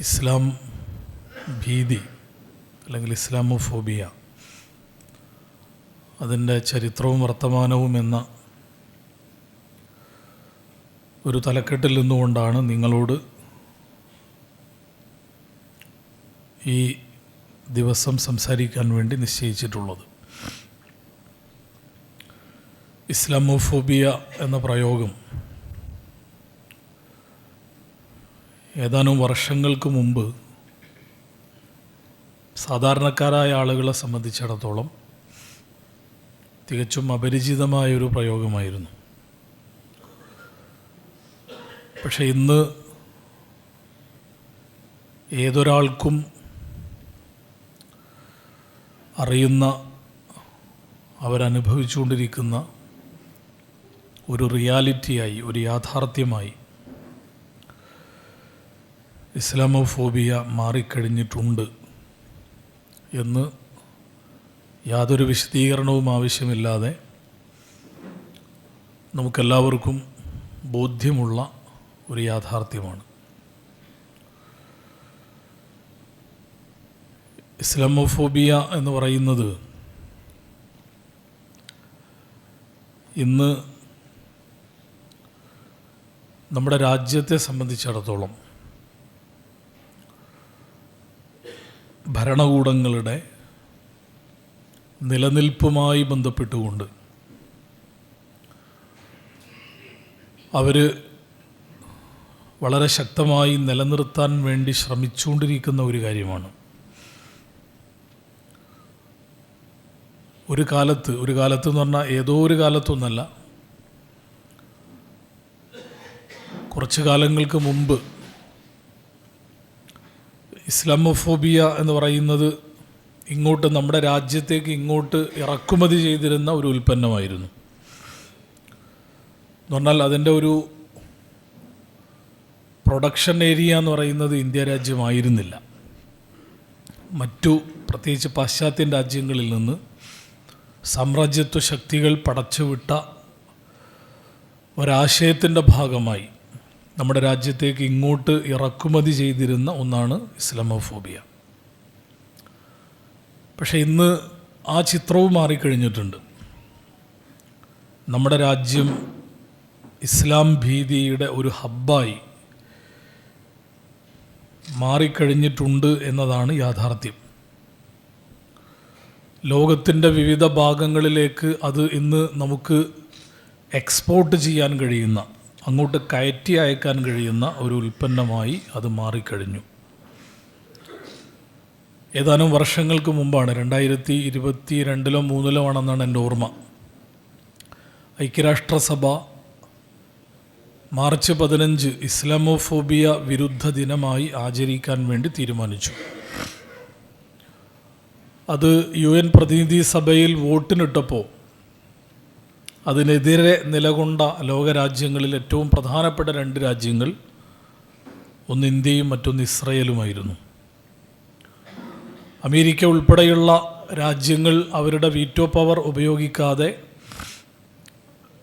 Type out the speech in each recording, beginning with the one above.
ഇസ്ലാം ഭീതി അല്ലെങ്കിൽ ഇസ്ലാമോഫോബിയ, അതിൻ്റെ ചരിത്രവും വർത്തമാനവും എന്ന ഒരു തലക്കെട്ടിൽ നിന്നുകൊണ്ടാണ് നിങ്ങളോട് ഈ ദിവസം സംസാരിക്കാൻ വേണ്ടി നിശ്ചയിച്ചിട്ടുള്ളത്. ഇസ്ലാമോഫോബിയ എന്ന പ്രയോഗം ഏതാനും വർഷങ്ങൾക്ക് മുമ്പ് സാധാരണക്കാരായ ആളുകളെ സംബന്ധിച്ചിടത്തോളം തികച്ചും അപരിചിതമായൊരു പ്രയോഗമായിരുന്നു. പക്ഷേ ഇന്ന് ഏതൊരാൾക്കും അറിയുന്ന, അവരനുഭവിച്ചുകൊണ്ടിരിക്കുന്ന ഒരു റിയാലിറ്റിയായി, ഒരു യാഥാർത്ഥ്യമായി ഇസ്ലാമോഫോബിയ മാറിക്കഴിഞ്ഞിട്ടുണ്ട് എന്ന് യാതൊരു വിശദീകരണവും ആവശ്യമില്ലാതെ നമുക്കെല്ലാവർക്കും ബോധ്യമുള്ള ഒരു യാഥാർത്ഥ്യമാണ്. ഇസ്ലാമോഫോബിയ എന്ന് പറയുന്നത് ഇന്ന് നമ്മുടെ രാജ്യത്തെ സംബന്ധിച്ചിടത്തോളം ഭരണകൂടങ്ങളുടെ നിലനിൽപ്പുമായി ബന്ധപ്പെട്ടുകൊണ്ട് അവർ വളരെ ശക്തമായി നിലനിർത്താൻ വേണ്ടി ശ്രമിച്ചുകൊണ്ടിരിക്കുന്ന ഒരു കാര്യമാണ്. ഒരു കാലത്ത് എന്ന് പറഞ്ഞാൽ ഏതോ ഒരു കാലത്തൊന്നല്ല, കുറച്ച് കാലങ്ങൾക്ക് മുമ്പ് ഇസ്ലാമോഫോബിയ എന്ന് പറയുന്നത് ഇങ്ങോട്ട് നമ്മുടെ രാജ്യത്തേക്ക് ഇങ്ങോട്ട് ഇറക്കുമതി ചെയ്തിരുന്ന ഒരു ഉൽപ്പന്നമായിരുന്നു. എന്ന് പറഞ്ഞാൽ അതിൻ്റെ ഒരു പ്രൊഡക്ഷൻ ഏരിയ എന്ന് പറയുന്നത് ഇന്ത്യ രാജ്യമായിരുന്നില്ല. മറ്റു പ്രത്യേകിച്ച് പാശ്ചാത്യ രാജ്യങ്ങളിൽ നിന്ന് സാമ്രാജ്യത്വ ശക്തികൾ പടച്ചുവിട്ട ഒരാശയത്തിൻ്റെ ഭാഗമായി നമ്മുടെ രാജ്യത്തേക്ക് ഇങ്ങോട്ട് ഇറക്കുമതി ചെയ്തിരുന്ന ഒന്നാണ് ഇസ്ലാമോഫോബിയ. പക്ഷേ ഇന്ന് ആ ചിത്രവും മാറിക്കഴിഞ്ഞിട്ടുണ്ട്. നമ്മുടെ രാജ്യം ഇസ്ലാം ഭീതിയുടെ ഒരു ഹബ്ബായി മാറിക്കഴിഞ്ഞിട്ടുണ്ട് എന്നതാണ് യാഥാർത്ഥ്യം. ലോകത്തിൻ്റെ വിവിധ ഭാഗങ്ങളിലേക്ക് അത് ഇന്ന് നമുക്ക് എക്സ്പോർട്ട് ചെയ്യാൻ കഴിയുന്ന, അങ്ങോട്ട് കയറ്റി അയക്കാൻ കഴിയുന്ന ഒരു ഉൽപ്പന്നമായി അത് മാറിക്കഴിഞ്ഞു. ഏതാനും വർഷങ്ങൾക്ക് മുമ്പാണ്, 2022 ആണെന്നാണ് എൻ്റെ ഓർമ്മ, ഐക്യരാഷ്ട്രസഭ മാർച്ച് 15 ഇസ്ലാമോഫോബിയ വിരുദ്ധ ദിനമായി ആചരിക്കാൻ വേണ്ടി തീരുമാനിച്ചു. അത് UN പ്രതിനിധി സഭയിൽ വോട്ടിനിട്ടപ്പോൾ അതിനെതിരെ നിലകൊണ്ട ലോകരാജ്യങ്ങളിൽ ഏറ്റവും പ്രധാനപ്പെട്ട 2 രാജ്യങ്ങൾ, ഒന്ന് ഇന്ത്യയും മറ്റൊന്ന് ഇസ്രയേലുമായിരുന്നു. അമേരിക്ക ഉൾപ്പെടെയുള്ള രാജ്യങ്ങൾ അവരുടെ വീറ്റോ പവർ ഉപയോഗിക്കാതെ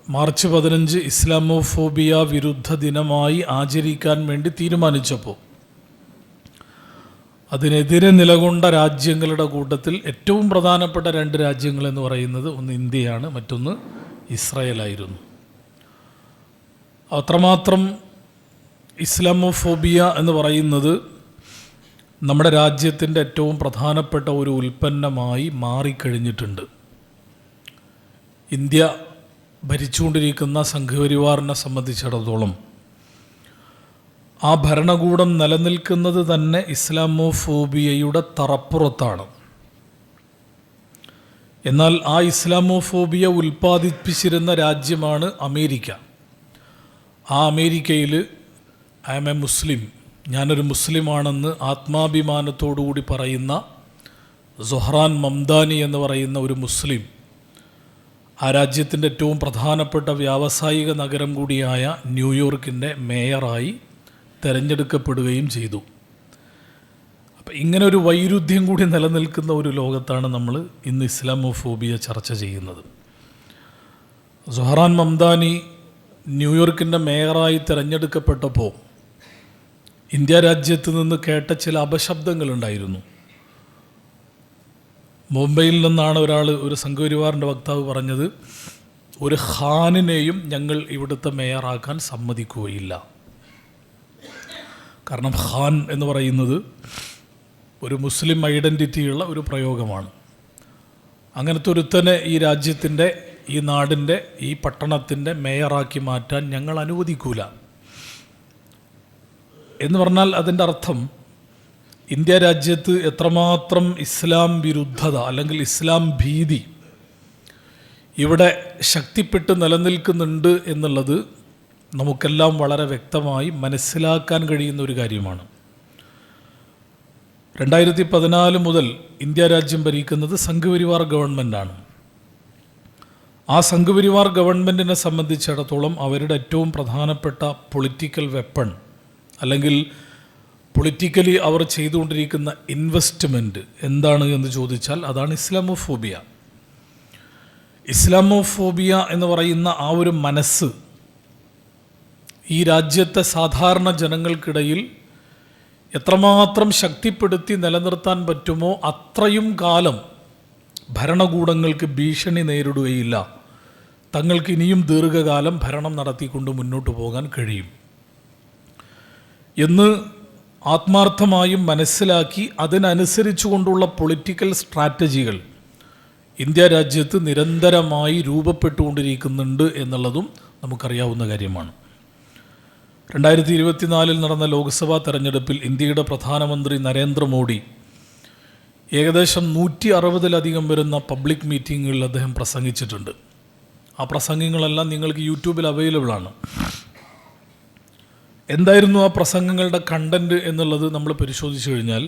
മാർച്ച് 15 ഇസ്ലാമോഫോബിയ വിരുദ്ധ ദിനമായി ആചരിക്കാൻ വേണ്ടി തീരുമാനിച്ചപ്പോൾ അതിനെതിരെ നിലകൊണ്ട രാജ്യങ്ങളുടെ കൂട്ടത്തിൽ ഏറ്റവും പ്രധാനപ്പെട്ട 2 രാജ്യങ്ങളെന്ന് പറയുന്നത് ഒന്ന് ഇന്ത്യയാണ്, മറ്റൊന്ന് ഇസ്രായേലായിരുന്നു. അത്രമാത്രം ഇസ്ലാമോഫോബിയ എന്ന് പറയുന്നത് നമ്മുടെ രാജ്യത്തിൻ്റെ ഏറ്റവും പ്രധാനപ്പെട്ട ഒരു ഉൽപ്പന്നമായി മാറിക്കഴിഞ്ഞിട്ടുണ്ട്. ഇന്ത്യ ഭരിച്ചുകൊണ്ടിരിക്കുന്ന സംഘപരിവാറിനെ സംബന്ധിച്ചിടത്തോളം ആ ഭരണകൂടം നിലനിൽക്കുന്നത് തന്നെ ഇസ്ലാമോഫോബിയയുടെ തറപ്പുറത്താണ്. എന്നാൽ ആ ഇസ്ലാമോഫോബിയ ഉൽപ്പാദിപ്പിച്ചിരുന്ന രാജ്യമാണ് അമേരിക്ക. ആ അമേരിക്കയിൽ ഐ ആം എ മുസ്ലിം, ഞാനൊരു മുസ്ലിമാണെന്ന് ആത്മാഭിമാനത്തോടുകൂടി പറയുന്ന സൊഹ്റാൻ മംദാനി എന്ന് പറയുന്ന ഒരു മുസ്ലിം ആ രാജ്യത്തിൻ്റെ ഏറ്റവും പ്രധാനപ്പെട്ട വ്യാവസായിക നഗരം കൂടിയായ ന്യൂയോർക്കിൻ്റെ മേയറായി തിരഞ്ഞെടുക്കപ്പെടുകയും ചെയ്തു. അപ്പം ഇങ്ങനെ ഒരു വൈരുദ്ധ്യം കൂടി നിലനിൽക്കുന്ന ഒരു ലോകത്താണ് നമ്മൾ ഇന്ന് ഇസ്ലാമോഫോബിയ ചർച്ച ചെയ്യുന്നത്. സൊഹ്റാൻ മംദാനി ന്യൂയോർക്കിൻ്റെ മേയറായി തിരഞ്ഞെടുക്കപ്പെട്ടപ്പോൾ ഇന്ത്യ രാജ്യത്ത് നിന്ന് കേട്ട ചില അപശബ്ദങ്ങളുണ്ടായിരുന്നു. മുംബൈയിൽ നിന്നാണ് ഒരു സംഘപരിവാറിൻ്റെ വക്താവ് പറഞ്ഞത്, ഒരു ഖാനിനെയും ഞങ്ങൾ ഇവിടുത്തെ മേയറാക്കാൻ സമ്മതിക്കുകയില്ല. കാരണം ഖാൻ എന്ന് പറയുന്നത് ഒരു മുസ്ലിം ഐഡൻറ്റിറ്റിയുള്ള ഒരു പ്രയോഗമാണ്. അങ്ങനത്തെ ഒരുത്തനെ ഈ രാജ്യത്തിൻ്റെ, ഈ നാടിൻ്റെ, ഈ പട്ടണത്തിൻ്റെ മേയറാക്കി മാറ്റാൻ ഞങ്ങൾ അനുവദിക്കൂല എന്ന് പറഞ്ഞാൽ അതിൻ്റെ അർത്ഥം ഇന്ത്യ രാജ്യത്ത് എത്രമാത്രം ഇസ്ലാം വിരുദ്ധത അല്ലെങ്കിൽ ഇസ്ലാം ഭീതി ഇവിടെ ശക്തിപ്പെട്ട് നിലനിൽക്കുന്നുണ്ട് എന്നുള്ളത് നമുക്കെല്ലാം വളരെ വ്യക്തമായി മനസ്സിലാക്കാൻ കഴിയുന്ന ഒരു കാര്യമാണ്. 2014 മുതൽ ഇന്ത്യ രാജ്യം ഭരിക്കുന്നത് സംഘപരിവാർ ഗവൺമെൻറ്റാണ്. ആ സംഘപരിവാർ ഗവൺമെൻറ്റിനെ സംബന്ധിച്ചിടത്തോളം അവരുടെ ഏറ്റവും പ്രധാനപ്പെട്ട പൊളിറ്റിക്കൽ വെപ്പൺ അല്ലെങ്കിൽ പൊളിറ്റിക്കലി അവർ ചെയ്തുകൊണ്ടിരിക്കുന്ന ഇൻവെസ്റ്റ്മെൻറ്റ് എന്താണ് എന്ന് ചോദിച്ചാൽ അതാണ് ഇസ്ലാമോഫോബിയ. ഇസ്ലാമോഫോബിയ എന്ന് പറയുന്ന ആ ഒരു മനസ്സ് ഈ രാജ്യത്തെ സാധാരണ ജനങ്ങൾക്കിടയിൽ എത്രമാത്രം ശക്തിപ്പെടുത്തി നിലനിർത്താൻ പറ്റുമോ അത്രയും കാലം ഭരണകൂടങ്ങൾക്ക് ഭീഷണി നേരിടുകയില്ല. തങ്ങൾക്ക് ഇനിയും ദീർഘകാലം ഭരണം നടത്തിക്കൊണ്ട് മുന്നോട്ട് പോകാൻ കഴിയും എന്ന് ആത്മാർത്ഥമായും മനസ്സിലാക്കി അതിനനുസരിച്ചു കൊണ്ടുള്ള പൊളിറ്റിക്കൽ സ്ട്രാറ്റജികൾ ഇന്ത്യ രാജ്യത്ത് നിരന്തരമായി രൂപപ്പെട്ടുകൊണ്ടിരിക്കുന്നുണ്ട് എന്നുള്ളതും നമുക്കറിയാവുന്ന കാര്യമാണ്. 2024 നടന്ന ലോക്സഭാ തെരഞ്ഞെടുപ്പിൽ ഇന്ത്യയുടെ പ്രധാനമന്ത്രി നരേന്ദ്രമോദി ഏകദേശം 160-ലധികം വരുന്ന പബ്ലിക് മീറ്റിങ്ങുകളിൽ അദ്ദേഹം പ്രസംഗിച്ചിട്ടുണ്ട്. ആ പ്രസംഗങ്ങളെല്ലാം നിങ്ങൾക്ക് യൂട്യൂബിൽ അവൈലബിളാണ്. എന്തായിരുന്നു ആ പ്രസംഗങ്ങളുടെ കണ്ടൻറ്റ് എന്നുള്ളത് നമ്മൾ പരിശോധിച്ചു കഴിഞ്ഞാൽ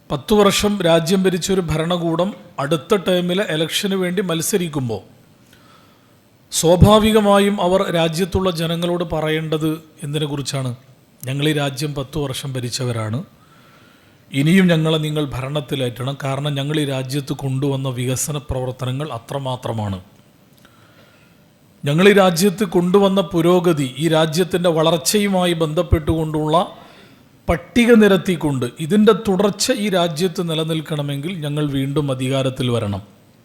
10 വർഷം രാജ്യം ഭരിച്ചൊരു ഭരണകൂടം അടുത്ത ടേമിലെ ഇലക്ഷന് വേണ്ടി മത്സരിക്കുമ്പോൾ സ്വാഭാവികമായും അവർ രാജ്യത്തുള്ള ജനങ്ങളോട് പറയേണ്ടത് എന്തിനെക്കുറിച്ചാണ്? ഞങ്ങൾ ഈ രാജ്യം 10 വർഷം ഭരിച്ചവരാണ്, ഇനിയും ഞങ്ങളെ നിങ്ങൾ ഭരണത്തിലേറ്റണം, കാരണം ഞങ്ങൾ ഈ രാജ്യത്ത് കൊണ്ടുവന്ന വികസന പ്രവർത്തനങ്ങൾ അത്രമാത്രമാണ്, ഞങ്ങൾ ഈ രാജ്യത്ത് കൊണ്ടുവന്ന പുരോഗതി, ഈ രാജ്യത്തിൻ്റെ വളർച്ചയുമായി ബന്ധപ്പെട്ടുകൊണ്ടുള്ള പട്ടിക നിരത്തിക്കൊണ്ട് ഇതിൻ്റെ തുടർച്ച ഈ രാജ്യത്ത് നിലനിൽക്കണമെങ്കിൽ ഞങ്ങൾ വീണ്ടും അധികാരത്തിൽ വരണം.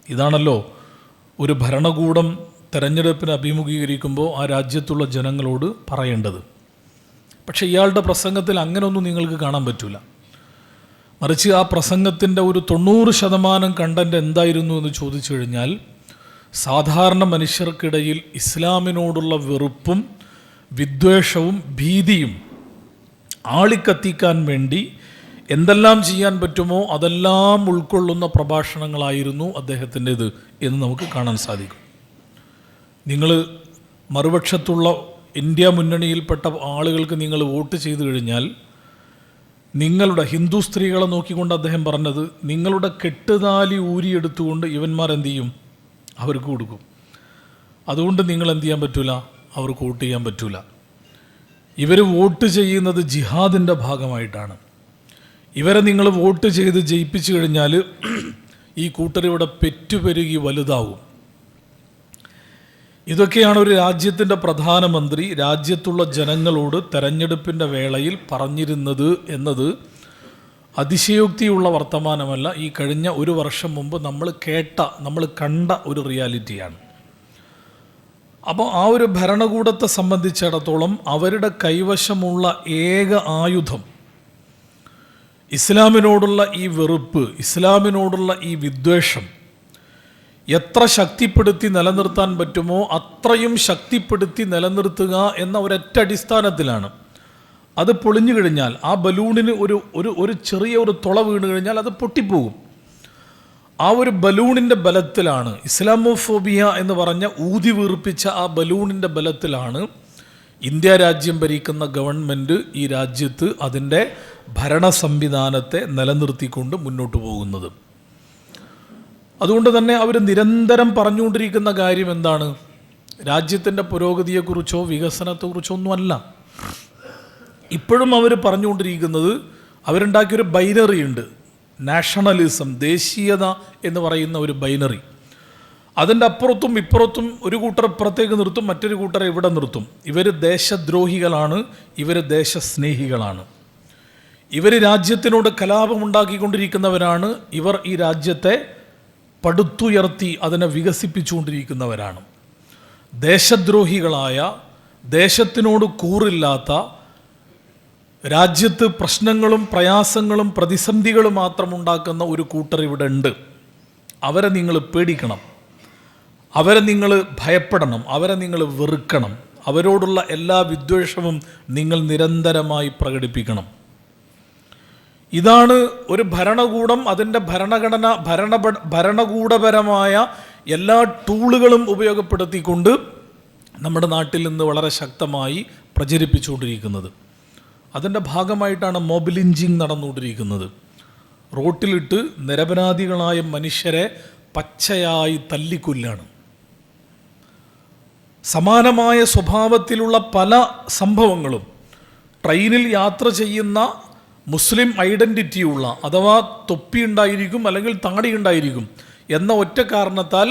ഇതാണല്ലോ ഒരു ഭരണകൂടം തെരഞ്ഞെടുപ്പിന് അഭിമുഖീകരിക്കുമ്പോൾ ആ രാജ്യത്തുള്ള ജനങ്ങളോട് പറയേണ്ടത്. പക്ഷേ ഇയാളുടെ പ്രസംഗത്തിൽ അങ്ങനെയൊന്നും നിങ്ങൾക്ക് കാണാൻ പറ്റില്ല. മറിച്ച് ആ പ്രസംഗത്തിൻ്റെ ഒരു 90% കണ്ടൻറ്റ് എന്തായിരുന്നു എന്ന് ചോദിച്ചു കഴിഞ്ഞാൽ സാധാരണ മനുഷ്യർക്കിടയിൽ ഇസ്ലാമിനോടുള്ള വെറുപ്പും വിദ്വേഷവും ഭീതിയും ആളിക്കത്തിക്കാൻ വേണ്ടി എന്തെല്ലാം ചെയ്യാൻ പറ്റുമോ അതെല്ലാം ഉൾക്കൊള്ളുന്ന പ്രഭാഷണങ്ങളായിരുന്നു അദ്ദേഹത്തിൻ്റേത് എന്ന് നമുക്ക് കാണാൻ സാധിക്കും. നിങ്ങൾ മറുപക്ഷത്തുള്ള ഇന്ത്യ മുന്നണിയിൽപ്പെട്ട ആളുകൾക്ക് നിങ്ങൾ വോട്ട് ചെയ്തു കഴിഞ്ഞാൽ നിങ്ങളുടെ ഹിന്ദു സ്ത്രീകളെ നോക്കിക്കൊണ്ട് അദ്ദേഹം പറഞ്ഞത്, നിങ്ങളുടെ കെട്ടുതാലി ഊരിയെടുത്തുകൊണ്ട് ഇവന്മാർ എന്തു ചെയ്യും? അവർക്ക് കൊടുക്കും. അതുകൊണ്ട് നിങ്ങൾ എന്ത് ചെയ്യാൻ പറ്റില്ല? അവർക്ക് വോട്ട് ചെയ്യാൻ പറ്റില്ല. ഇവർ വോട്ട് ചെയ്യുന്നത് ജിഹാദിൻ്റെ ഭാഗമായിട്ടാണ്. ഇവരെ നിങ്ങൾ വോട്ട് ചെയ്ത് ജയിപ്പിച്ചു കഴിഞ്ഞാൽ ഈ കൂട്ടരിവിടെ പെറ്റുപെരുകി വലുതാവും. ഇതൊക്കെയാണ് ഒരു രാജ്യത്തിൻ്റെ പ്രധാനമന്ത്രി രാജ്യത്തുള്ള ജനങ്ങളോട് തെരഞ്ഞെടുപ്പിൻ്റെ വേളയിൽ പറഞ്ഞിരുന്നത് എന്നത് അതിശയോക്തിയുള്ള വർത്തമാനമല്ല. ഈ കഴിഞ്ഞ 1 വർഷം മുമ്പ് നമ്മൾ കണ്ട ഒരു റിയാലിറ്റിയാണ്. അപ്പോൾ ആ ഒരു ഭരണകൂടത്തെ സംബന്ധിച്ചിടത്തോളം അവരുടെ കൈവശമുള്ള ഏക ആയുധം ഇസ്ലാമിനോടുള്ള ഈ വെറുപ്പ്, ഇസ്ലാമിനോടുള്ള ഈ വിദ്വേഷം എത്ര ശക്തിപ്പെടുത്തി നിലനിർത്താൻ പറ്റുമോ അത്രയും ശക്തിപ്പെടുത്തി നിലനിർത്തുക എന്ന ഒരൊറ്റ അടിസ്ഥാനത്തിലാണ്. അത് പൊളിഞ്ഞു കഴിഞ്ഞാൽ ആ ബലൂണിന് ഒരു ചെറിയ തുള വീണ് കഴിഞ്ഞാൽ അത് പൊട്ടിപ്പോകും. ആ ഒരു ബലൂണിൻ്റെ ബലത്തിലാണ്, ഇസ്ലാമോഫോബിയ എന്ന് പറഞ്ഞ ഊതി വീർപ്പിച്ച ആ ബലൂണിൻ്റെ ബലത്തിലാണ് ഇന്ത്യ രാജ്യം ഭരിക്കുന്ന ഗവൺമെൻറ് ഈ രാജ്യത്ത് അതിൻ്റെ ഭരണ സംവിധാനത്തെ നിലനിർത്തിക്കൊണ്ട് മുന്നോട്ട് പോകുന്നത്. അതുകൊണ്ട് തന്നെ അവർ നിരന്തരം പറഞ്ഞുകൊണ്ടിരിക്കുന്ന കാര്യം എന്താണ്? രാജ്യത്തിൻ്റെ പുരോഗതിയെക്കുറിച്ചോ വികസനത്തെക്കുറിച്ചോ ഒന്നുമല്ല. ഇപ്പോഴും അവർ പറഞ്ഞുകൊണ്ടിരിക്കുന്നത്, അവരുണ്ടാക്കിയൊരു ബൈനറി ഉണ്ട്, നാഷണലിസം, ദേശീയത എന്ന് പറയുന്ന ഒരു ബൈനറി. അതിൻ്റെ അപ്പുറത്തും ഇപ്പുറത്തും ഒരു കൂട്ടർ ഇപ്പുറത്തേക്ക് നിർത്തും, മറ്റൊരു കൂട്ടരെ ഇവിടെ നിർത്തും. ഇവർ ദേശദ്രോഹികളാണ്, ഇവർ ദേശസ്നേഹികളാണ്, ഇവർ രാജ്യത്തിനോട് കലാപമുണ്ടാക്കിക്കൊണ്ടിരിക്കുന്നവരാണ്, ഇവർ ഈ രാജ്യത്തെ പടുത്തുയർത്തി അതിനെ വികസിപ്പിച്ചുകൊണ്ടിരിക്കുന്നവരാണ്. ദേശദ്രോഹികളായ, ദേശത്തിനോട് കൂറില്ലാത്ത, രാജ്യത്ത് പ്രശ്നങ്ങളും പ്രയാസങ്ങളും പ്രതിസന്ധികളും മാത്രം ഉണ്ടാക്കുന്ന ഒരു കൂട്ടർ ഇവിടെ ഉണ്ട്. അവരെ നിങ്ങൾ പേടിക്കണം, അവരെ നിങ്ങൾ ഭയപ്പെടണം, അവരെ നിങ്ങൾ വെറുക്കണം, അവരോടുള്ള എല്ലാ വിദ്വേഷവും നിങ്ങൾ നിരന്തരമായി പ്രകടിപ്പിക്കണം. ഇതാണ് ഒരു ഭരണകൂടം അതിൻ്റെ ഭരണകൂടപരമായ എല്ലാ ടൂളുകളും ഉപയോഗപ്പെടുത്തിക്കൊണ്ട് നമ്മുടെ നാട്ടിൽ നിന്ന് വളരെ ശക്തമായി പ്രചരിപ്പിച്ചുകൊണ്ടിരിക്കുന്നത്. അതിൻ്റെ ഭാഗമായിട്ടാണ് മോബ് ലിഞ്ചിങ് നടന്നുകൊണ്ടിരിക്കുന്നത്. റോട്ടിലിട്ട് നിരപരാധികളായ മനുഷ്യരെ പച്ചയായി തല്ലിക്കൊല്ലാണ്. സമാനമായ സ്വഭാവത്തിലുള്ള പല സംഭവങ്ങളും ട്രെയിനിൽ യാത്ര ചെയ്യുന്ന മുസ്ലിം ഐഡൻറ്റിറ്റിയുള്ള, അഥവാ തൊപ്പി ഉണ്ടായിരിക്കും അല്ലെങ്കിൽ താടി ഉണ്ടായിരിക്കും എന്ന ഒറ്റ കാരണത്താൽ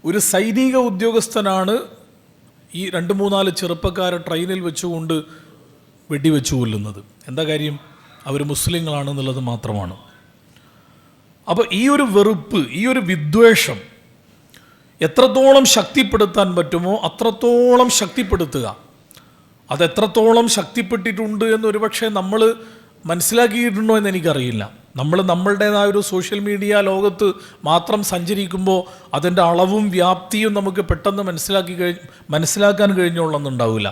ഒരു സൈനിക ഉദ്യോഗസ്ഥനാണ് ഈ 2-3-4 ചെറുപ്പക്കാരെ ട്രെയിനിൽ വെച്ചുകൊണ്ട് വെടിവെച്ചു കൊല്ലുന്നത്. എന്താ കാര്യം? അവർ മുസ്ലിങ്ങളാണെന്നുള്ളത് മാത്രമാണ്. അപ്പോൾ ഈ ഒരു വെറുപ്പ്, ഈ ഒരു വിദ്വേഷം എത്രത്തോളം ശക്തിപ്പെടുത്താൻ പറ്റുമോ അത്രത്തോളം ശക്തിപ്പെടുത്തുക. അതെത്രത്തോളം ശക്തിപ്പെട്ടിട്ടുണ്ട് എന്നൊരു പക്ഷേ നമ്മൾ മനസ്സിലാക്കിയിട്ടുണ്ടോ എന്ന് എനിക്കറിയില്ല. നമ്മൾ നമ്മളുടേതായ ഒരു സോഷ്യൽ മീഡിയ ലോകത്ത് മാത്രം സഞ്ചരിക്കുമ്പോൾ അതിൻ്റെ അളവും വ്യാപ്തിയും നമുക്ക് പെട്ടെന്ന് മനസ്സിലാക്കാൻ കഴിഞ്ഞോളന്നുണ്ടാവില്ല.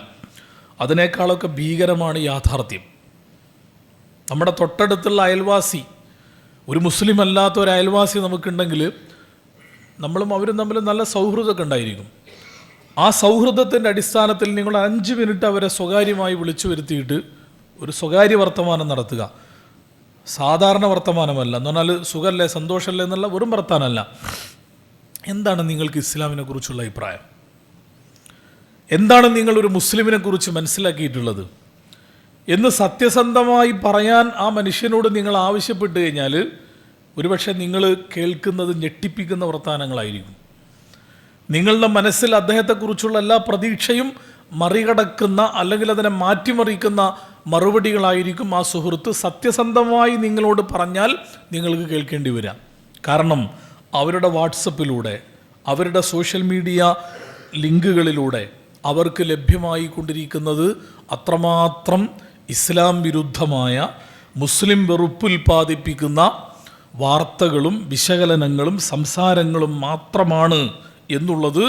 അതിനേക്കാളൊക്കെ ഭീകരമാണ് യാഥാർത്ഥ്യം. നമ്മുടെ തൊട്ടടുത്തുള്ള അയൽവാസി, ഒരു മുസ്ലിം അല്ലാത്ത ഒരു അയൽവാസി നമുക്കുണ്ടെങ്കിൽ നമ്മളും അവരും തമ്മിൽ നല്ല സൗഹൃദമൊക്കെ ഉണ്ടായിരിക്കും. ആ സൗഹൃദത്തിൻ്റെ അടിസ്ഥാനത്തിൽ നിങ്ങൾ 5 മിനിറ്റ് അവരെ സ്വകാര്യമായി വിളിച്ചു വരുത്തിയിട്ട് ഒരു സ്വകാര്യ വർത്തമാനം നടത്തുക. സാധാരണ വർത്തമാനമല്ല, എന്ന് പറഞ്ഞാൽ സുഖമല്ലേ സന്തോഷമല്ലേ എന്നുള്ള വെറും വർത്താനമല്ല. എന്താണ് നിങ്ങൾക്ക് ഇസ്ലാമിനെ കുറിച്ചുള്ള അഭിപ്രായം? എന്താണ് നിങ്ങളൊരു മുസ്ലിമിനെ കുറിച്ച് മനസ്സിലാക്കിയിട്ടുള്ളത് എന്ന് സത്യസന്ധമായി പറയാൻ ആ മനുഷ്യനോട് നിങ്ങൾ ആവശ്യപ്പെട്ട് കഴിഞ്ഞാൽ ഒരുപക്ഷെ നിങ്ങൾ കേൾക്കുന്നത് ഞെട്ടിപ്പിക്കുന്ന വർത്തമാനങ്ങളായിരിക്കും. നിങ്ങളുടെ മനസ്സിൽ അദ്ദേഹത്തെക്കുറിച്ചുള്ള എല്ലാ പ്രതീക്ഷയും മറികടക്കുന്ന അല്ലെങ്കിൽ അതിനെ മാറ്റിമറിക്കുന്ന മറുപടികളായിരിക്കും ആ സുഹൃത്ത് സത്യസന്ധമായി നിങ്ങളോട് പറഞ്ഞാൽ നിങ്ങൾക്ക് കേൾക്കേണ്ടി വരാം. കാരണം അവരുടെ വാട്സപ്പിലൂടെ, അവരുടെ സോഷ്യൽ മീഡിയ ലിങ്കുകളിലൂടെ അവർക്ക് ലഭ്യമായി കൊണ്ടിരിക്കുന്നത് അത്രമാത്രം ഇസ്ലാം വിരുദ്ധമായ, മുസ്ലിം വെറുപ്പുൽപാദിപ്പിക്കുന്ന വാർത്തകളും വിശകലനങ്ങളും സംസാരങ്ങളും മാത്രമാണ് എന്നുള്ളത്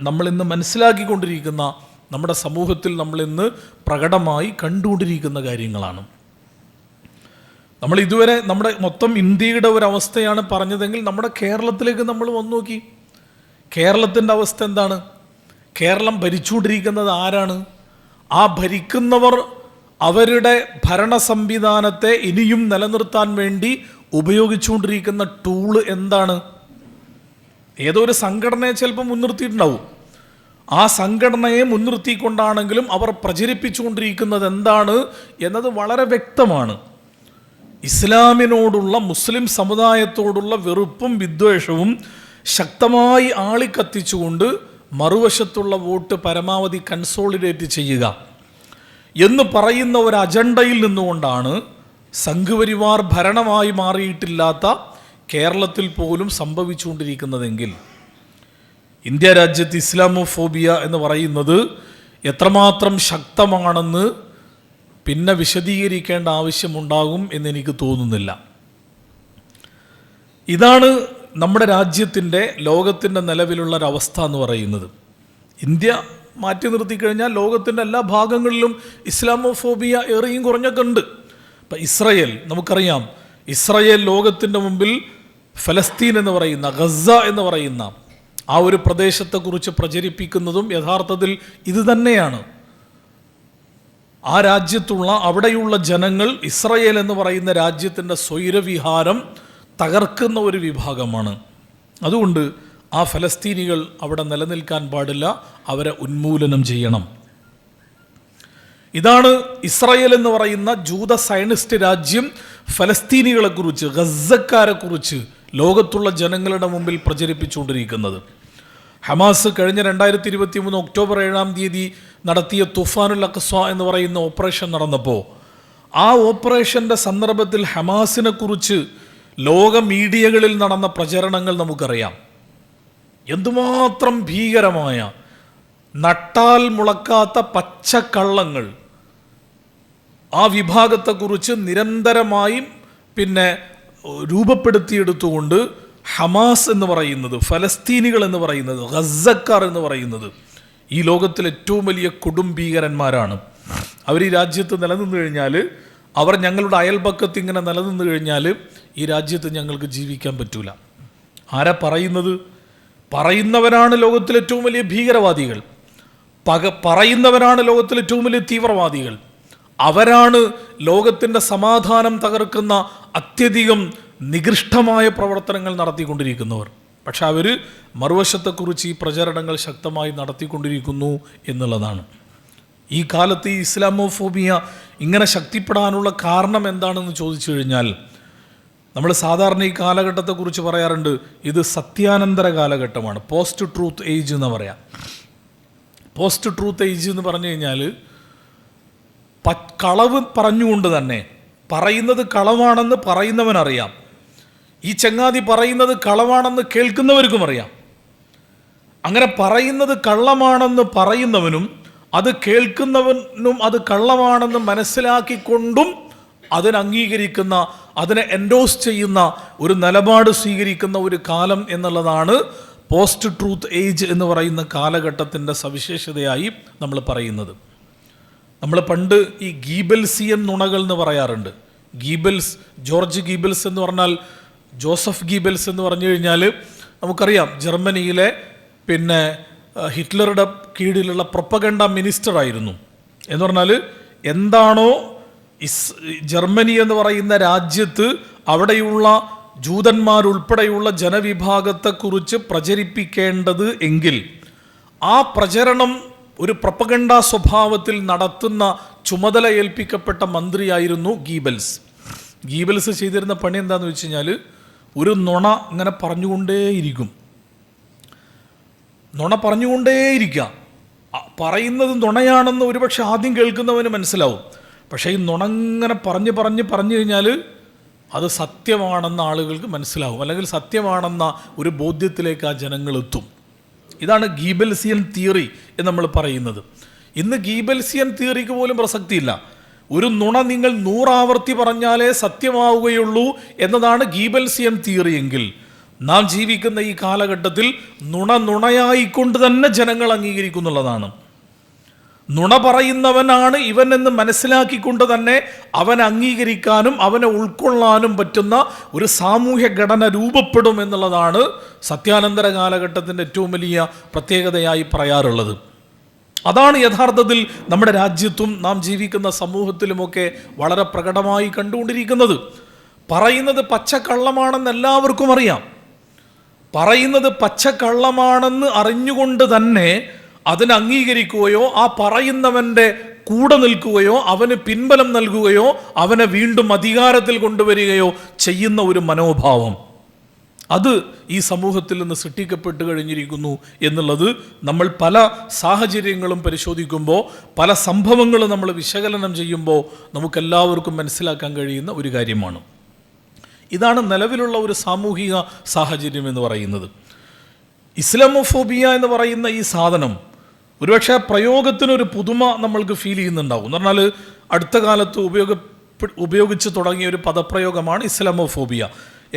നമ്മളിന്ന് മനസ്സിലാക്കിക്കൊണ്ടിരിക്കുന്ന, നമ്മുടെ സമൂഹത്തിൽ നമ്മളിന്ന് പ്രകടമായി കണ്ടുകൊണ്ടിരിക്കുന്ന കാര്യങ്ങളാണ്. നമ്മൾ ഇതുവരെ നമ്മുടെ മൊത്തം ഇന്ത്യയുടെ ഒരവസ്ഥയാണ് പറഞ്ഞതെങ്കിൽ നമ്മുടെ കേരളത്തിലേക്ക് നമ്മൾ വന്നു നോക്കി. കേരളത്തിൻ്റെ അവസ്ഥ എന്താണ്? കേരളം ഭരിച്ചുകൊണ്ടിരിക്കുന്നത് ആരാണ്? ആ ഭരിക്കുന്നവർ അവരുടെ ഭരണ സംവിധാനത്തെ ഇനിയും നിലനിർത്താൻ വേണ്ടി ഉപയോഗിച്ചുകൊണ്ടിരിക്കുന്ന ടൂള് എന്താണ്? ഏതോ ഒരു സംഘടനയെ ചിലപ്പോൾ മുൻനിർത്തിയിട്ടുണ്ടാവും. ആ സംഘടനയെ മുൻനിർത്തിക്കൊണ്ടാണെങ്കിലും അവർ പ്രചരിപ്പിച്ചുകൊണ്ടിരിക്കുന്നത് എന്താണ് എന്നത് വളരെ വ്യക്തമാണ്. ഇസ്ലാമിനോടുള്ള, മുസ്ലിം സമുദായത്തോടുള്ള വെറുപ്പും വിദ്വേഷവും ശക്തമായി ആളിക്കത്തിച്ചുകൊണ്ട് മറുവശത്തുള്ള വോട്ട് പരമാവധി കൺസോളിഡേറ്റ് ചെയ്യുക എന്ന് പറയുന്ന ഒരു അജണ്ടയിൽ നിന്നുകൊണ്ടാണ് സംഘപരിവാർ ഭരണമായി മാറിയിട്ടില്ലാത്ത കേരളത്തിൽ പോലും സംഭവിച്ചുകൊണ്ടിരിക്കുന്നതെങ്കിൽ ഇന്ത്യ രാജ്യത്ത് ഇസ്ലാമോഫോബിയ എന്ന് പറയുന്നത് എത്രമാത്രം ശക്തമാണെന്ന് പിന്നെ വിശദീകരിക്കേണ്ട ആവശ്യമുണ്ടാകും എന്നെനിക്ക് തോന്നുന്നില്ല. ഇതാണ് നമ്മുടെ രാജ്യത്തിൻ്റെ, ലോകത്തിൻ്റെ നിലവിലുള്ളൊരവസ്ഥ എന്ന് പറയുന്നത്. ഇന്ത്യ മാറ്റി നിർത്തിക്കഴിഞ്ഞാൽ ലോകത്തിൻ്റെ എല്ലാ ഭാഗങ്ങളിലും ഇസ്ലാമോഫോബിയ ഏറെയും കുറഞ്ഞൊക്കെ ഉണ്ട്. ഇപ്പം ഇസ്രയേൽ, നമുക്കറിയാം, ഇസ്രയേൽ ലോകത്തിൻ്റെ മുമ്പിൽ ഫലസ്തീൻ എന്ന് പറയുന്ന, ഗസ എന്ന് പറയുന്ന ആ ഒരു പ്രദേശത്തെക്കുറിച്ച് പ്രചരിപ്പിക്കുന്നതും യഥാർത്ഥത്തിൽ ഇത് തന്നെയാണ്. ആ രാജ്യത്തുള്ള, അവിടെയുള്ള ജനങ്ങൾ ഇസ്രയേൽ എന്ന് പറയുന്ന രാജ്യത്തിൻ്റെ സ്വൈരവിഹാരം തകർക്കുന്ന ഒരു വിഭാഗമാണ്. അതുകൊണ്ട് ആ ഫലസ്തീനികൾ അവിടെ നിലനിൽക്കാൻ പാടില്ല, അവരെ ഉന്മൂലനം ചെയ്യണം. ഇതാണ് ഇസ്രയേൽ എന്ന് പറയുന്ന ജൂത സയനിസ്റ്റ് രാജ്യം ഫലസ്തീനികളെക്കുറിച്ച്, ഗസക്കാരെക്കുറിച്ച് ലോകത്തുള്ള ജനങ്ങളുടെ മുമ്പിൽ പ്രചരിപ്പിച്ചുകൊണ്ടിരിക്കുന്നത്. ഹമാസ് കഴിഞ്ഞ 2023 ഒക്ടോബർ 7 നടത്തിയ തുഫാനുൽ അഖ്സ എന്ന് പറയുന്ന ഓപ്പറേഷൻ നടന്നപ്പോൾ ആ ഓപ്പറേഷൻ്റെ സന്ദർഭത്തിൽ ഹമാസിനെ കുറിച്ച് ലോക മീഡിയകളിൽ നടന്ന പ്രചരണങ്ങൾ നമുക്കറിയാം. എന്തുമാത്രം ഭീകരമായ, നട്ടാൽ മുളക്കാത്ത പച്ചക്കള്ളങ്ങൾ ആ വിഭാഗത്തെക്കുറിച്ച് നിരന്തരമായി രൂപപ്പെടുത്തിയെടുത്തുകൊണ്ട് ഹമാസ് എന്ന് പറയുന്നത്, ഫലസ്തീനികൾ എന്ന് പറയുന്നത്, ഗസക്കാർ എന്ന് പറയുന്നത് ഈ ലോകത്തിലെ ഏറ്റവും വലിയ കൊടും ഭീകരന്മാരാണ്. അവർ ഈ രാജ്യത്ത് നിലനിന്ന് കഴിഞ്ഞാൽ, അവർ ഞങ്ങളുടെ അയൽപക്കത്ത് ഇങ്ങനെ നിലനിന്ന് കഴിഞ്ഞാൽ ഈ രാജ്യത്ത് ഞങ്ങൾക്ക് ജീവിക്കാൻ പറ്റൂല. ആരാ പറയുന്നത്? പറയുന്നവരാണ് ലോകത്തിലെ ഏറ്റവും വലിയ ഭീകരവാദികൾ, പറയുന്നവരാണ് ലോകത്തിലെ ഏറ്റവും വലിയ തീവ്രവാദികൾ. അവരാണ് ലോകത്തിൻ്റെ സമാധാനം തകർക്കുന്ന അത്യധികം നികൃഷ്ടമായ പ്രവർത്തനങ്ങൾ നടത്തിക്കൊണ്ടിരിക്കുന്നവർ. പക്ഷെ അവർ മറുവശത്തെക്കുറിച്ച് ഈ പ്രചരണങ്ങൾ ശക്തമായി നടത്തിക്കൊണ്ടിരിക്കുന്നു എന്നുള്ളതാണ്. ഈ കാലത്ത് ഈ ഇസ്ലാമോഫോബിയ ഇങ്ങനെ ശക്തിപ്പെടാനുള്ള കാരണം എന്താണെന്ന് ചോദിച്ചു കഴിഞ്ഞാൽ, നമ്മൾ സാധാരണ ഈ കാലഘട്ടത്തെക്കുറിച്ച് പറയാറുണ്ട്, ഇത് സത്യാനന്തര കാലഘട്ടമാണ്, പോസ്റ്റ് ട്രൂത്ത് ഏജ് എന്ന് പറയാം. പോസ്റ്റ് ട്രൂത്ത് ഏജ് എന്ന് പറഞ്ഞു കഴിഞ്ഞാൽ കളവ് പറഞ്ഞുകൊണ്ട് തന്നെ, പറയുന്നത് കളവാണെന്ന് പറയുന്നവനറിയാം, ഈ ചങ്ങാതി പറയുന്നത് കളവാണെന്ന് കേൾക്കുന്നവർക്കും അറിയാം. അങ്ങനെ പറയുന്നത് കള്ളമാണെന്ന് പറയുന്നവനും അത് കേൾക്കുന്നവനും അത് കള്ളമാണെന്ന് മനസ്സിലാക്കിക്കൊണ്ടും അതിനെ അംഗീകരിക്കുന്ന, അതിനെ എൻഡോസ് ചെയ്യുന്ന ഒരു നിലപാട് സ്വീകരിക്കുന്ന ഒരു കാലം എന്നുള്ളതാണ് പോസ്റ്റ് ട്രൂത്ത് ഏജ് എന്ന് പറയുന്ന കാലഘട്ടത്തിൻ്റെ സവിശേഷതയായി നമ്മൾ പറയുന്നത്. നമ്മൾ പണ്ട് ഈ ഗീബൽസിയൻ നുണകൾ എന്ന് പറയാറുണ്ട്. ഗീബൽസ്, ജോർജ് ഗീബൽസ് എന്ന് പറഞ്ഞാൽ, ജോസഫ് ഗീബൽസ് എന്ന് പറഞ്ഞു കഴിഞ്ഞാൽ നമുക്കറിയാം, ജർമ്മനിയിലെ ഹിറ്റ്ലറുടെ കീഴിലുള്ള പ്രൊപ്പഗണ്ട മിനിസ്റ്റർ ആയിരുന്നു. എന്ന് പറഞ്ഞാൽ എന്താണോ ജർമ്മനി എന്ന് പറയുന്ന രാജ്യത്ത് അവിടെയുള്ള ജൂതന്മാരുൾപ്പെടെയുള്ള ജനവിഭാഗത്തെക്കുറിച്ച് പ്രചരിപ്പിക്കേണ്ടത് എങ്കിൽ ആ പ്രചരണം ഒരു പ്രൊപ്പഗണ്ട സ്വഭാവത്തിൽ നടത്തുന്ന ചുമതല ഏൽപ്പിക്കപ്പെട്ട മന്ത്രിയായിരുന്നു ഗീബൽസ്. ഗീബൽസ് ചെയ്തിരുന്ന പണി എന്താണെന്ന് വെച്ച് കഴിഞ്ഞാൽ, ഒരു നുണ ഇങ്ങനെ പറഞ്ഞുകൊണ്ടേയിരിക്കും. നുണ പറഞ്ഞുകൊണ്ടേയിരിക്കുക. പറയുന്നത് നുണയാണെന്ന് ഒരുപക്ഷെ ആദ്യം കേൾക്കുന്നവന് മനസ്സിലാവും. പക്ഷേ ഈ നുണ ഇങ്ങനെ പറഞ്ഞു കഴിഞ്ഞാൽ അത് സത്യമാണെന്ന ആളുകൾക്ക് മനസ്സിലാവും, അല്ലെങ്കിൽ സത്യമാണെന്ന ഒരു ബോധ്യത്തിലേക്ക് ആ ജനങ്ങൾ എത്തും. ഇതാണ് ഗീബൽസിയൻ തിയറി എന്ന് നമ്മൾ പറയുന്നത്. ഇന്ന് ഗീബൽസിയൻ തിയറിക്ക് പോലും പ്രസക്തിയില്ല. ഒരു നുണ നിങ്ങൾ 100 ആവർത്തി പറഞ്ഞാലേ സത്യമാവുകയുള്ളൂ എന്നതാണ് ഗീബൽസിയൻ തിയറി എങ്കിൽ, നാം ജീവിക്കുന്ന ഈ കാലഘട്ടത്തിൽ നുണയായിക്കൊണ്ട് തന്നെ ജനങ്ങൾ അംഗീകരിക്കുന്നുള്ളതാണ്. നുണ പറയുന്നവനാണ് ഇവൻ എന്ന് മനസ്സിലാക്കിക്കൊണ്ട് തന്നെ അവൻ അംഗീകരിക്കാനും അവനെ ഉൾക്കൊള്ളാനും പറ്റുന്ന ഒരു സാമൂഹ്യ ഘടന രൂപപ്പെടും എന്നുള്ളതാണ് സത്യാനന്തര കാലഘട്ടത്തിൻ്റെ ഏറ്റവും വലിയ പ്രത്യേകതയായി പറയാറുള്ളത്. അതാണ് യഥാർത്ഥത്തിൽ നമ്മുടെ രാജ്യത്തും നാം ജീവിക്കുന്ന സമൂഹത്തിലുമൊക്കെ വളരെ പ്രകടമായി കണ്ടുകൊണ്ടിരിക്കുന്നത്. പറയുന്നത് പച്ചക്കള്ളമാണെന്ന് എല്ലാവർക്കും അറിയാം. പറയുന്നത് പച്ചക്കള്ളമാണെന്ന് അറിഞ്ഞുകൊണ്ട് തന്നെ അതിനെ അംഗീകരിക്കുകയോ ആ പറയുന്നവൻ്റെ കൂടെ നിൽക്കുകയോ അവന് പിൻബലം നൽകുകയോ അവനെ വീണ്ടും അധികാരത്തിൽ കൊണ്ടുവരികയോ ചെയ്യുന്ന ഒരു മനോഭാവം, അത് ഈ സമൂഹത്തിൽ നിന്ന് സൃഷ്ടിക്കപ്പെട്ട് കഴിഞ്ഞിരിക്കുന്നു എന്നുള്ളത് നമ്മൾ പല സാഹചര്യങ്ങളും പരിശോധിക്കുമ്പോൾ, പല സംഭവങ്ങളും നമ്മൾ വിശകലനം ചെയ്യുമ്പോൾ നമുക്കെല്ലാവർക്കും മനസ്സിലാക്കാൻ കഴിയുന്ന ഒരു കാര്യമാണ്. ഇതാണ് നിലവിലുള്ള ഒരു സാമൂഹിക സാഹചര്യം എന്ന് പറയുന്നത്. ഇസ്ലാമോഫോബിയ എന്ന് പറയുന്ന ഈ സാധനം ഒരുപക്ഷെ പ്രയോഗത്തിനൊരു പുതുമ നമ്മൾക്ക് ഫീൽ ചെയ്യുന്നുണ്ടാവും. എന്ന് പറഞ്ഞാൽ അടുത്ത കാലത്ത് ഉപയോഗിച്ച് തുടങ്ങിയ ഒരു പദപ്രയോഗമാണ് ഇസ്ലാമോഫോബിയ.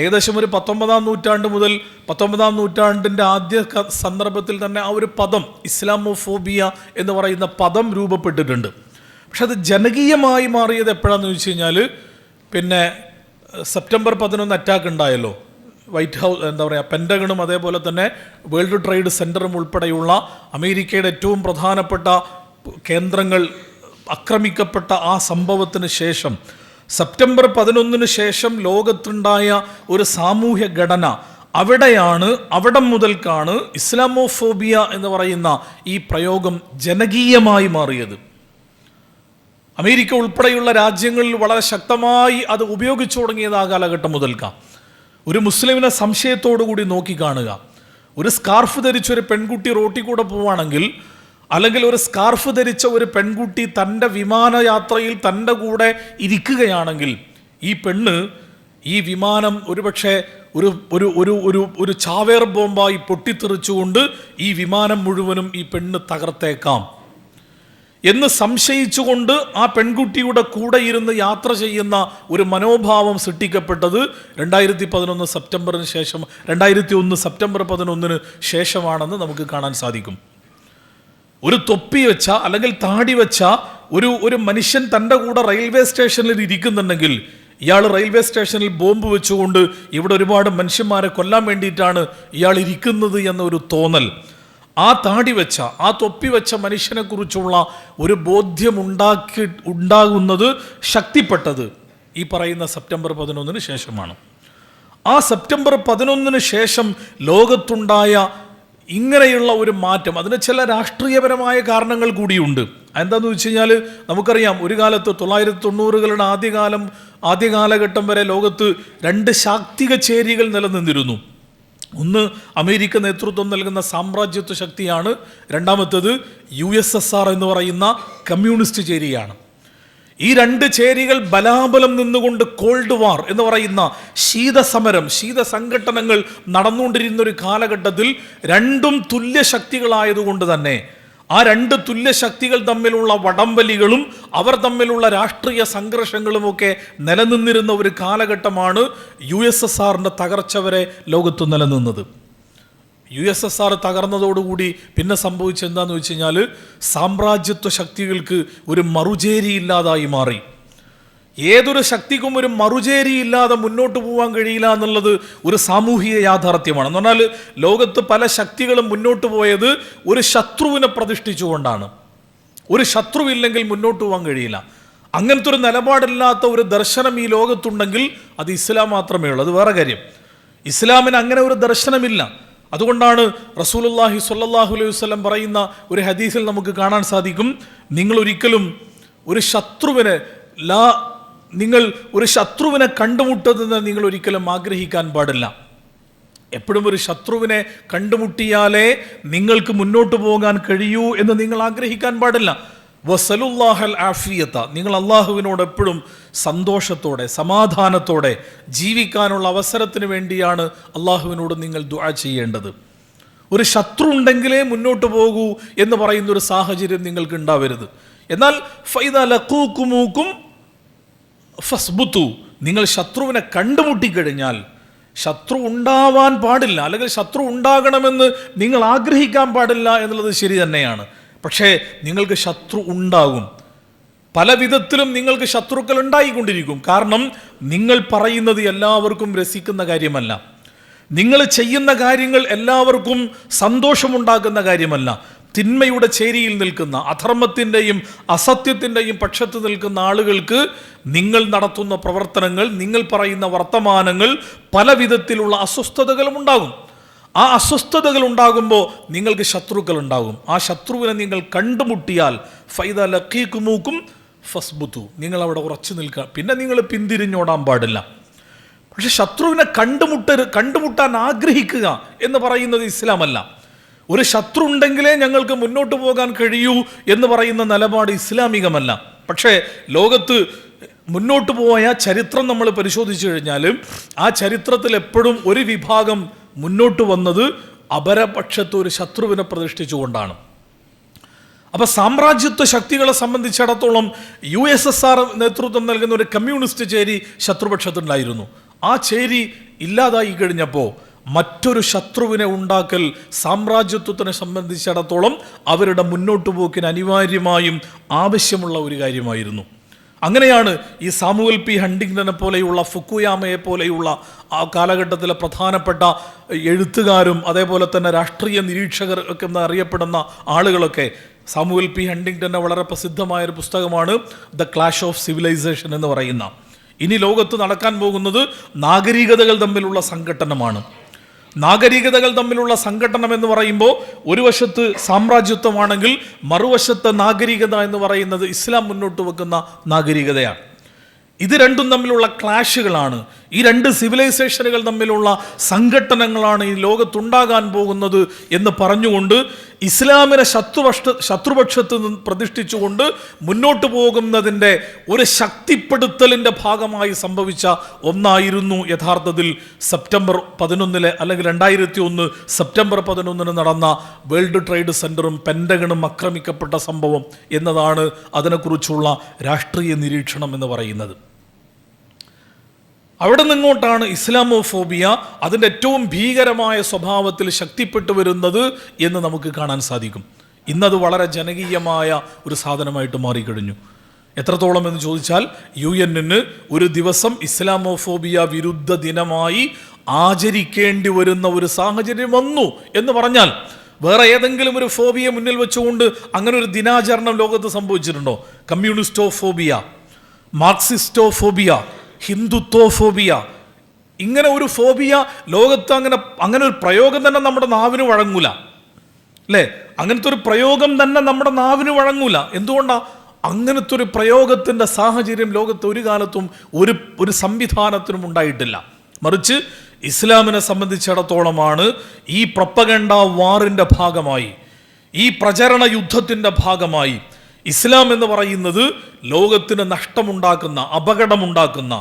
ഏകദേശം ഒരു 19-ാം നൂറ്റാണ്ട് മുതൽ 19-ാം നൂറ്റാണ്ടിൻ്റെ ആദ്യ സന്ദർഭത്തിൽ തന്നെ ആ ഒരു പദം, ഇസ്ലാമോഫോബിയ എന്ന് പറയുന്ന പദം രൂപപ്പെട്ടിട്ടുണ്ട്. പക്ഷെ അത് ജനകീയമായി മാറിയത് എപ്പോഴാണെന്ന് ചോദിച്ചു കഴിഞ്ഞാൽ, സെപ്റ്റംബർ 11 അറ്റാക്ക് ഉണ്ടായല്ലോ, വൈറ്റ് ഹൗസ് പെൻറ്റഗണും അതേപോലെ തന്നെ വേൾഡ് ട്രേഡ് സെൻറ്ററും ഉൾപ്പെടെയുള്ള അമേരിക്കയുടെ ഏറ്റവും പ്രധാനപ്പെട്ട കേന്ദ്രങ്ങൾ ആക്രമിക്കപ്പെട്ട ആ സംഭവത്തിന് ശേഷം, സെപ്റ്റംബർ 11 ശേഷം ലോകത്തുണ്ടായ ഒരു സാമൂഹ്യ ഘടന, അവിടെ മുതൽക്കാണ് ഇസ്ലാമോഫോബിയ എന്ന് പറയുന്ന ഈ പ്രയോഗം ജനകീയമായി മാറിയത്. അമേരിക്ക ഉൾപ്പെടെയുള്ള രാജ്യങ്ങളിൽ വളരെ ശക്തമായി അത് ഉപയോഗിച്ചു തുടങ്ങിയത് ആ കാലഘട്ടം മുതൽക്കാണ്. ഒരു മുസ്ലിമിനെ സംശയത്തോടു കൂടി നോക്കിക്കാണുക. ഒരു സ്കാർഫ് ധരിച്ച ഒരു പെൺകുട്ടി റോട്ടിൽ കൂടെ പോവുകയാണെങ്കിൽ, അല്ലെങ്കിൽ ഒരു സ്കാർഫ് ധരിച്ച ഒരു പെൺകുട്ടി തൻ്റെ വിമാനയാത്രയിൽ തൻ്റെ കൂടെ ഇരിക്കുകയാണെങ്കിൽ, ഈ പെണ്ണ് ഈ വിമാനം ഒരുപക്ഷെ ഒരു ഒരു ഒരു ഒരു ഒരു ചാവേർ ബോംബായി പൊട്ടിത്തെറിച്ചുകൊണ്ട് ഈ വിമാനം മുഴുവനും ഈ പെണ്ണ് തകർത്തേക്കാം എന്ന് സംശയിച്ചുകൊണ്ട് ആ പെൺകുട്ടിയുടെ കൂടെ ഇരുന്ന് യാത്ര ചെയ്യുന്ന ഒരു മനോഭാവം സൃഷ്ടിക്കപ്പെട്ടത് 2011 സെപ്റ്റംബറിന് ശേഷം, 2001 സെപ്റ്റംബർ 11 ശേഷമാണെന്ന് നമുക്ക് കാണാൻ സാധിക്കും. ഒരു തൊപ്പി വെച്ച അല്ലെങ്കിൽ താടി വെച്ച ഒരു മനുഷ്യൻ തൻ്റെ കൂടെ റെയിൽവേ സ്റ്റേഷനിൽ ഇരിക്കുന്നുണ്ടെങ്കിൽ, ഇയാൾ റെയിൽവേ സ്റ്റേഷനിൽ ബോംബ് വെച്ചുകൊണ്ട് ഇവിടെ ഒരുപാട് മനുഷ്യന്മാരെ കൊല്ലാൻ വേണ്ടിയിട്ടാണ് ഇയാൾ ഇരിക്കുന്നത് എന്നൊരു തോന്നൽ, ആ താടി വെച്ച ആ തൊപ്പി വെച്ച മനുഷ്യനെ കുറിച്ചുള്ള ഒരു ബോധ്യം ഉണ്ടാകുന്നത് ശക്തിപ്പെട്ടത് ഈ പറയുന്ന സെപ്റ്റംബർ 11 ശേഷമാണ്. ആ സെപ്റ്റംബർ 11 ശേഷം ലോകത്തുണ്ടായ ഇങ്ങനെയുള്ള ഒരു മാറ്റം, അതിന് ചില രാഷ്ട്രീയപരമായ കാരണങ്ങൾ കൂടിയുണ്ട്. എന്താണെന്ന് വെച്ച് കഴിഞ്ഞാൽ നമുക്കറിയാം, ഒരു കാലത്ത് 1990കളുടെ ആദ്യ കാലഘട്ടം വരെ ലോകത്ത് 2 ശാക്തിക ചേരികൾ നിലനിന്നിരുന്നു. ഒന്ന് അമേരിക്ക നേതൃത്വം നൽകുന്ന സാമ്രാജ്യത്വ ശക്തിയാണ്, രണ്ടാമത്തേത് USSR എന്ന് പറയുന്ന കമ്മ്യൂണിസ്റ്റ് ചേരിയാണ്. ഈ 2 ചേരികൾ ബലാബലം നിന്നുകൊണ്ട് കോൾഡ് വാർ എന്ന് പറയുന്ന ശീതസമരം, ശീതസംഘട്ടനങ്ങൾ നടന്നുകൊണ്ടിരുന്ന ഒരു കാലഘട്ടത്തിൽ രണ്ടും തുല്യ ശക്തികളായതുകൊണ്ട് തന്നെ ആ 2 തുല്യ ശക്തികൾ തമ്മിലുള്ള വടംവലികളും അവർ തമ്മിലുള്ള രാഷ്ട്രീയ സംഘർഷങ്ങളുമൊക്കെ നിലനിന്നിരുന്ന ഒരു കാലഘട്ടമാണ് USSRന്റെ തകർച്ച വരെ ലോകത്ത് നിലനിന്നത്. USSR തകർന്നതോടുകൂടി പിന്നെ സംഭവിച്ചെന്താന്ന് വെച്ച് കഴിഞ്ഞാൽ, സാമ്രാജ്യത്വ ശക്തികൾക്ക് ഒരു മറുചേരി ഇല്ലാതായി മാറി. ഏതൊരു ശക്തിക്കും ഒരു മറുചേരി ഇല്ലാതെ മുന്നോട്ട് പോകാൻ കഴിയില്ല എന്നുള്ളത് ഒരു സാമൂഹിക യാഥാർത്ഥ്യമാണ്. എന്ന് പറഞ്ഞാൽ ലോകത്ത് പല ശക്തികളും മുന്നോട്ട് പോയത് ഒരു ശത്രുവിനെ പ്രതിഷ്ഠിച്ചുകൊണ്ടാണ്. ഒരു ശത്രുവില്ലെങ്കിൽ മുന്നോട്ട് പോകാൻ കഴിയില്ല. അങ്ങനത്തെ ഒരു നിലപാടില്ലാത്ത ഒരു ദർശനം ഈ ലോകത്തുണ്ടെങ്കിൽ അത് ഇസ്ലാം മാത്രമേ ഉള്ളൂ. അത് വേറെ കാര്യം. ഇസ്ലാമിന് അങ്ങനെ ഒരു ദർശനമില്ല. അതുകൊണ്ടാണ് റസൂലുള്ളാഹി സ്വല്ലല്ലാഹു അലൈഹി വസല്ലം പറയുന്ന ഒരു ഹദീസിൽ നമുക്ക് കാണാൻ സാധിക്കും, നിങ്ങൾ ഒരിക്കലും ഒരു ശത്രുവിനെ കണ്ടുമുട്ടുന്നത് നിങ്ങൾ ഒരിക്കലും ആഗ്രഹിക്കാൻ പാടില്ല. എപ്പോഴും ഒരു ശത്രുവിനെ കണ്ടുമുട്ടിയാലേ നിങ്ങൾക്ക് മുന്നോട്ട് പോകാൻ കഴിയൂ എന്ന് നിങ്ങൾ ആഗ്രഹിക്കാൻ പാടില്ല. വസലുല്ലാഹൽ ആഫിയത്ത, നിങ്ങൾ അള്ളാഹുവിനോട് എപ്പോഴും സന്തോഷത്തോടെ സമാധാനത്തോടെ ജീവിക്കാനുള്ള അവസരത്തിന് വേണ്ടിയാണ് അള്ളാഹുവിനോട് നിങ്ങൾ ദുആ ചെയ്യേണ്ടത്. ഒരു ശത്രു ഉണ്ടെങ്കിലേ മുന്നോട്ട് പോകൂ എന്ന് പറയുന്ന ഒരു സാഹചര്യം നിങ്ങൾക്ക് ഉണ്ടാവരുത്. എന്നാൽ ഫൈദ ലഖൂകുമൂകും ഫസ്ബുതു, നിങ്ങൾ ശത്രുവിനെ കണ്ടുമുട്ടിക്കഴിഞ്ഞാൽ, ശത്രു ഉണ്ടാവാൻ പാടില്ല അല്ലെങ്കിൽ ശത്രു ഉണ്ടാകണമെന്ന് നിങ്ങൾ ആഗ്രഹിക്കാൻ പാടില്ല എന്നുള്ളത് ശരി തന്നെയാണ്. പക്ഷേ നിങ്ങൾക്ക് ശത്രു ഉണ്ടാകും. പല വിധത്തിലും നിങ്ങൾക്ക് ശത്രുക്കൾ ഉണ്ടായിക്കൊണ്ടിരിക്കും. കാരണം നിങ്ങൾ പറയുന്നത് എല്ലാവർക്കും രസിക്കുന്ന കാര്യമല്ല, നിങ്ങൾ ചെയ്യുന്ന കാര്യങ്ങൾ എല്ലാവർക്കും സന്തോഷമുണ്ടാക്കുന്ന കാര്യമല്ല. തിന്മയുടെ ചേരിയിൽ നിൽക്കുന്ന, അധർമ്മത്തിൻ്റെയും അസത്യത്തിൻ്റെയും പക്ഷത്ത് നിൽക്കുന്ന ആളുകൾക്ക് നിങ്ങൾ നടത്തുന്ന പ്രവർത്തനങ്ങൾ, നിങ്ങൾ പറയുന്ന വർത്തമാനങ്ങൾ പല വിധത്തിലുള്ള അസ്വസ്ഥതകളും ഉണ്ടാകും. ആ അസ്വസ്ഥതകൾ ഉണ്ടാകുമ്പോൾ നിങ്ങൾക്ക് ശത്രുക്കൾ ഉണ്ടാകും. ആ ശത്രുവിനെ നിങ്ങൾ കണ്ടുമുട്ടിയാൽ ഫൈദ ലഖീകുമൂകും ഫസ്ബുതു, നിങ്ങൾ അവിടെ ഉറച്ചു നിൽക്കുക. പിന്നെ നിങ്ങൾ പിന്തിരിഞ്ഞോടാൻ പാടില്ല. പക്ഷെ ശത്രുവിനെ കണ്ടുമുട്ടാൻ ആഗ്രഹിക്കുക എന്ന് പറയുന്നത് ഇസ്ലാമല്ല. ഒരു ശത്രു ഉണ്ടെങ്കിലേ ഞങ്ങൾക്ക് മുന്നോട്ട് പോകാൻ കഴിയൂ എന്ന് പറയുന്ന നിലപാട് ഇസ്ലാമികമല്ല. പക്ഷേ ലോകത്ത് മുന്നോട്ട് പോയ ചരിത്രം നമ്മൾ പരിശോധിച്ചു കഴിഞ്ഞാൽ ആ ചരിത്രത്തിൽ എപ്പോഴും ഒരു വിഭാഗം മുന്നോട്ട് വന്നത് അപരപക്ഷത്ത് ഒരു ശത്രുവിനെ പ്രതിഷ്ഠിച്ചുകൊണ്ടാണ്. അപ്പോൾ സാമ്രാജ്യത്വ ശക്തികളെ സംബന്ധിച്ചിടത്തോളം USSR നേതൃത്വം നൽകുന്ന ഒരു കമ്മ്യൂണിസ്റ്റ് ചേരി ശത്രുപക്ഷത്തുണ്ടായിരുന്നു. ആ ചേരി ഇല്ലാതായി കഴിഞ്ഞപ്പോൾ മറ്റൊരു ശത്രുവിനെ ഉണ്ടാക്കൽ സാമ്രാജ്യത്വത്തിനെ സംബന്ധിച്ചിടത്തോളം അവരുടെ മുന്നോട്ട് പോക്കിന് അനിവാര്യമായും ആവശ്യമുള്ള ഒരു കാര്യമായിരുന്നു. അങ്ങനെയാണ് ഈ സാമുവൽ P. ഹണ്ടിങ്ടനെ പോലെയുള്ള, ഫുക്കുയാമയെ പോലെയുള്ള ആ കാലഘട്ടത്തിലെ പ്രധാനപ്പെട്ട എഴുത്തുകാരും അതേപോലെ തന്നെ രാഷ്ട്രീയ നിരീക്ഷകർ ഒക്കെ എന്നറിയപ്പെടുന്ന ആളുകളൊക്കെ, സാമുവൽ P. ഹണ്ടിങ്ടൻ്റെ വളരെ പ്രസിദ്ധമായൊരു പുസ്തകമാണ് ദ ക്ലാഷ് ഓഫ് സിവിലൈസേഷൻ എന്ന് പറയുന്ന. ഇനി ലോകത്ത് നടക്കാൻ പോകുന്നത് നാഗരികതകൾ തമ്മിലുള്ള സംഘട്ടനമാണ്. നാഗരികതകൾ തമ്മിലുള്ള സംഘട്ടനം എന്ന് പറയുമ്പോൾ ഒരു വശത്ത് സാമ്രാജ്യത്വമാണെങ്കിൽ മറുവശത്ത് നാഗരികത എന്ന് പറയുന്നത് ഇസ്ലാം മുന്നോട്ട് വെക്കുന്ന നാഗരികതയാണ്. ഇത് രണ്ടും തമ്മിലുള്ള ക്ലാഷുകളാണ് ഈ രണ്ട് സിവിലൈസേഷനുകൾ തമ്മിലുള്ള സംഘട്ടനങ്ങളാണ് ഈ ലോകത്തുണ്ടാകാൻ പോകുന്നത് എന്ന് പറഞ്ഞുകൊണ്ട് ഇസ്ലാമിനെ ശത്രുപക്ഷത്ത് നിന്ന് പ്രതിഷ്ഠിച്ചുകൊണ്ട് മുന്നോട്ട് പോകുന്നതിൻ്റെ ഒരു ശക്തിപ്പെടുത്തലിൻ്റെ ഭാഗമായി സംഭവിച്ച ഒന്നായിരുന്നു യഥാർത്ഥത്തിൽ സെപ്റ്റംബർ 11 അല്ലെങ്കിൽ 2001 സെപ്റ്റംബർ 11 നടന്ന വേൾഡ് ട്രേഡ് സെൻറ്ററും പെൻറ്റഗണും ആക്രമിക്കപ്പെട്ട സംഭവം എന്നതാണ് അതിനെക്കുറിച്ചുള്ള രാഷ്ട്രീയ നിരീക്ഷണം എന്ന് പറയുന്നത്. അവിടെ നിന്നിങ്ങോട്ടാണ് ഇസ്ലാമോഫോബിയ അതിൻ്റെ ഏറ്റവും ഭീകരമായ സ്വഭാവത്തിൽ ശക്തിപ്പെട്ടു വരുന്നത് എന്ന് നമുക്ക് കാണാൻ സാധിക്കും. ഇന്നത് വളരെ ജനകീയമായ ഒരു സാധനമായിട്ട് മാറിക്കഴിഞ്ഞു. എത്രത്തോളം എന്ന് ചോദിച്ചാൽ UN ഒരു ദിവസം ഇസ്ലാമോഫോബിയ വിരുദ്ധ ദിനമായി ആചരിക്കേണ്ടി വരുന്ന ഒരു സാഹചര്യം വന്നു എന്ന് പറഞ്ഞാൽ വേറെ ഏതെങ്കിലും ഒരു ഫോബിയെ മുന്നിൽ വെച്ചുകൊണ്ട് അങ്ങനെ ഒരു ദിനാചരണം ലോകത്ത് സംഭവിച്ചിട്ടുണ്ടോ? കമ്മ്യൂണിസ്റ്റോഫോബിയ, മാർക്സിസ്റ്റോഫോബിയ, ഹിന്ദുത്വോഫോബിയ, ഇങ്ങനെ ഒരു ഫോബിയ ലോകത്ത് അങ്ങനെ ഒരു പ്രയോഗം തന്നെ നമ്മുടെ നാവിന് വഴങ്ങൂല അല്ലേ? അങ്ങനത്തെ ഒരു പ്രയോഗം തന്നെ നമ്മുടെ നാവിന് വഴങ്ങൂല. എന്തുകൊണ്ടാണ്? അങ്ങനത്തെ ഒരു പ്രയോഗത്തിൻ്റെ സാഹചര്യം ലോകത്ത് ഒരു കാലത്തും ഒരു സംവിധാനത്തിനും ഉണ്ടായിട്ടില്ല. മറിച്ച് ഇസ്ലാമിനെ സംബന്ധിച്ചിടത്തോളമാണ് ഈ പ്രൊപ്പഗണ്ട വാറിൻ്റെ ഭാഗമായി, ഈ പ്രചരണ യുദ്ധത്തിൻ്റെ ഭാഗമായി ഇസ്ലാം എന്ന് പറയുന്നത് ലോകത്തിന് നഷ്ടമുണ്ടാക്കുന്ന, അപകടമുണ്ടാക്കുന്ന,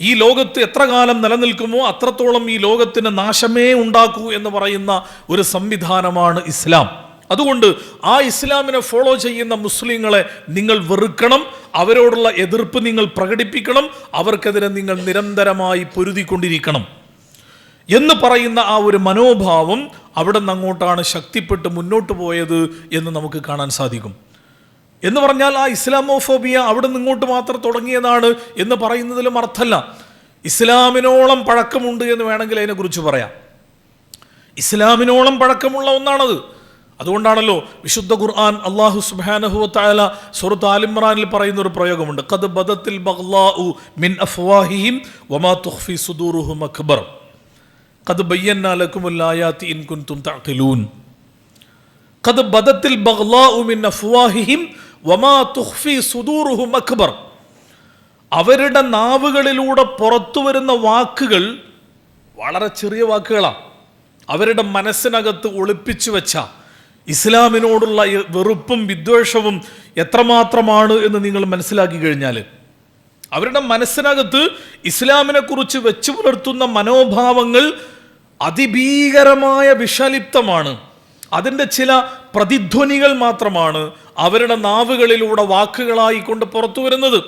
ഈ ലോകത്ത് എത്ര കാലം നിലനിൽക്കുമോ അത്രത്തോളം ഈ ലോകത്തിന് നാശമേ ഉണ്ടാക്കൂ എന്ന് പറയുന്ന ഒരു സംവിധാനമാണ് ഇസ്ലാം. അതുകൊണ്ട് ആ ഇസ്ലാമിനെ ഫോളോ ചെയ്യുന്ന മുസ്ലിങ്ങളെ നിങ്ങൾ വെറുക്കണം, അവരോടുള്ള എതിർപ്പ് നിങ്ങൾ പ്രകടിപ്പിക്കണം, അവർക്കെതിരെ നിങ്ങൾ നിരന്തരമായി പൊരുതിക്കൊണ്ടിരിക്കണം എന്ന് പറയുന്ന ആ ഒരു മനോഭാവം അവിടെ നിന്ന് അങ്ങോട്ടാണ് ശക്തിപ്പെട്ട് മുന്നോട്ട് പോയത് എന്ന് നമുക്ക് കാണാൻ സാധിക്കും. എന്ന് പറഞ്ഞാൽ ആ ഇസ്ലാമോഫോബിയ അവിടെ നിന്ന് ഇങ്ങോട്ട് മാത്രം തുടങ്ങിയതാണ് എന്ന് പറയുന്നതിലും അർത്ഥമല്ല. ഇസ്ലാമിനോളം പഴക്കമുണ്ട് എന്ന് വേണമെങ്കിൽ അതിനെക്കുറിച്ച് പറയാം. ഇസ്ലാമിനോളം പഴക്കമുള്ള ഒന്നാണത്. അതുകൊണ്ടാണല്ലോ വിശുദ്ധ ഖുർആൻ അല്ലാഹു സുബ്ഹാനഹു വ തആല സൂറത്ത് ആൽ ഇംറാനിൽ പറയുന്ന ഒരു പ്രയോഗമുണ്ട്, ഖദ് ബദത്തിൽ ബഗ്ലാഉ മിൻ അഫ്വാഹിഹിം വമാ തുഖ്ഫി സുദൂറുഹും അക്ബർ ഖദ് ബയ്യനാ ലക്കുമുൽ ആയാതി ഇൻ കുൻതും തഅഖിലൂൻ. ഖദ് ബദത്തിൽ ബഗ്ലാഉ മിൻ അഫ്വാഹിഹിം വമാ തുഖ്ഫി സുദൂറുഹും അക്ബർ. അവരുടെ നാവുകളിലൂടെ പുറത്തു വരുന്ന വാക്കുകൾ വളരെ ചെറിയ വാക്കുകളാണ്. അവരുടെ മനസ്സിനകത്ത് ഒളിപ്പിച്ചു വെച്ച ഇസ്ലാമിനോടുള്ള വെറുപ്പും വിദ്വേഷവും എത്രമാത്രമാണ് എന്ന് നിങ്ങൾ മനസ്സിലാക്കി കഴിഞ്ഞാൽ, അവരുടെ മനസ്സിനകത്ത് ഇസ്ലാമിനെ കുറിച്ച് വെച്ചു പുലർത്തുന്ന മനോഭാവങ്ങൾ അതിഭീകരമായ വിഷലിപ്തമാണ്. അതിൻ്റെ ചില പ്രതിധ്വനികൾ മാത്രമാണ് അവരുടെ നാവുകളിലൂടെ വാക്കുകളായി കൊണ്ട് പുറത്തു വരുന്നത്.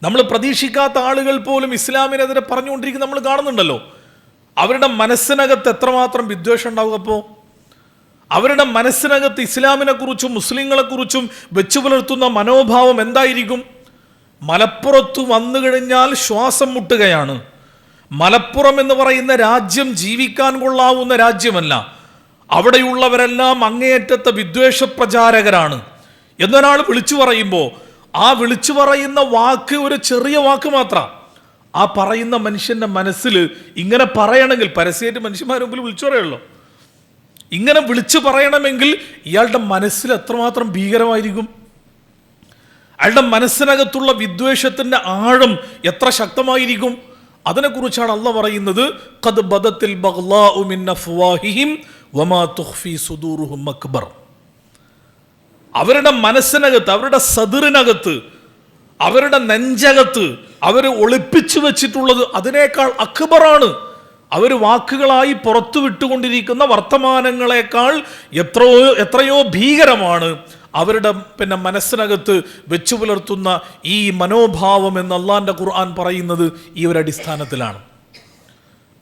നമ്മൾ പ്രതീക്ഷിക്കാത്ത ആളുകൾ പോലും ഇസ്ലാമിനെതിരെ പറഞ്ഞുകൊണ്ടിരിക്കുന്ന നമ്മൾ കാണുന്നുണ്ടല്ലോ. അവരുടെ മനസ്സിനകത്ത് എത്രമാത്രം വിദ്വേഷം ഉണ്ടാവുക. അപ്പോൾ അവരുടെ മനസ്സിനകത്ത് ഇസ്ലാമിനെ കുറിച്ചും മുസ്ലിങ്ങളെക്കുറിച്ചും വെച്ചു പുലർത്തുന്ന മനോഭാവം എന്തായിരിക്കും? മലപ്പുറത്ത് വന്നു കഴിഞ്ഞാൽ ശ്വാസം മുട്ടുകയാണ്. മലപ്പുറം എന്ന് പറയുന്ന രാജ്യം ജീവിക്കാൻ കൊള്ളാവുന്ന രാജ്യമല്ല, അവിടെയുള്ളവരെല്ലാം അങ്ങേയറ്റത്തെ വിദ്വേഷ പ്രചാരകരാണ് എന്നൊരാൾ വിളിച്ചു പറയുമ്പോൾ ആ വിളിച്ചു പറയുന്ന വാക്ക് ഒരു ചെറിയ വാക്ക് മാത്രം. ആ പറയുന്ന മനുഷ്യൻ്റെ മനസ്സിൽ ഇങ്ങനെ പറയണമെങ്കിൽ, പരസ്യമായിട്ട് മനുഷ്യന്മാരെ മുമ്പിൽ വിളിച്ചു പറയുള്ളൂ, ഇങ്ങനെ വിളിച്ചു പറയണമെങ്കിൽ ഇയാളുടെ മനസ്സിൽ എത്രമാത്രം ഭീകരമായിരിക്കും? അയാളുടെ മനസ്സിനകത്തുള്ള വിദ്വേഷത്തിൻ്റെ ആഴം എത്ര ശക്തമായിരിക്കും? അതിനെക്കുറിച്ചാണ് അള്ളാഹ് പറയുന്നത്, ഖദ് ബദത്തിൽ ബഗ്ലാഉ മിൻ അഫ്വാഹിഹിം വമാ തുഖ്ഫി സുദൂറുഹും അക്ബർ. അവരുടെ മനസ്സിനകത്ത്, അവരുടെ സദറിനകത്ത്, അവരുടെ നെഞ്ചകത്ത് അവർ ഒളിപ്പിച്ചു വെച്ചിട്ടുള്ളത് അതിനേക്കാൾ അക്ബറാണ്. അവർ വാക്കുകളായി പുറത്തു വിട്ടുകൊണ്ടിരിക്കുന്ന വർത്തമാനങ്ങളെക്കാൾ എത്രയോ ഭീകരമാണ് അവരുടെ മനസ്സിനകത്ത് വെച്ചു പുലർത്തുന്ന ഈ മനോഭാവം എന്ന് അള്ളാഹിൻ്റെ ഖുർആൻ പറയുന്നത് ഈ ഒരു അടിസ്ഥാനത്തിലാണ്.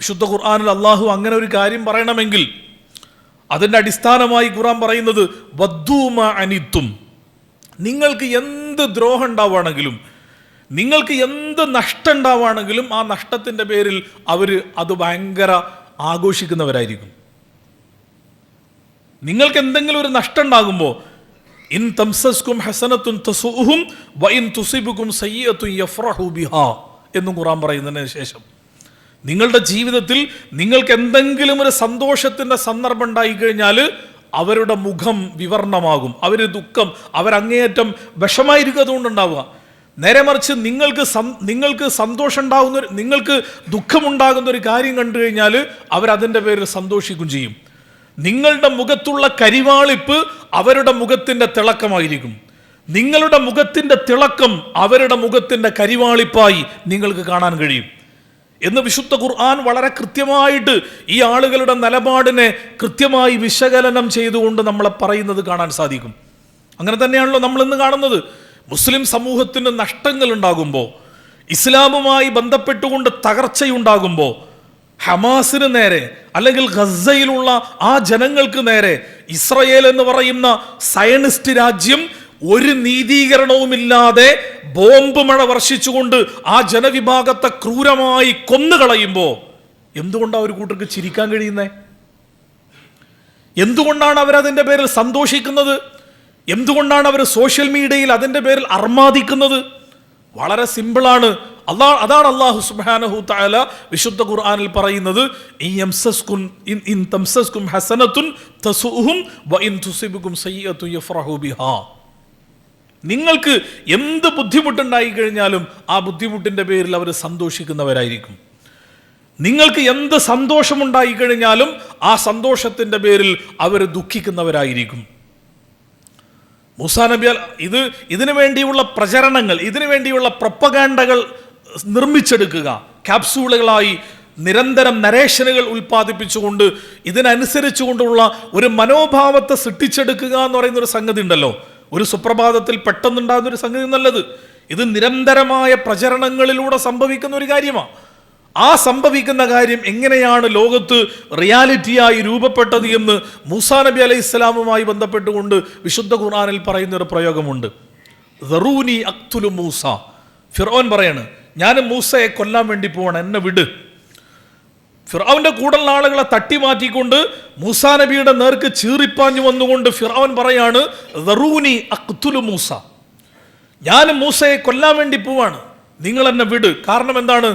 വിശുദ്ധ ഖുർആനിൽ അള്ളാഹു അങ്ങനെ ഒരു കാര്യം പറയണമെങ്കിൽ അതിൻ്റെ അടിസ്ഥാനമായി ഖുർആൻ പറയുന്നത് വദ്ദൂമ അനിത്തും, നിങ്ങൾക്ക് എന്ത് ദ്രോഹം ഉണ്ടാവുകയാണെങ്കിലും, നിങ്ങൾക്ക് എന്ത് നഷ്ടം ഉണ്ടാവുകയാണെങ്കിലും ആ നഷ്ടത്തിൻ്റെ പേരിൽ അവർ അത് ഭയങ്കര ആഘോഷിക്കുന്നവരായിരിക്കും. നിങ്ങൾക്ക് എന്തെങ്കിലും ഒരു നഷ്ടം ഉണ്ടാകുമ്പോൾ ഇൻ തംസസ്കും ഹസനത്തുൻ തസുഉഹും വഇൻ തുസിബുകും സയ്യിഅത്തുൻ യഫ്റഹു ബിഹാ എന്നും ഖുർആൻ പറയുന്നതിന് ശേഷം നിങ്ങളുടെ ജീവിതത്തിൽ നിങ്ങൾക്ക് എന്തെങ്കിലും ഒരു സന്തോഷത്തിൻ്റെ സന്ദർഭം ഉണ്ടായിക്കഴിഞ്ഞാൽ അവരുടെ മുഖം വിവർണമാകും, അവർ ദുഃഖം, അവരങ്ങേയറ്റം വിഷമായിരിക്കും അതുകൊണ്ടുണ്ടാവുക. നേരെ മറിച്ച് നിങ്ങൾക്ക് സന്തോഷം ഉണ്ടാകുന്ന, നിങ്ങൾക്ക് ദുഃഖമുണ്ടാകുന്ന ഒരു കാര്യം കണ്ടു കഴിഞ്ഞാൽ അവരതിൻ്റെ പേരിൽ സന്തോഷിക്കും ചെയ്യും. നിങ്ങളുടെ മുഖത്തുള്ള കരിവാളിപ്പ് അവരുടെ മുഖത്തിൻ്റെ തിളക്കമായിരിക്കും. നിങ്ങളുടെ മുഖത്തിൻ്റെ തിളക്കം അവരുടെ മുഖത്തിൻ്റെ കരിവാളിപ്പായി നിങ്ങൾക്ക് കാണാൻ കഴിയും എന്ന് വിശുദ്ധ ഖുർആൻ വളരെ കൃത്യമായിട്ട് ഈ ആളുകളുടെ നിലപാടിനെ കൃത്യമായി വിശകലനം ചെയ്തുകൊണ്ട് നമ്മളെ പറയുന്നത് കാണാൻ സാധിക്കും. അങ്ങനെ തന്നെയാണല്ലോ നമ്മൾ ഇന്ന് കാണുന്നത്. മുസ്ലിം സമൂഹത്തിന് നഷ്ടങ്ങൾ ഉണ്ടാകുമ്പോൾ, ഇസ്ലാമുമായി ബന്ധപ്പെട്ടുകൊണ്ട് തകർച്ചയുണ്ടാകുമ്പോൾ, ഹമാസിന് നേരെ അല്ലെങ്കിൽ ഗസയിലുള്ള ആ ജനങ്ങൾക്ക് നേരെ ഇസ്രയേൽ എന്ന് പറയുന്ന സയനിസ്റ്റ് രാജ്യം ഒരു നീതീകരണവുമില്ലാതെ ബോംബ് മഴ വർഷിച്ചുകൊണ്ട് ആ ജനവിഭാഗത്തെ ക്രൂരമായി കൊന്നുകളയുമ്പോൾ എന്തുകൊണ്ടാണ് ഒരു കൂട്ടർക്ക് ചിരിക്കാൻ കഴിയുന്നത്? എന്തുകൊണ്ടാണ് അവരതിൻ്റെ പേരിൽ സന്തോഷിക്കുന്നത്? എന്തുകൊണ്ടാണ് അവർ സോഷ്യൽ മീഡിയയിൽ അതിൻ്റെ പേരിൽ അർമാദിക്കുന്നത്? വളരെ സിമ്പിളാണ്. അതാണ് അല്ലാഹു സുബ്ഹാനഹു തആല വിശുദ്ധ ഖുർആനിൽ പറയുന്നത്, ഇൻ തംസസ്കും ഹസനത്തുൻ തസുഉഹും വഇൻ തുസിബുകും സയ്യിഅത്തുൻ യഫറഹു ബിഹാ. നിങ്ങൾക്ക് എന്ത് ബുദ്ധിമുട്ടുണ്ടായി കഴിഞ്ഞാലും ആ ബുദ്ധിമുട്ടിൻ്റെ പേരിൽ അവർ സന്തോഷിക്കുന്നവരായിരിക്കും. നിങ്ങൾക്ക് എന്ത് സന്തോഷമുണ്ടായി കഴിഞ്ഞാലും ആ സന്തോഷത്തിൻ്റെ പേരിൽ അവർ ദുഃഖിക്കുന്നവരായിരിക്കും. മൂസാ നബി ഇതിനു വേണ്ടിയുള്ള പ്രചരണങ്ങൾ, ഇതിനു വേണ്ടിയുള്ള പ്രൊപ്പഗാൻഡകൾ നിർമ്മിച്ചെടുക്കുക, ക്യാപ്സൂളുകളായി നിരന്തരം നരേഷനുകൾ ഉൽപ്പാദിപ്പിച്ചുകൊണ്ട് ഇതിനനുസരിച്ചുകൊണ്ടുള്ള ഒരു മനോഭാവത്തെ സൃഷ്ടിച്ചെടുക്കുക എന്ന് പറയുന്ന ഒരു സംഗതി ഉണ്ടല്ലോ. ഒരു സുപ്രഭാതത്തിൽ പെട്ടെന്നുണ്ടാകുന്ന ഒരു സംഗതി നല്ലത്. ഇത് നിരന്തരമായ പ്രചരണങ്ങളിലൂടെ സംഭവിക്കുന്ന ഒരു കാര്യമാണ്. ആ സംഭവിക്കുന്ന കാര്യം എങ്ങനെയാണ് ലോകത്ത് റിയാലിറ്റിയായി രൂപപ്പെട്ടത് എന്ന് മൂസാ നബി അലൈഹി ഇസ്ലാമുമായി ബന്ധപ്പെട്ടുകൊണ്ട് വിശുദ്ധ ഖുർആനിൽ പറയുന്ന ഒരു പ്രയോഗമുണ്ട്. ദറൂനി അഖ്തുലു മൂസ. ഫിർഔൻ പറയാണ്, ഞാൻ മൂസയെ കൊല്ലാൻ വേണ്ടി പോവാണ്, എന്നെ വിട്. ഫിർഔന്റെ കൂടെയുള്ള ആളുകളെ തട്ടി മാറ്റിക്കൊണ്ട് മൂസാ നബിയുടെ നേർക്ക് ചീറിപ്പാഞ്ഞു വന്നുകൊണ്ട് ഫിർഔൻ പറയാണ്, ദറൂനി അഖ്തുലു മൂസ, ഞാൻ മൂസയെ കൊല്ലാൻ വേണ്ടി പോവാണ്, നിങ്ങൾ എന്നെ വിട്. കാരണം എന്താണ്?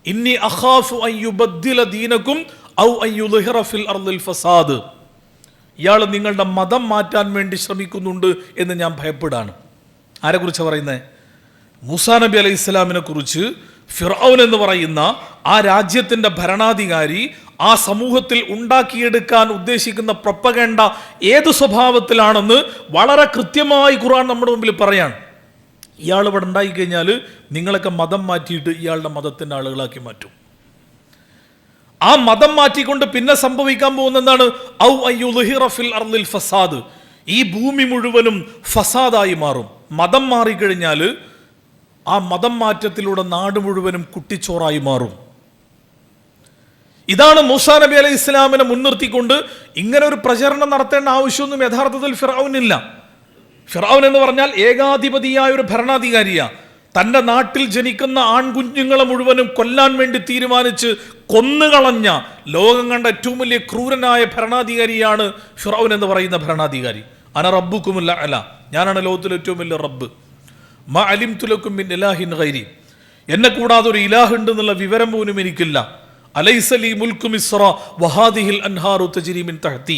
ഇന്നി അഖാഫു അൻ യുബദ്ദില ദീനകും ഔ അൻ യുദ്ഹിറ ഫിൽ അർദിൽ ഫസാദ്. ഇയാൾ നിങ്ങളുടെ മതം മാറ്റാൻ വേണ്ടി ശ്രമിക്കുന്നുണ്ട് എന്ന് ഞാൻ ഭയപ്പെടാണ്. ആരെക്കുറിച്ചാണ് പറയുന്നത്? മൂസാ നബി അലൈഹി ഇസ്ലാമിനെ കുറിച്ച്. ഫിർഔൻ എന്ന് പറയുന്ന ആ രാജ്യത്തിൻ്റെ ഭരണാധികാരി ആ സമൂഹത്തിൽ ഉണ്ടാക്കിയെടുക്കാൻ ഉദ്ദേശിക്കുന്ന പ്രൊപ്പഗണ്ട ഏത് സ്വഭാവത്തിലാണെന്ന് വളരെ കൃത്യമായി ഖുർആൻ നമ്മുടെ മുമ്പിൽ പറയാണ്. ഇയാൾ ഇവിടെ ഉണ്ടായിക്കഴിഞ്ഞാൽ നിങ്ങളൊക്കെ മതം മാറ്റിയിട്ട് ഇയാളുടെ മതത്തിൻ്റെ ആളുകളാക്കി മാറ്റും. ആ മതം മാറ്റിക്കൊണ്ട് പിന്നെ സംഭവിക്കാൻ പോകുന്ന എന്താണ്? ഔ അയ്യുദ്ഹിറ ഫിൽ അർദിൽ ഫസാദ്. ഈ ഭൂമി മുഴുവനും ഫസാദായി മാറും. മതം മാറിക്കഴിഞ്ഞാൽ ആ മതം മാറ്റത്തിലൂടെ നാട് മുഴുവനും കുട്ടിച്ചോറായി മാറും. ഇതാണ് മൂസാ നബി അലൈഹി ഇസ്ലാമിനെ മുൻനിർത്തിക്കൊണ്ട് ഇങ്ങനെ ഒരു പ്രചരണം നടത്തേണ്ട ആവശ്യമൊന്നും യഥാർത്ഥത്തിൽ ഫിർഔനില്ല. ഫിർഔൻ എന്ന് പറഞ്ഞാൽ ഏകാധിപതിയായ ഒരു ഭരണാധികാരിയാ. തൻ്റെ നാട്ടിൽ ജനിക്കുന്ന ആൺകുഞ്ഞുങ്ങളെ മുഴുവനും കൊല്ലാൻ വേണ്ടി തീരുമാനിച്ച് കൊന്നുകളഞ്ഞ ലോകം കണ്ട ഏറ്റവും വലിയ ക്രൂരനായ ഭരണാധികാരിയാണ് ഫിർഔൻ എന്ന് പറയുന്ന ഭരണാധികാരി. അന റബ്ബുക്കുമുൽ അഅല, ഞാനാണ് ലോകത്തിലെ ഏറ്റവും വലിയ റബ്ബ്. മാ അലിംതു ലക്കും മിൻ ഇലാഹിൻ ഗൈരി, എന്നെ കൂടാതെ ഒരു ഇലാഹ് ഉണ്ട് എന്നുള്ള വിവരം പോലും എനിക്കില്ല. അലൈസ ലീ മുൽക്കു മിസ്ര വഹാദിഹിൽ അൻഹാറു തജ്രി മിൻ തഹ്തി.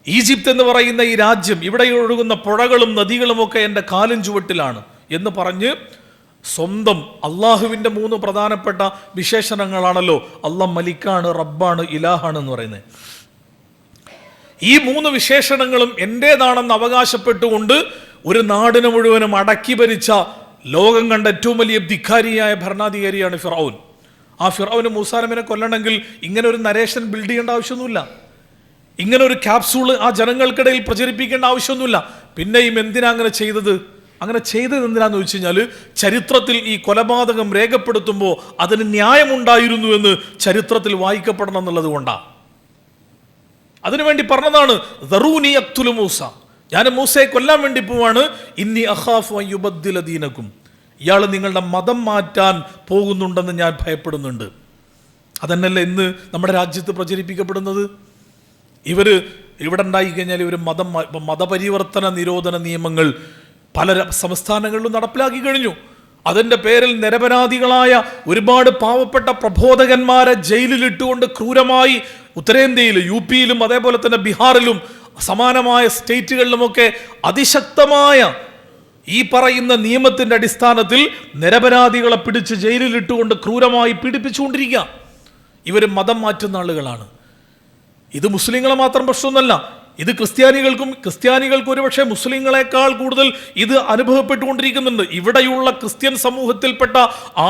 ഈജിപ്ത് എന്ന് പറയുന്ന ഈ രാജ്യം, ഇവിടെ ഒഴുകുന്ന പുഴകളും നദികളും ഒക്കെ എൻ്റെ കാലിൻ ചുവട്ടിലാണ് എന്ന് പറഞ്ഞ് സ്വന്തം അള്ളാഹുവിൻ്റെ 3 പ്രധാനപ്പെട്ട വിശേഷണങ്ങളാണല്ലോ അള്ളാഹ് മലിക്കാണ്, റബ്ബാണ്, ഇലാഹാണ് എന്ന് പറയുന്നത്. ഈ 3 വിശേഷണങ്ങളും എൻ്റേതാണെന്ന് അവകാശപ്പെട്ടുകൊണ്ട് ഒരു നാടിനെ മുഴുവനും അടക്കി ഭരിച്ച ലോകം കണ്ട ഏറ്റവും വലിയ ധിക്കാരിയായ ഭരണാധികാരിയാണ് ഫിർഔൻ. ആ ഫിർഔന് മൂസാ നബിയെ കൊല്ലണമെങ്കിൽ ഇങ്ങനെ ഒരു നരേഷൻ ബിൽഡ് ചെയ്യേണ്ട ആവശ്യമൊന്നുമില്ല. ഇങ്ങനെ ഒരു ക്യാപ്സൂള് ആ ജനങ്ങൾക്കിടയിൽ പ്രചരിപ്പിക്കേണ്ട ആവശ്യമൊന്നുമില്ല. പിന്നെയും എന്തിനാ അങ്ങനെ ചെയ്തത്? അങ്ങനെ ചെയ്തത് എന്തിനാന്ന് ചോദിച്ചു കഴിഞ്ഞാൽ, ചരിത്രത്തിൽ ഈ കൊലപാതകം രേഖപ്പെടുത്തുമ്പോൾ അതിന് ന്യായമുണ്ടായിരുന്നു എന്ന് ചരിത്രത്തിൽ വായിക്കപ്പെടണം എന്നുള്ളത് കൊണ്ടാണ്. അതിനുവേണ്ടി പറഞ്ഞതാണ് ദറൂനി അഖ്തുലു മൂസ, ഞാൻ മൂസയെ കൊല്ലാൻ വേണ്ടി പോവാണ്. ഇന്നി അഖാഫു അൻ യുബദ്ദില ദീനകും, ഇയാൾ നിങ്ങളുടെ മതം മാറ്റാൻ പോകുന്നുണ്ടെന്ന് ഞാൻ ഭയപ്പെടുന്നുണ്ട്. അതന്നല്ലേ ഇന്ന് നമ്മുടെ രാജ്യത്ത് പ്രചരിപ്പിക്കപ്പെടുന്നത്. ഇവിടെ ഉണ്ടായി കഴിഞ്ഞാൽ ഇവർ മതപരിവർത്തന നിരോധന നിയമങ്ങൾ പല സംസ്ഥാനങ്ങളിലും നടപ്പിലാക്കി കഴിഞ്ഞു. അതിൻ്റെ പേരിൽ നിരപരാധികളായ ഒരുപാട് പാവപ്പെട്ട പ്രബോധകന്മാരെ ജയിലിലിട്ടുകൊണ്ട് ക്രൂരമായി ഉത്തരേന്ത്യയിലും UP-യിലും അതേപോലെ തന്നെ ബീഹാറിലും സമാനമായ സ്റ്റേറ്റുകളിലുമൊക്കെ അതിശക്തമായ ഈ പറയുന്ന നിയമത്തിന്റെ അടിസ്ഥാനത്തിൽ നിരപരാധികളെ പിടിച്ച് ജയിലിലിട്ടുകൊണ്ട് ക്രൂരമായി പീഡിപ്പിച്ചുകൊണ്ടിരിക്കുക. ഇവർ മതം മാറ്റുന്ന ആളുകളാണ്. ഇത് മുസ്ലിങ്ങളെ മാത്രം പ്രശ്നമൊന്നുമല്ല, ഇത് ക്രിസ്ത്യാനികൾക്ക് ഒരുപക്ഷെ മുസ്ലിങ്ങളെക്കാൾ കൂടുതൽ ഇത് അനുഭവപ്പെട്ടുകൊണ്ടിരിക്കുന്നുണ്ട്. ഇവിടെയുള്ള ക്രിസ്ത്യൻ സമൂഹത്തിൽപ്പെട്ട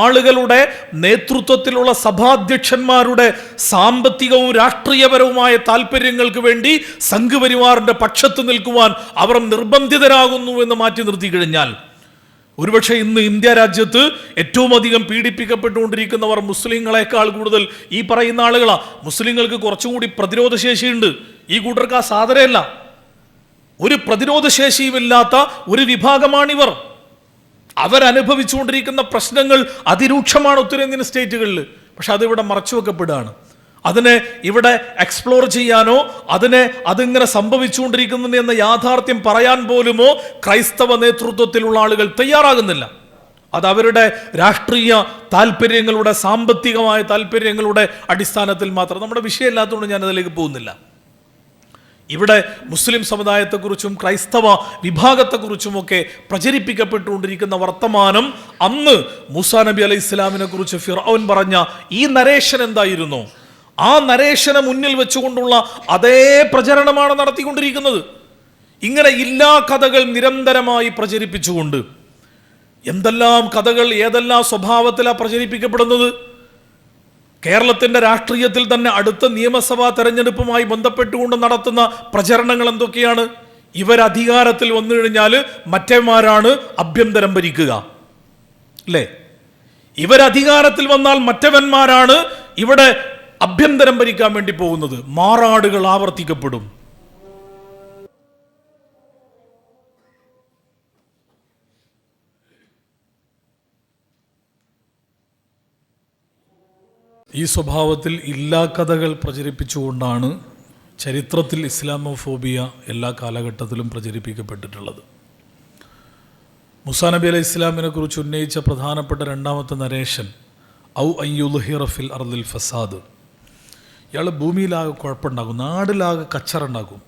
ആളുകളുടെ നേതൃത്വത്തിലുള്ള സഭാധ്യക്ഷന്മാരുടെ സാമ്പത്തികവും രാഷ്ട്രീയപരവുമായ താല്പര്യങ്ങൾക്ക് വേണ്ടി സംഘപരിവാറിന്റെ പക്ഷത്ത് നിൽക്കുവാൻ അവർ നിർബന്ധിതരാകുന്നു എന്ന് മാറ്റി നിർത്തി കഴിഞ്ഞാൽ, ഒരുപക്ഷെ ഇന്ന് ഇന്ത്യ രാജ്യത്ത് ഏറ്റവും അധികം പീഡിപ്പിക്കപ്പെട്ടുകൊണ്ടിരിക്കുന്നവർ മുസ്ലിങ്ങളെക്കാൾ കൂടുതൽ ഈ പറയുന്ന ആളുകളാണ്. മുസ്ലിങ്ങൾക്ക് കുറച്ചുകൂടി പ്രതിരോധ ശേഷിയുണ്ട്, ഈ കൂട്ടർക്ക് ആ സാധനമല്ല. ഒരു പ്രതിരോധ ശേഷിയുമില്ലാത്ത ഒരു വിഭാഗമാണിവർ. അവരനുഭവിച്ചുകൊണ്ടിരിക്കുന്ന പ്രശ്നങ്ങൾ അതിരൂക്ഷമാണ് ഉത്തരേന്ത്യൻ സ്റ്റേറ്റുകളിൽ. പക്ഷെ അതിവിടെ മറച്ചു വെക്കപ്പെടുകയാണ്. അതിനെ ഇവിടെ എക്സ്പ്ലോർ ചെയ്യാനോ അതിങ്ങനെ സംഭവിച്ചുകൊണ്ടിരിക്കുന്നു എന്ന യാഥാർത്ഥ്യം പറയാൻ പോലുമോ ക്രൈസ്തവ നേതൃത്വത്തിലുള്ള ആളുകൾ തയ്യാറാകുന്നില്ല. അത് അവരുടെ രാഷ്ട്രീയ താല്പര്യങ്ങളുടെ, സാമ്പത്തികമായ താല്പര്യങ്ങളുടെ അടിസ്ഥാനത്തിൽ മാത്രം. നമ്മുടെ വിഷയമില്ലാത്തതുകൊണ്ട് ഞാൻ അതിലേക്ക് പോകുന്നില്ല. ഇവിടെ മുസ്ലിം സമുദായത്തെക്കുറിച്ചും ക്രൈസ്തവ വിഭാഗത്തെക്കുറിച്ചുമൊക്കെ പ്രചരിപ്പിക്കപ്പെട്ടുകൊണ്ടിരിക്കുന്ന വർത്തമാനം, അന്ന് മൂസാ നബി അലൈഹി ഇസ്ലാമിനെ കുറിച്ച് ഫിർഔൻ പറഞ്ഞ ഈ നരേഷൻ എന്തായിരുന്നു? ആ നരേഷനെ മുന്നിൽ വെച്ചുകൊണ്ടുള്ള അതേ പ്രചരണമാണ് നടത്തിക്കൊണ്ടിരിക്കുന്നത്. ഇങ്ങനെ ഇല്ലാ കഥകൾ നിരന്തരമായി പ്രചരിപ്പിച്ചുകൊണ്ട് എന്തെല്ലാം കഥകൾ ഏതെല്ലാം സ്വഭാവത്തിലാണ് പ്രചരിപ്പിക്കപ്പെടുന്നത്. കേരളത്തിന്റെ രാഷ്ട്രീയത്തിൽ തന്നെ അടുത്ത നിയമസഭാ തെരഞ്ഞെടുപ്പുമായി ബന്ധപ്പെട്ടുകൊണ്ട് നടത്തുന്ന പ്രചരണങ്ങൾ എന്തൊക്കെയാണ്? ഇവരധികാരത്തിൽ വന്നു കഴിഞ്ഞാൽ മറ്റേമാരാണ് ആഭ്യന്തരം ഭരിക്കുക, അല്ലേ? ഇവരധികാരത്തിൽ വന്നാൽ മറ്റവന്മാരാണ് ഇവിടെ ആഭ്യന്തരം ഭരിക്കാൻ വേണ്ടി പോകുന്നത്. മാറാടുകൾ ആവർത്തിക്കപ്പെടും. ഈ സ്വഭാവത്തിൽ ഇല്ലാ കഥകൾ പ്രചരിപ്പിച്ചുകൊണ്ടാണ് ചരിത്രത്തിൽ ഇസ്ലാമോഫോബിയ എല്ലാ കാലഘട്ടത്തിലും പ്രചരിപ്പിക്കപ്പെട്ടിട്ടുള്ളത്. മൂസാ നബി അലൈഹി ഇസ്ലാമിനെ കുറിച്ച് ഉന്നയിച്ച പ്രധാനപ്പെട്ട രണ്ടാമത്തെ നരേഷൻ ഔ അയ്യുൽഹിറ ഫിൽ അർദിൽ ഫസാദ്. ഇയാൾ ഭൂമിയിലാകെ കുഴപ്പമുണ്ടാക്കും, നാടിലാകെ കച്ചറുണ്ടാക്കും.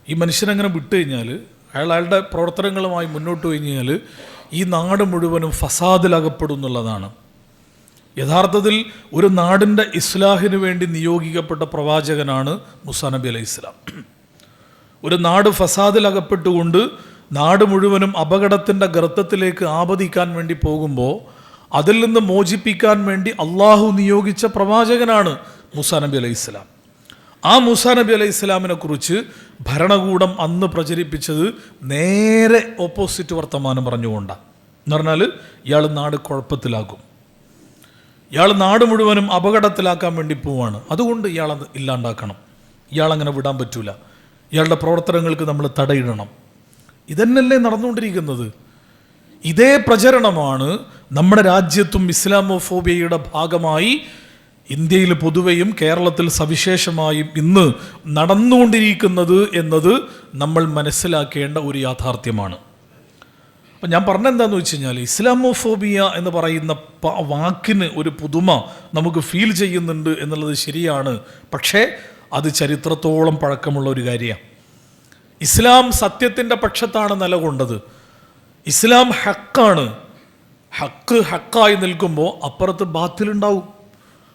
ഈ മനുഷ്യനങ്ങനെ വിട്ടു കഴിഞ്ഞാൽ, അയാളുടെ പ്രവർത്തനങ്ങളുമായി മുന്നോട്ട് കഴിഞ്ഞാൽ ഈ നാട് മുഴുവനും ഫസാദിലകപ്പെടും എന്നുള്ളതാണ്. യഥാർത്ഥത്തിൽ ഒരു നാടിൻ്റെ ഇസ്ലാഹിന് വേണ്ടി നിയോഗിക്കപ്പെട്ട പ്രവാചകനാണ് മൂസാ നബി അലൈഹി ഇസ്ലാം. ഒരു നാട് ഫസാദിലകപ്പെട്ടുകൊണ്ട് നാട് മുഴുവനും അപകടത്തിൻ്റെ ഗർത്തത്തിലേക്ക് ആപതിക്കാൻ വേണ്ടി പോകുമ്പോൾ അതിൽ നിന്ന് മോചിപ്പിക്കാൻ വേണ്ടി അള്ളാഹു നിയോഗിച്ച പ്രവാചകനാണ് മൂസാ നബി അലൈഹി ഇസ്ലാം. ആ മൂസാ നബി അലൈഹി ഇസ്ലാമിനെ കുറിച്ച് ഭരണകൂടം അന്ന് പ്രചരിപ്പിച്ചത് നേരെ ഓപ്പോസിറ്റ് വർത്തമാനം പറഞ്ഞുകൊണ്ടാണ്. എന്ന് പറഞ്ഞാൽ ഇയാൾ നാട് കുഴപ്പത്തിലാക്കും, ഇയാൾ നാട് മുഴുവനും അപകടത്തിലാക്കാൻ വേണ്ടി പോവാണ്, അതുകൊണ്ട് ഇയാളത് ഇല്ലാണ്ടാക്കണം, ഇയാളങ്ങനെ വിടാൻ പറ്റൂല, ഇയാളുടെ പ്രവർത്തനങ്ങൾക്ക് നമ്മൾ തടയിടണം. ഇതന്നെയല്ലേ നടന്നുകൊണ്ടിരിക്കുന്നത്. ഇതേ പ്രചരണമാണ് നമ്മുടെ രാജ്യത്തും ഇസ്ലാമോഫോബിയയുടെ ഭാഗമായി ഇന്ത്യയിൽ പൊതുവെയും കേരളത്തിൽ സവിശേഷമായും ഇന്ന് നടന്നുകൊണ്ടിരിക്കുന്നത് എന്നത് നമ്മൾ മനസ്സിലാക്കേണ്ട ഒരു യാഥാർത്ഥ്യമാണ്. അപ്പം ഞാൻ പറഞ്ഞെന്താന്ന് വെച്ച് കഴിഞ്ഞാൽ, ഇസ്ലാമോഫോബിയ എന്ന് പറയുന്ന വാക്കിന് ഒരു പുതുമ നമുക്ക് ഫീൽ ചെയ്യുന്നുണ്ട് എന്നുള്ളത് ശരിയാണ്. പക്ഷേ അത് ചരിത്രത്തോളം പഴക്കമുള്ള ഒരു കാര്യമാണ്. ഇസ്ലാം സത്യത്തിൻ്റെ പക്ഷത്താണ് നിലകൊണ്ടത്. ഇസ്ലാം ഹക്കാണ്. ഹക്കായി നിൽക്കുമ്പോൾ അപ്പുറത്ത് ബാത്തിലുണ്ടാവും.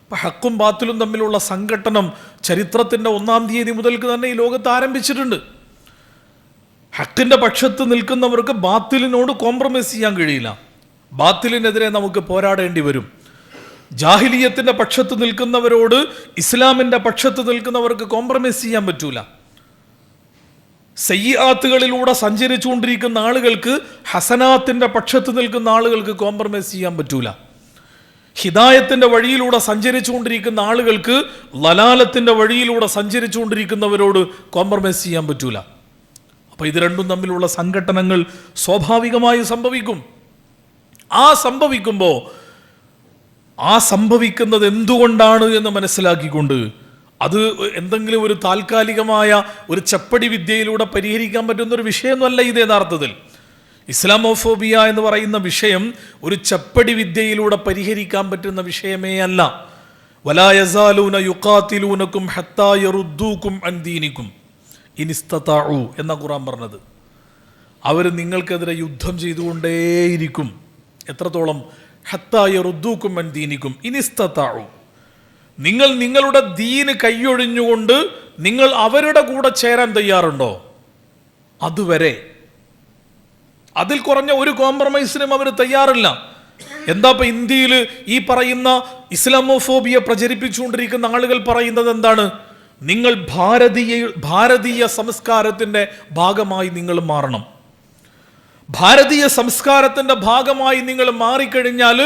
അപ്പം ഹക്കും ബാത്തിലും തമ്മിലുള്ള സംഘട്ടനം ചരിത്രത്തിൻ്റെ 1-ാം തീയതി മുതൽക്ക് തന്നെ ഈ ലോകത്ത് ആരംഭിച്ചിട്ടുണ്ട്. ഹക്കിൻ്റെ പക്ഷത്ത് നിൽക്കുന്നവർക്ക് ബാത്തിലിനോട് കോംപ്രമൈസ് ചെയ്യാൻ കഴിയില്ല. ബാത്തിലിനെതിരെ നമുക്ക് പോരാടേണ്ടി വരും. ജാഹിലിയത്തിൻ്റെ പക്ഷത്ത് നിൽക്കുന്നവരോട് ഇസ്ലാമിൻ്റെ പക്ഷത്ത് നിൽക്കുന്നവർക്ക് കോംപ്രമൈസ് ചെയ്യാൻ പറ്റൂല. സയ്യിആത്തുകളിലൂടെ സഞ്ചരിച്ചുകൊണ്ടിരിക്കുന്ന ആളുകൾക്ക് ഹസനാത്തിൻ്റെ പക്ഷത്ത് നിൽക്കുന്ന ആളുകൾക്ക് കോംപ്രമൈസ് ചെയ്യാൻ പറ്റൂല. ഹിദായത്തിൻ്റെ വഴിയിലൂടെ സഞ്ചരിച്ചുകൊണ്ടിരിക്കുന്ന ആളുകൾക്ക് ലലാലത്തിൻ്റെ വഴിയിലൂടെ സഞ്ചരിച്ചുകൊണ്ടിരിക്കുന്നവരോട് കോംപ്രമൈസ് ചെയ്യാൻ പറ്റൂല. അപ്പോൾ ഇത് രണ്ടും തമ്മിലുള്ള സംഘട്ടനങ്ങൾ സ്വാഭാവികമായി സംഭവിക്കും. സംഭവിക്കുമ്പോൾ സംഭവിക്കുന്നത് എന്തുകൊണ്ടാണ് എന്ന് മനസ്സിലാക്കിക്കൊണ്ട് അത് എന്തെങ്കിലും ഒരു താൽക്കാലികമായ ഒരു ചപ്പടി വിദ്യയിലൂടെ പരിഹരിക്കാൻ പറ്റുന്നൊരു വിഷയമൊന്നുമല്ല ഇത്. യഥാർത്ഥത്തിൽ ഇസ്ലാമോഫോബിയ എന്ന് പറയുന്ന വിഷയം ഒരു ചപ്പടി വിദ്യയിലൂടെ പരിഹരിക്കാൻ പറ്റുന്ന വിഷയമേ അല്ല. വലാ യസാലൂന യുഖാതിലൂനകും ഹത്താ യറുദ്ദൂകും അൻ ദീനികും ഇൻ ഇസ്തതാഉ എന്ന ഖുർആൻ പറഞ്ഞത്. അവർ നിങ്ങൾക്കെതിരെ യുദ്ധം ചെയ്തുകൊണ്ടേയിരിക്കും. എത്രത്തോളം? ഹത്താ യറുദ്ദൂക്കും അൻ ദീനിക്കും ഇനിസ്തതാഉ. നിങ്ങൾ നിങ്ങളുടെ ദീന് കൈയൊഴിഞ്ഞുകൊണ്ട് നിങ്ങൾ അവരുടെ കൂടെ ചേരാൻ തയ്യാറുണ്ടോ? അതുവരെ. അതിൽ കുറഞ്ഞ ഒരു കോംപ്രമൈസിനും അവർ തയ്യാറില്ല. എന്താ ഇപ്പം ഇന്ത്യയിൽ ഈ പറയുന്ന ഇസ്ലാമോഫോബിയ പ്രചരിപ്പിച്ചുകൊണ്ടിരിക്കുന്ന ആളുകൾ പറയുന്നത് എന്താണ്? നിങ്ങൾ ഭാരതീയ സംസ്കാരത്തിൻ്റെ ഭാഗമായി നിങ്ങൾ മാറണം. ഭാരതീയ സംസ്കാരത്തിൻ്റെ ഭാഗമായി നിങ്ങൾ മാറിക്കഴിഞ്ഞാൽ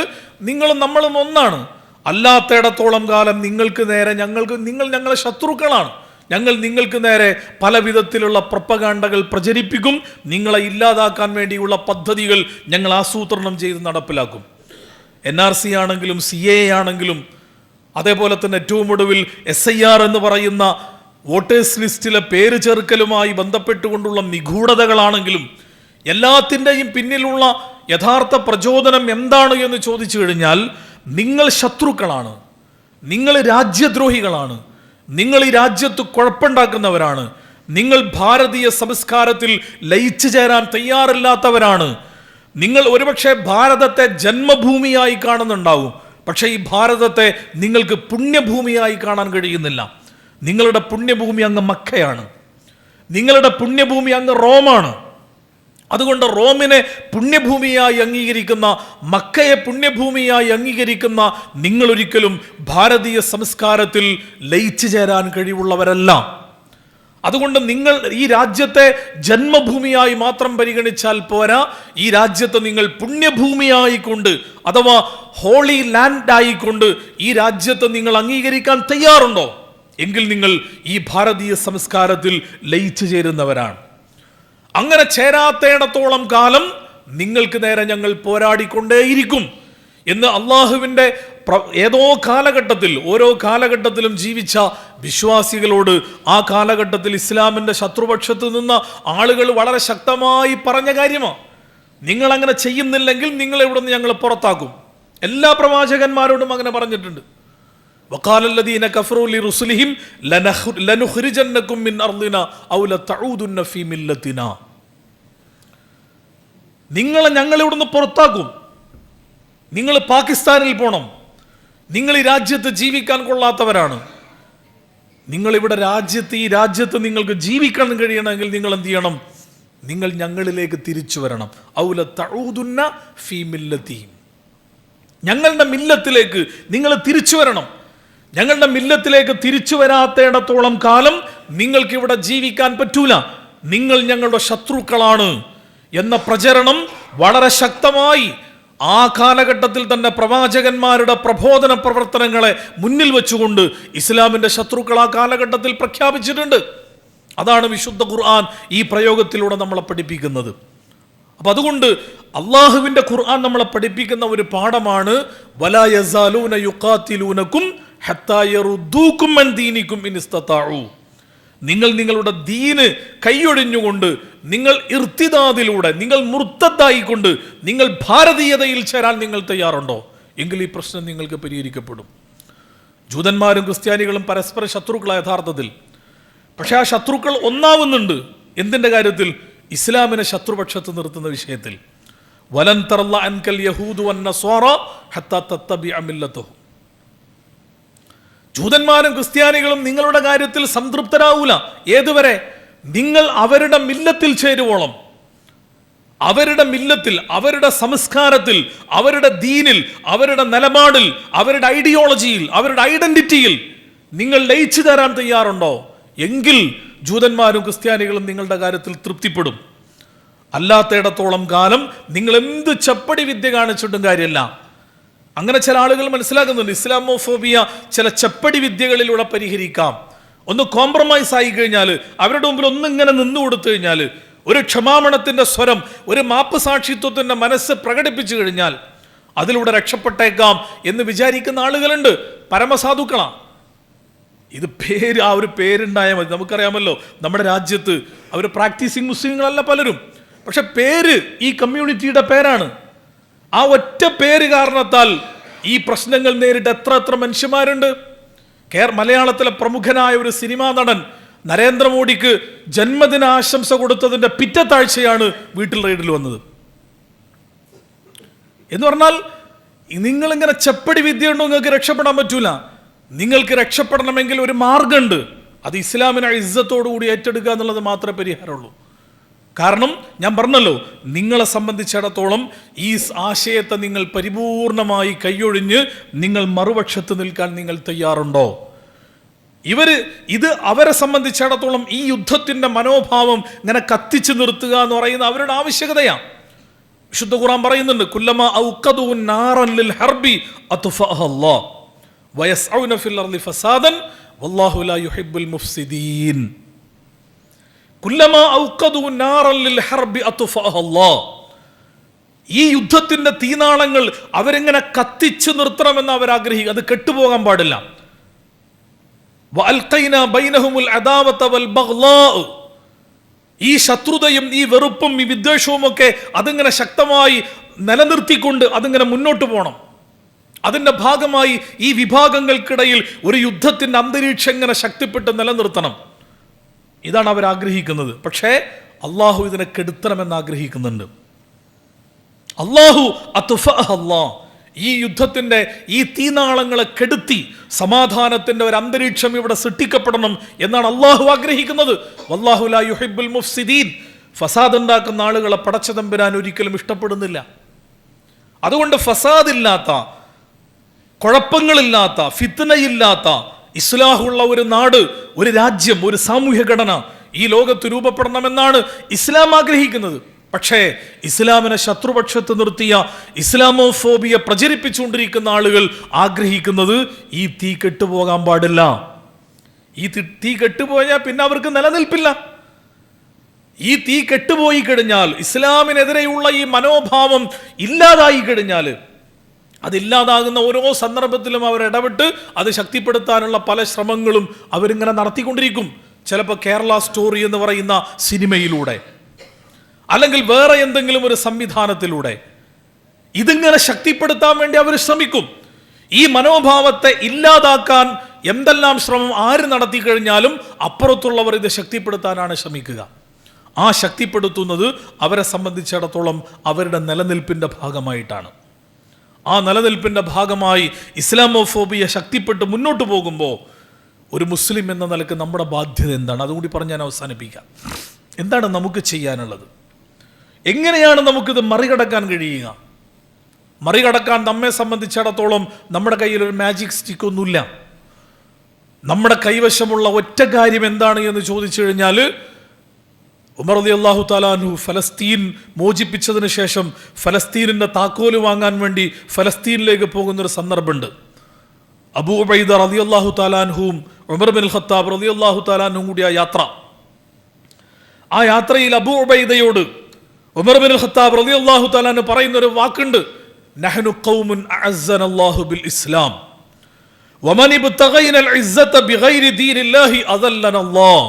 നിങ്ങളും നമ്മളും ഒന്നാണ്. അല്ലാത്തയിടത്തോളം കാലം നിങ്ങൾക്ക് നേരെ നിങ്ങൾ ഞങ്ങളെ ശത്രുക്കളാണ്. ഞങ്ങൾ നിങ്ങൾക്ക് നേരെ പല വിധത്തിലുള്ള പ്രൊപ്പഗാണ്ടകൾ പ്രചരിപ്പിക്കും. നിങ്ങളെ ഇല്ലാതാക്കാൻ വേണ്ടിയുള്ള പദ്ധതികൾ ഞങ്ങൾ ആസൂത്രണം ചെയ്ത് നടപ്പിലാക്കും. NRC ആണെങ്കിലും CAA ആണെങ്കിലും അതേപോലെ തന്നെ ഏറ്റവും ഒടുവിൽ SIR എന്ന് പറയുന്ന വോട്ടേഴ്സ് ലിസ്റ്റിലെ പേര് ചേർക്കലുമായി ബന്ധപ്പെട്ടുകൊണ്ടുള്ള നിഗൂഢതകളാണെങ്കിലും എല്ലാത്തിൻ്റെയും പിന്നിലുള്ള യഥാർത്ഥ പ്രചോദനം എന്താണ് എന്ന് ചോദിച്ചു കഴിഞ്ഞാൽ, നിങ്ങൾ ശത്രുക്കളാണ്, നിങ്ങൾ രാജ്യദ്രോഹികളാണ്, നിങ്ങൾ ഈ രാജ്യത്ത് കുഴപ്പമുണ്ടാക്കുന്നവരാണ്, നിങ്ങൾ ഭാരതീയ സംസ്കാരത്തിൽ ലയിച്ചു ചേരാൻ തയ്യാറില്ലാത്തവരാണ്, നിങ്ങൾ ഒരുപക്ഷെ ഭാരതത്തെ ജന്മഭൂമിയായി കാണുന്നുണ്ടാവും, പക്ഷേ ഈ ഭാരതത്തെ നിങ്ങൾക്ക് പുണ്യഭൂമിയായി കാണാൻ കഴിയുന്നില്ല. നിങ്ങളുടെ പുണ്യഭൂമി അങ്ങ് മക്കയാണ്, നിങ്ങളുടെ പുണ്യഭൂമി അങ്ങ് റോമാണ്. അതുകൊണ്ട് റോമിനെ പുണ്യഭൂമിയായി അംഗീകരിക്കുന്ന, മക്കയെ പുണ്യഭൂമിയായി അംഗീകരിക്കുന്ന നിങ്ങളൊരിക്കലും ഭാരതീയ സംസ്കാരത്തിൽ ലയിച്ചു ചേരാൻ കഴിവുള്ളവരല്ല. അതുകൊണ്ട് നിങ്ങൾ ഈ രാജ്യത്തെ ജന്മഭൂമിയായി മാത്രം പരിഗണിച്ചാൽ പോരാ, ഈ രാജ്യത്തെ നിങ്ങൾ പുണ്യഭൂമിയായിക്കൊണ്ട് അഥവാ ഹോളി ലാൻഡ് ആയിക്കൊണ്ട് ഈ രാജ്യത്തെ നിങ്ങൾ അംഗീകരിക്കാൻ തയ്യാറുണ്ടോ? എങ്കിൽ നിങ്ങൾ ഈ ഭാരതീയ സംസ്കാരത്തിൽ ലയിച്ചു ചേരുന്നവരാണ്. അങ്ങനെ ചേരാത്തേടത്തോളം കാലം നിങ്ങൾക്ക് നേരെ ഞങ്ങൾ പോരാടിക്കൊണ്ടേയിരിക്കും എന്ന് അള്ളാഹുവിൻ്റെ ഏതോ കാലഘട്ടത്തിൽ, ഓരോ കാലഘട്ടത്തിലും ജീവിച്ച വിശ്വാസികളോട് ആ കാലഘട്ടത്തിൽ ഇസ്ലാമിൻ്റെ ശത്രുപക്ഷത്ത് നിന്ന ആളുകൾ വളരെ ശക്തമായി പറഞ്ഞ കാര്യമാണ്. നിങ്ങൾ അങ്ങനെ ചെയ്യുന്നില്ലെങ്കിൽ നിങ്ങൾ ഇവിടെ നിന്ന് ഞങ്ങൾ പുറത്താക്കും. എല്ലാ പ്രവാചകന്മാരോടും അങ്ങനെ പറഞ്ഞിട്ടുണ്ട്. വഖാലല്ലദീന കഫറൂ ലിറുസുലിഹിം ലനുഖ്രിജന്നകും മിൻ അർദിനാ ഔ ലതഊദുന്ന ഫീ മില്ലത്തിനാ. നിങ്ങളെ ഞങ്ങൾ ഇവിടുന്ന് പുറത്താക്കും, നിങ്ങൾ പാകിസ്ഥാനിൽ പോകണം, നിങ്ങൾ ഈ രാജ്യത്ത് ജീവിക്കാൻ കൊള്ളാത്തവരാണ്, നിങ്ങളിവിടെ ഈ രാജ്യത്ത് നിങ്ങൾക്ക് ജീവിക്കാൻ കഴിയണമെങ്കിൽ നിങ്ങൾ എന്ത് ചെയ്യണം? നിങ്ങൾ ഞങ്ങളിലേക്ക് തിരിച്ചു വരണം. ഔ ലതഊദുന്ന ഫീ മില്ലത്തി. ഞങ്ങളുടെ മില്ലത്തിലേക്ക് നിങ്ങൾ തിരിച്ചു വരണം. ഞങ്ങളുടെ മില്ലത്തിലേക്ക് തിരിച്ചു വരാത്തേടത്തോളം കാലം നിങ്ങൾക്കിവിടെ ജീവിക്കാൻ പറ്റൂല, നിങ്ങൾ ഞങ്ങളുടെ ശത്രുക്കളാണ് എന്ന പ്രചരണം വളരെ ശക്തമായി ആ കാലഘട്ടത്തിൽ തന്നെ പ്രവാചകന്മാരുടെ പ്രബോധന പ്രവർത്തനങ്ങളെ മുന്നിൽ വെച്ചുകൊണ്ട് ഇസ്ലാമിൻ്റെ ശത്രുക്കൾ ആ കാലഘട്ടത്തിൽ പ്രഖ്യാപിച്ചിട്ടുണ്ട്. അതാണ് വിശുദ്ധ ഖുർആൻ ഈ പ്രയോഗത്തിലൂടെ നമ്മളെ പഠിപ്പിക്കുന്നത്. അപ്പം അതുകൊണ്ട് അള്ളാഹുവിൻ്റെ ഖുർആൻ നമ്മളെ പഠിപ്പിക്കുന്ന ഒരു പാഠമാണ് വലാ യസാലൂന യുഖാതിലൂനകും ഹത്താ യറുദ്ദൂകും അൻ ദീനികും ഇൻ ഇസ്തതാഉ. നിങ്ങൾ നിങ്ങളുടെ ദീന് കൈയൊഴിഞ്ഞുകൊണ്ട്, നിങ്ങൾ ഇർത്തിദാദിലൂടെ, നിങ്ങൾ മുർത്തദ്ദായിക്കൊണ്ട് നിങ്ങൾ ഭാരതീയതയിൽ ചേരാൻ നിങ്ങൾ തയ്യാറുണ്ടോ? എങ്കിൽ ഈ പ്രശ്നം നിങ്ങൾക്ക് പരിഹരിക്കപ്പെടും. ജൂതന്മാരും ക്രിസ്ത്യാനികളും പരസ്പര ശത്രുക്കളായ യഥാർത്ഥത്തിൽ. പക്ഷെ ആ ശത്രുക്കൾ ഒന്നാവുന്നുണ്ട്. എന്തിൻ്റെ കാര്യത്തിൽ? ഇസ്ലാമിനെ ശത്രുപക്ഷത്ത് നിർത്തുന്ന വിഷയത്തിൽ. വലൻ തറല്ല അൻകൽ യഹൂദു വന്നസ്വാറ ഹത്താ തത്തബിഅ മില്ലതഹും. ജൂതന്മാരും ക്രിസ്ത്യാനികളും നിങ്ങളുടെ കാര്യത്തിൽ സംതൃപ്തരാവൂല. ഏതുവരെ? നിങ്ങൾ അവരുടെ മില്ലത്തിൽ ചേരുവോളം, അവരുടെ മില്ലത്തിൽ, അവരുടെ സംസ്കാരത്തിൽ, അവരുടെ ദീനിൽ, അവരുടെ നിലപാടിൽ, അവരുടെ ഐഡിയോളജിയിൽ, അവരുടെ ഐഡന്റിറ്റിയിൽ നിങ്ങൾ ലയിച്ചു തരാൻ തയ്യാറുണ്ടോ? എങ്കിൽ ജൂതന്മാരും ക്രിസ്ത്യാനികളും നിങ്ങളുടെ കാര്യത്തിൽ തൃപ്തിപ്പെടും. അല്ലാത്തയിടത്തോളം കാലം നിങ്ങൾ എന്ത് ചപ്പടി വിദ്യ കാണിച്ചിട്ടും കാര്യമില്ല. അങ്ങനെ ചില ആളുകൾ മനസ്സിലാക്കുന്നുണ്ട് ഇസ്ലാമോഫോബിയ ചില ചപ്പടി വിദ്യകളിലൂടെ പരിഹരിക്കാം. ഒന്ന് കോംപ്രമൈസ് ആയി കഴിഞ്ഞാൽ, അവരുടെ മുമ്പിൽ ഒന്നിങ്ങനെ നിന്നു കൊടുത്തു കഴിഞ്ഞാൽ, ഒരു ക്ഷമാപണത്തിൻ്റെ സ്വരം, ഒരു മാപ്പ് സാക്ഷിത്വത്തിൻ്റെ മനസ്സ് പ്രകടിപ്പിച്ചു കഴിഞ്ഞാൽ അതിലൂടെ രക്ഷപ്പെട്ടേക്കാം എന്ന് വിചാരിക്കുന്ന ആളുകളുണ്ട്. പരമസാധുക്കളാണ്. ഇത് ആ ഒരു പേരുണ്ടായാൽ മതി. നമുക്കറിയാമല്ലോ നമ്മുടെ രാജ്യത്ത് അവർ പ്രാക്ടീസിങ് മുസ്ലിങ്ങളല്ല പലരും, പക്ഷെ പേര് ഈ കമ്മ്യൂണിറ്റിയുടെ പേരാണ്. ആ ഒറ്റ പേര് കാരണത്താൽ ഈ പ്രശ്നങ്ങൾ നേരിട്ട് എത്ര മനുഷ്യന്മാരുണ്ട്. മലയാളത്തിലെ പ്രമുഖനായ ഒരു സിനിമാ നടൻ നരേന്ദ്രമോദിക്ക് ജന്മദിനാശംസ കൊടുത്തതിൻ്റെ പിറ്റത്താഴ്ചയാണ് വീട്ടിൽ റെയ്ഡിൽ വന്നത്. എന്ന് പറഞ്ഞാൽ നിങ്ങളിങ്ങനെ ചെപ്പടി വിദ്യ ഉണ്ടോ നിങ്ങൾക്ക് രക്ഷപ്പെടാൻ പറ്റൂല. നിങ്ങൾക്ക് രക്ഷപ്പെടണമെങ്കിൽ ഒരു മാർഗമുണ്ട്. അത് ഇസ്ലാമിനെ ഇസ്സത്തോടുകൂടി ഏറ്റെടുക്കുക എന്നുള്ളത് മാത്രമേ പരിഹാരമുള്ളൂ. കാരണം ഞാൻ പറഞ്ഞല്ലോ, നിങ്ങളെ സംബന്ധിച്ചിടത്തോളം ഈ ആശയത്തെ നിങ്ങൾ പരിപൂർണമായി കൈയൊഴിഞ്ഞ് നിങ്ങൾ മറുപക്ഷത്ത് നിൽക്കാൻ നിങ്ങൾ തയ്യാറുണ്ടോ? ഇത് അവരെ സംബന്ധിച്ചിടത്തോളം ഈ യുദ്ധത്തിന്റെ മനോഭാവം ഇങ്ങനെ കത്തിച്ചു നിർത്തുക എന്ന് പറയുന്ന അവരുടെ ആവശ്യകതയാണ്. വിശുദ്ധ ഖുർആൻ പറയുന്നുണ്ട്, കുല്ലമാ ഔഖദു നാറൻ ലിൽ ഹർബി അത്ഫഅഹ അല്ലാഹ് വയസ്ഔന ഫിൽ അർളി ഫസാദൻ വല്ലാഹു ലാ യുഹിബ്ബുൽ മുഫ്സിദീൻ. കുല്ലമാ ഔഖദു നാറൻ ലിൽ ഹർബി അത്ഫഅഹ അല്ലാഹ്. ഈ യുദ്ധത്തിന്റെ തീനാളങ്ങൾ അവരെങ്ങനെ കത്തിച്ചു നിർത്തണമെന്ന് അവർ ആഗ്രഹിക്കുക. അത് കെട്ടുപോകാൻ പാടില്ല. വഅൽഖൈനാ ബൈനഹുമുൽ അദാവത വൽ ബഗ്ളാ. ഈ ശത്രുതയും ഈ വെറുപ്പും ഈ വിദ്വേഷവും ഒക്കെ അതിങ്ങനെ ശക്തമായി നിലനിർത്തിക്കൊണ്ട് അതിങ്ങനെ മുന്നോട്ട് പോകണം. അതിൻ്റെ ഭാഗമായി ഈ വിഭാഗങ്ങൾക്കിടയിൽ ഒരു യുദ്ധത്തിൻ്റെ അന്തരീക്ഷം ഇങ്ങനെ ശക്തിപ്പെട്ട് നിലനിർത്തണം. ഇതാണ് അവർ ആഗ്രഹിക്കുന്നത്. പക്ഷേ അള്ളാഹു ഇതിനെ കെടുത്തണമെന്ന് ആഗ്രഹിക്കുന്നുണ്ട്. അള്ളാഹു അത്ഫഅഹല്ലാഹ്, ഈ യുദ്ധത്തിൻ്റെ ഈ തീനാളങ്ങളെ കെടുത്തി സമാധാനത്തിൻ്റെ ഒരു അന്തരീക്ഷം ഇവിടെ സൃഷ്ടിക്കപ്പെടണം എന്നാണ് അള്ളാഹു ആഗ്രഹിക്കുന്നത്. വല്ലാഹു ലാ യുഹിബ്ബുൽ മുഫ്സിദീൻ. ഫസാദ് ഉണ്ടാക്കുന്ന ആളുകളെ പടച്ച തമ്പുരാൻ ഒരിക്കലും ഇഷ്ടപ്പെടുന്നില്ല. അതുകൊണ്ട് ഫസാദില്ലാത്ത, കുഴപ്പങ്ങളില്ലാത്ത, ഫിത്നയില്ലാത്ത ഇസ്ലാഹുള്ള ഒരു നാട്, ഒരു രാജ്യം, ഒരു സാമൂഹ്യ ഘടന ഈ ലോകത്ത് രൂപപ്പെടണമെന്നാണ് ഇസ്ലാം ആഗ്രഹിക്കുന്നത്. പക്ഷേ ഇസ്ലാമിനെ ശത്രുപക്ഷത്ത് നിർത്തിയ ഇസ്ലാമോഫോബിയ പ്രചരിപ്പിച്ചുകൊണ്ടിരിക്കുന്ന ആളുകൾ ആഗ്രഹിക്കുന്നത് ഈ തീ കെട്ടുപോകാൻ പാടില്ല. ഈ തീ കെട്ടുപോയാൽ പിന്നെ അവർക്ക് നിലനിൽപ്പില്ല. ഈ തീ കെട്ടുപോയി കഴിഞ്ഞാൽ, ഇസ്ലാമിനെതിരെയുള്ള ഈ മനോഭാവം ഇല്ലാതായി കഴിഞ്ഞാൽ, അതില്ലാതാകുന്ന ഓരോ സന്ദർഭത്തിലും അവർ ഇടപെട്ട് അത് ശക്തിപ്പെടുത്താനുള്ള പല ശ്രമങ്ങളും അവരിങ്ങനെ നടത്തിക്കൊണ്ടിരിക്കും. ചിലപ്പോൾ കേരള സ്റ്റോറി എന്ന് പറയുന്ന സിനിമയിലൂടെ, അല്ലെങ്കിൽ വേറെ എന്തെങ്കിലും ഒരു സംവിധാനത്തിലൂടെ ഇതിങ്ങനെ ശക്തിപ്പെടുത്താൻ വേണ്ടി അവർ ശ്രമിക്കും. ഈ മനോഭാവത്തെ ഇല്ലാതാക്കാൻ എന്തെല്ലാം ശ്രമം ആര് നടത്തി കഴിഞ്ഞാലും അപ്പുറത്തുള്ളവർ ഇത് ശക്തിപ്പെടുത്താനാണ് ശ്രമിക്കുക. ആ ശക്തിപ്പെടുത്തുന്നത് അവരെ സംബന്ധിച്ചിടത്തോളം അവരുടെ നിലനിൽപ്പിൻ്റെ ഭാഗമായിട്ടാണ്. ആ നിലനിൽപ്പിൻ്റെ ഭാഗമായി ഇസ്ലാമോഫോബിയ ശക്തിപ്പെട്ട് മുന്നോട്ട് പോകുമ്പോൾ ഒരു മുസ്ലിം എന്ന നിലക്ക് നമ്മുടെ ബാധ്യത എന്താണ്? അതുകൂടി പറഞ്ഞ് ഞാൻ അവസാനിപ്പിക്കാം. എന്താണ് നമുക്ക് ചെയ്യാനുള്ളത്? എങ്ങനെയാണ് നമുക്കിത് മറികടക്കാൻ കഴിയുക? മറികടക്കാൻ നമ്മെ സംബന്ധിച്ചിടത്തോളം നമ്മുടെ കയ്യിൽ ഒരു മാജിക് സ്റ്റിക്ക് ഒന്നുമില്ല. നമ്മുടെ കൈവശമുള്ള ഒറ്റ കാര്യം എന്താണ് എന്ന് ചോദിച്ചു കഴിഞ്ഞാൽ, ഉമർ റളിയല്ലാഹു തആല അൻഹു ഫലസ്തീൻ മോചിപ്പിച്ചതിന് ശേഷം ഫലസ്തീനിൻ്റെ താക്കോല് വാങ്ങാൻ വേണ്ടി ഫലസ്തീനിലേക്ക് പോകുന്നൊരു സന്ദർഭമുണ്ട്. അബൂ ഉബൈദ റളിയല്ലാഹു തആല അൻഹുവും ഉമർ ബിൻ ഖത്താബ് റളിയല്ലാഹു തആല അൻഹുവും കൂടി ആ യാത്രയിൽ അബൂ ഉബൈദയോട് ഉമർ ബിൻ ഖത്താബ് റളിയല്ലാഹു തആല അൻഹു പറയുന്ന ഒരു വാക്കുണ്ട്, നഹ്നു ഖൗമുൻ അഅസ്സനല്ലാഹു ബിൽ ഇസ്ലാം വമൻ ഇബ്തഗൈനൽ ഇസ്സത ബിഗൈരി ദീനില്ലാഹി അദല്ലനല്ലാഹ്.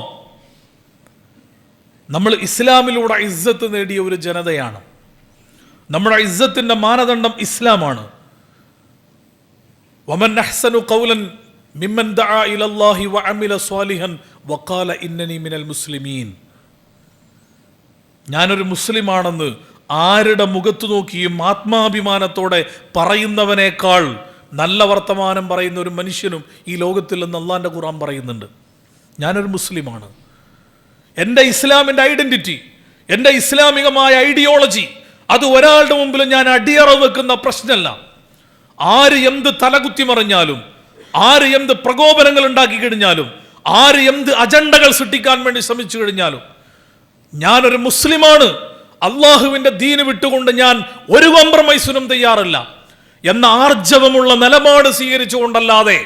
നമ്മൾ ഇസ്ലാമിലൂടെ ഇസ്സത്ത് നേടിയ ഒരു ജനതയാണ്. നമ്മുടെ ഇസ്സത്തിന്റെ മാനദണ്ഡം ഇസ്ലാമാണ്. വമൻ അഹ്സനു ഖൗലൻ മിമ്മൻ ദഅ ഇലല്ലാഹി വഅമില സ്വാലിഹൻ വഖാല ഇന്നനി മിനൽ മുസ്ലിമീൻ. ഞാനൊരു മുസ്ലിമാണെന്ന് ആരുടെ മുഖത്ത് നോക്കിയും ആത്മാഭിമാനത്തോടെ പറയുന്നവനേക്കാൾ നല്ല വർത്തമാനം പറയുന്ന ഒരു മനുഷ്യനും ഈ ലോകത്തിൽ നിന്ന് അള്ളാന്റെ ഖുർആൻ പറയുന്നുണ്ട്. ഞാനൊരു മുസ്ലിമാണ്. എൻ്റെ ഇസ്ലാമിൻ്റെ ഐഡന്റിറ്റി, എൻ്റെ ഇസ്ലാമികമായ ഐഡിയോളജി, അത് ഒരാളുടെ മുമ്പിൽ ഞാൻ അടിയറ വെക്കുന്ന പ്രശ്നമല്ല. ആര് എന്ത് തലകുത്തി മറിഞ്ഞാലും, ആര് എന്ത് പ്രകോപനങ്ങൾ ഉണ്ടാക്കി കഴിഞ്ഞാലും, ആര് എന്ത് അജണ്ടകൾ സൃഷ്ടിക്കാൻ വേണ്ടി ശ്രമിച്ചു കഴിഞ്ഞാലും ഞാനൊരു മുസ്ലിമാണ്, അള്ളാഹുവിൻ്റെ ദീന് വിട്ടുകൊണ്ട് ഞാൻ ഒരു കോംപ്രമൈസിനും തയ്യാറല്ല എന്ന ആർജവമുള്ള നിലപാട് സ്വീകരിച്ചുകൊണ്ടല്ലാതെ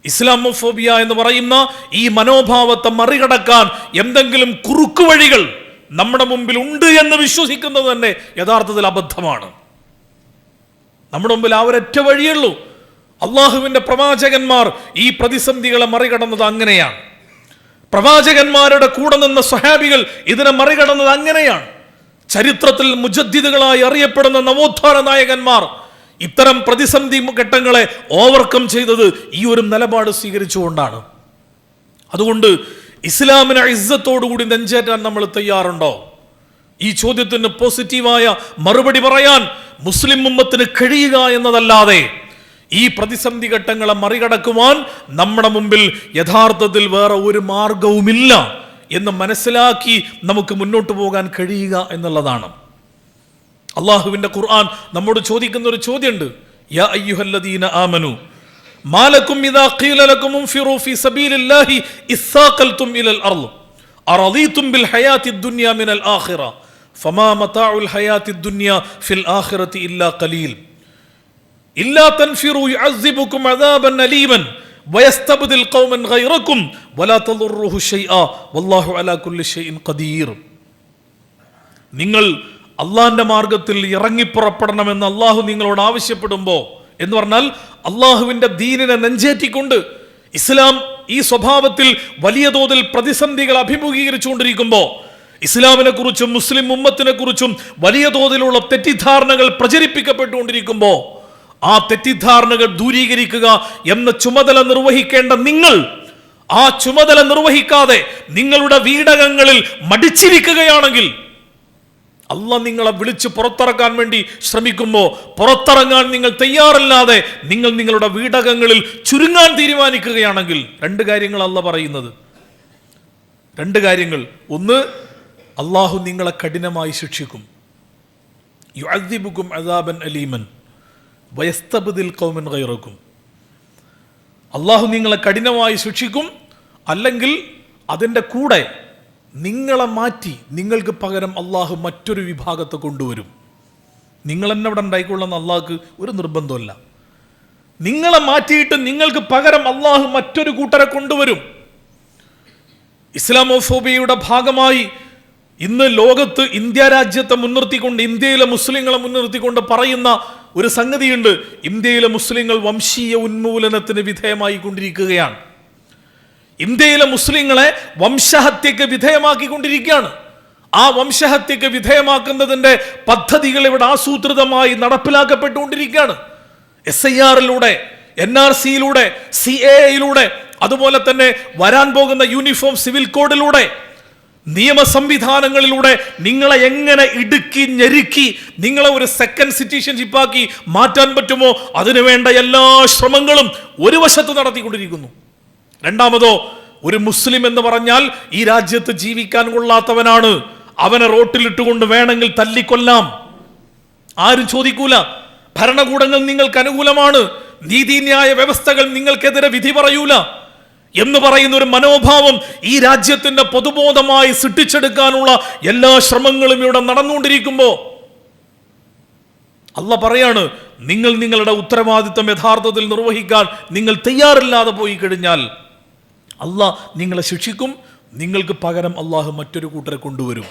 ഇസ്ലാമോഫോബിയ എന്ന് പറയുന്ന ഈ മനോഭാവത്തെ മറികടക്കാൻ എന്തെങ്കിലും കുറുക്കുവഴികൾ നമ്മുടെ മുമ്പിൽ ഉണ്ട് എന്ന് വിശ്വസിക്കുന്നത് തന്നെ യഥാർത്ഥത്തിൽ അബദ്ധമാണ്. നമ്മുടെ മുമ്പിൽ ആ ഒരൊറ്റ വഴിയുള്ളൂ. അള്ളാഹുവിൻ്റെ പ്രവാചകന്മാർ ഈ പ്രതിസന്ധികളെ മറികടന്നത് അങ്ങനെയാണ്. പ്രവാചകന്മാരുടെ കൂടെ നിന്ന സ്വഹാബികൾ ഇതിനെ മറികടന്നത് അങ്ങനെയാണ്. ചരിത്രത്തിൽ മുജദ്ദിദുകളായി അറിയപ്പെടുന്ന നവോത്ഥാന നായകന്മാർ ഇത്തരം പ്രതിസന്ധി ഘട്ടങ്ങളെ ഓവർകം ചെയ്തത് ഈ ഒരു നിലപാട് സ്വീകരിച്ചുകൊണ്ടാണ്. അതുകൊണ്ട് ഇസ്ലാമിനെ ഇസ്സത്തോടുകൂടി നെഞ്ചേറ്റാൻ നമ്മൾ തയ്യാറുണ്ടോ? ഈ ചോദ്യത്തിന് പോസിറ്റീവായ മറുപടി പറയാൻ മുസ്ലിം ഉമ്മത്തിന് കഴിയുക എന്നതല്ലാതെ ഈ പ്രതിസന്ധി ഘട്ടങ്ങളെ മറികടക്കുവാൻ നമ്മുടെ മുമ്പിൽ യഥാർത്ഥത്തിൽ വേറെ ഒരു മാർഗവുമില്ല എന്ന് മനസ്സിലാക്കി നമുക്ക് മുന്നോട്ട് പോകാൻ കഴിയുക എന്നുള്ളതാണ്. അള്ളാഹുവിന്റെ ഖുർആൻ നമ്മോട് ചോദിക്കുന്ന ഒരു ചോദ്യമുണ്ട്. യാ അയ്യുഹല്ലദീന ആമനു മാലക്കും ഇദാ ഖീല ലക്കും ഉൻഫിറൂ ഫീ സബീലില്ലാഹി ഇസ്സാഖൽതും ഇലൽ അർള് അറളീതും ബിൽ ഹയാത്തിദ് ദുനിയ മിനൽ ആഖിറ ഫമാ മതാഉൽ ഹയാത്തിദ് ദുനിയ ഫിൽ ആഖിറതി ഇല്ലാ ഖലീൽ ഇല്ലാ തൻഫിറൂ യുഅസ്സിബുകും അദാബൻ അലീമൻ വയസ്തബ്ദിൽ ഖൗമൻ ഗൈറകും വലാ തദുറുഹു ശൈആ വല്ലാഹു അലാ കുല്ലി ഷൈഇൻ ഖദീർ. നിങ്ങൾ അള്ളാഹിന്റെ മാർഗത്തിൽ ഇറങ്ങിപ്പുറപ്പെടണമെന്ന് അള്ളാഹു നിങ്ങളോട് ആവശ്യപ്പെടുമ്പോൾ എന്ന് പറഞ്ഞാൽ അള്ളാഹുവിന്റെ ദീനിനെ നെഞ്ചേറ്റിക്കൊണ്ട് ഇസ്ലാം ഈ സ്വഭാവത്തിൽ വലിയ തോതിൽ പ്രതിസന്ധികൾ അഭിമുഖീകരിച്ചുകൊണ്ടിരിക്കുമ്പോൾ ഇസ്ലാമിനെ കുറിച്ചും മുസ്ലിം ഉമ്മത്തിനെ കുറിച്ചും വലിയ തോതിലുള്ള തെറ്റിദ്ധാരണകൾ പ്രചരിപ്പിക്കപ്പെട്ടുകൊണ്ടിരിക്കുമ്പോൾ ആ തെറ്റിദ്ധാരണകൾ ദൂരീകരിക്കുക എന്ന ചുമതല നിർവഹിക്കേണ്ട നിങ്ങൾ ആ ചുമതല നിർവഹിക്കാതെ നിങ്ങളുടെ വീടകങ്ങളിൽ മടിച്ചിരിക്കുകയാണെങ്കിൽ അള്ളാഹ് നിങ്ങളെ വിളിച്ച് പുറത്തിറക്കാൻ വേണ്ടി ശ്രമിക്കുമ്പോൾ പുറത്തിറങ്ങാൻ നിങ്ങൾ തയ്യാറല്ലാതെ നിങ്ങൾ നിങ്ങളുടെ വീടകങ്ങളിൽ ചുരുങ്ങാൻ തീരുമാനിക്കുകയാണെങ്കിൽ രണ്ട് കാര്യങ്ങൾ അള്ളാഹ് പറയുന്നത്. രണ്ട് കാര്യങ്ങൾ. ഒന്ന്, അള്ളാഹു നിങ്ങളെ കഠിനമായി ശിക്ഷിക്കും. യുഅദ്ദിബുകും അദാബൻ അലീമൻ വയസ്തബ്ദിൽ ഖൗമൻ ഗൈറകും. അള്ളാഹു നിങ്ങളെ കഠിനമായി ശിക്ഷിക്കും. അല്ലെങ്കിൽ അതിൻ്റെ കൂടെ നിങ്ങളെ മാറ്റി നിങ്ങൾക്ക് പകരം അള്ളാഹു മറ്റൊരു വിഭാഗത്തെ കൊണ്ടുവരും. നിങ്ങൾ തന്നെ ഇവിടെ ഉണ്ടായിക്കൊള്ളുന്ന അള്ളാഹ്ക്ക് ഒരു നിർബന്ധമല്ല. നിങ്ങളെ മാറ്റിയിട്ട് നിങ്ങൾക്ക് പകരം അള്ളാഹു മറ്റൊരു കൂട്ടരെ കൊണ്ടുവരും. ഇസ്ലാമോഫോബിയയുടെ ഭാഗമായി ഇന്ന് ലോകത്ത് ഇന്ത്യ രാജ്യത്തെ മുൻനിർത്തിക്കൊണ്ട്, ഇന്ത്യയിലെ മുസ്ലിങ്ങളെ മുൻനിർത്തിക്കൊണ്ട് പറയുന്ന ഒരു സംഗതിയുണ്ട്. ഇന്ത്യയിലെ മുസ്ലിങ്ങൾ വംശീയ ഉന്മൂലനത്തിന് വിധേയമായി കൊണ്ടിരിക്കുകയാണ്. ഇന്ത്യയിലെ മുസ്ലിങ്ങളെ വംശഹത്യക്ക് വിധേയമാക്കിക്കൊണ്ടിരിക്കുകയാണ്. ആ വംശഹത്യക്ക് വിധേയമാക്കുന്നതിൻ്റെ പദ്ധതികൾ ഇവിടെ ആസൂത്രിതമായി നടപ്പിലാക്കപ്പെട്ടുകൊണ്ടിരിക്കുകയാണ്. SIR-ലൂടെ, NRC-യിലൂടെ, CAA-യിലൂടെ, അതുപോലെ തന്നെ വരാൻ പോകുന്ന യൂണിഫോം സിവിൽ കോഡിലൂടെ, നിയമ സംവിധാനങ്ങളിലൂടെ നിങ്ങളെ എങ്ങനെ ഇടുക്കി ഞെരുക്കി നിങ്ങളെ ഒരു സെക്കൻഡ് സിറ്റിസൺഷിപ്പാക്കി മാറ്റാൻ പറ്റുമോ അതിനുവേണ്ട എല്ലാ ശ്രമങ്ങളും ഒരു വശത്ത് നടത്തിക്കൊണ്ടിരിക്കുന്നു. രണ്ടാമതോ, ഒരു മുസ്ലിം എന്ന് പറഞ്ഞാൽ ഈ രാജ്യത്ത് ജീവിക്കാൻ കൊള്ളാത്തവനാണ്, അവനെ റോട്ടിലിട്ടുകൊണ്ട് വേണമെങ്കിൽ തല്ലിക്കൊല്ലാം, ആരും ചോദിക്കൂല. ഭരണകൂടങ്ങൾ നിങ്ങൾക്ക് അനുകൂലമാണ്, നീതിന്യായ വ്യവസ്ഥകൾ നിങ്ങൾക്കെതിരെ വിധി പറയൂല എന്ന് പറയുന്ന ഒരു മനോഭാവം ഈ രാജ്യത്തിന്റെ പൊതുബോധമായി സൃഷ്ടിച്ചെടുക്കാനുള്ള എല്ലാ ശ്രമങ്ങളും ഇവിടെ നടന്നുകൊണ്ടിരിക്കുമ്പോൾ അള്ളാഹ് പറയാണ്, നിങ്ങൾ നിങ്ങളുടെ ഉത്തരവാദിത്വം യഥാർത്ഥത്തിൽ നിർവഹിക്കാൻ നിങ്ങൾ തയ്യാറില്ലാതെ പോയി കഴിഞ്ഞാൽ അള്ളാഹ് നിങ്ങളെ ശിക്ഷിക്കും. നിങ്ങൾക്ക് പകരം അള്ളാഹു മറ്റൊരു കൂട്ടരെ കൊണ്ടുവരും.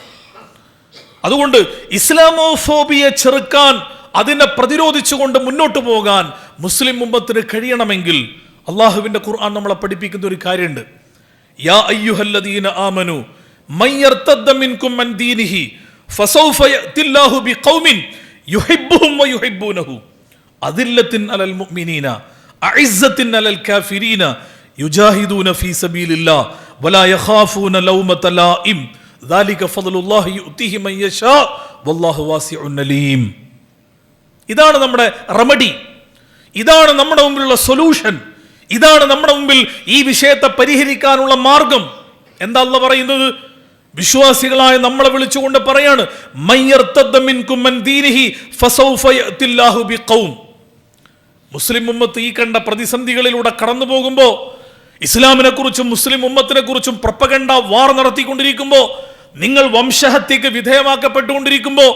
അതുകൊണ്ട് ഇസ്ലാമോഫോബിയെ ചെറുക്കാൻ, അതിനെ പ്രതിരോധിച്ചുകൊണ്ട് മുന്നോട്ട് പോകാൻ മുസ്ലിം ഉമ്മത്തിന് കഴിയണമെങ്കിൽ അള്ളാഹുവിന്റെ ഖുർആൻ നമ്മളെ പഠിപ്പിക്കുന്ന ഒരു കാര്യമുണ്ട്. യാ അയ്യുഹല്ലദീന ആമനു മയ്യർതദ്ദ മിൻകും അൻ ദീനിഹി ഫസൗഫ യഅതില്ലാഹു ബിഖൗമിൻ യുഹിബ്ബുഹും വയുഹിബ്ബൂനഹു അദില്ലത്തിൻ അലൽ മുഅ്മിനീന അഇസ്സത്തിൻ അലൽ കാഫിരീന യുജാഹിദൂന ഫീ സബീലില്ലാഹ് വലാ യഖാഫൂന ലൗമത ലായിം ദാലിക ഫദ്ലുല്ലാഹി യുഅതിഹി മൻ യശാ വല്ലാഹു വാസിഉൻ അലീം. ഇതാണ് നമ്മുടെ റെമഡി, ഇതാണ് നമ്മുടെ മുമ്പിലുള്ള സൊല്യൂഷൻ, ഇതാണ് നമ്മുടെ മുമ്പിൽ ഈ വിഷയത്തെ പരിഹരിക്കാനുള്ള മാർഗം. എന്താ അല്ലാഹ് പറയുന്നത്? വിശ്വാസികളായ നമ്മളെ വിളിച്ചുകൊണ്ട് പറയാണ്, മയ്യർതദ്ദ മിൻകും അൻ ദീനിഹി ഫസൗഫ യഅതില്ലാഹു ബിഖൗം. മുസ്ലിം ഉമ്മത്ത് ഈ കണ്ട പ്രതിസന്ധികളിലൂടെ കടന്നു പോകുമ്പോൾ, ഇസ്ലാമിനെ കുറിച്ചും മുസ്ലിം ഉമ്മത്തിനെ കുറിച്ചും പ്രൊപ്പഗണ്ട വാർ നടത്തിക്കൊണ്ടിരിക്കുമ്പോൾ, നിങ്ങൾ വംശഹത്യക്ക് വിധേയമാക്കപ്പെട്ടുകൊണ്ടിരിക്കുമ്പോൾ,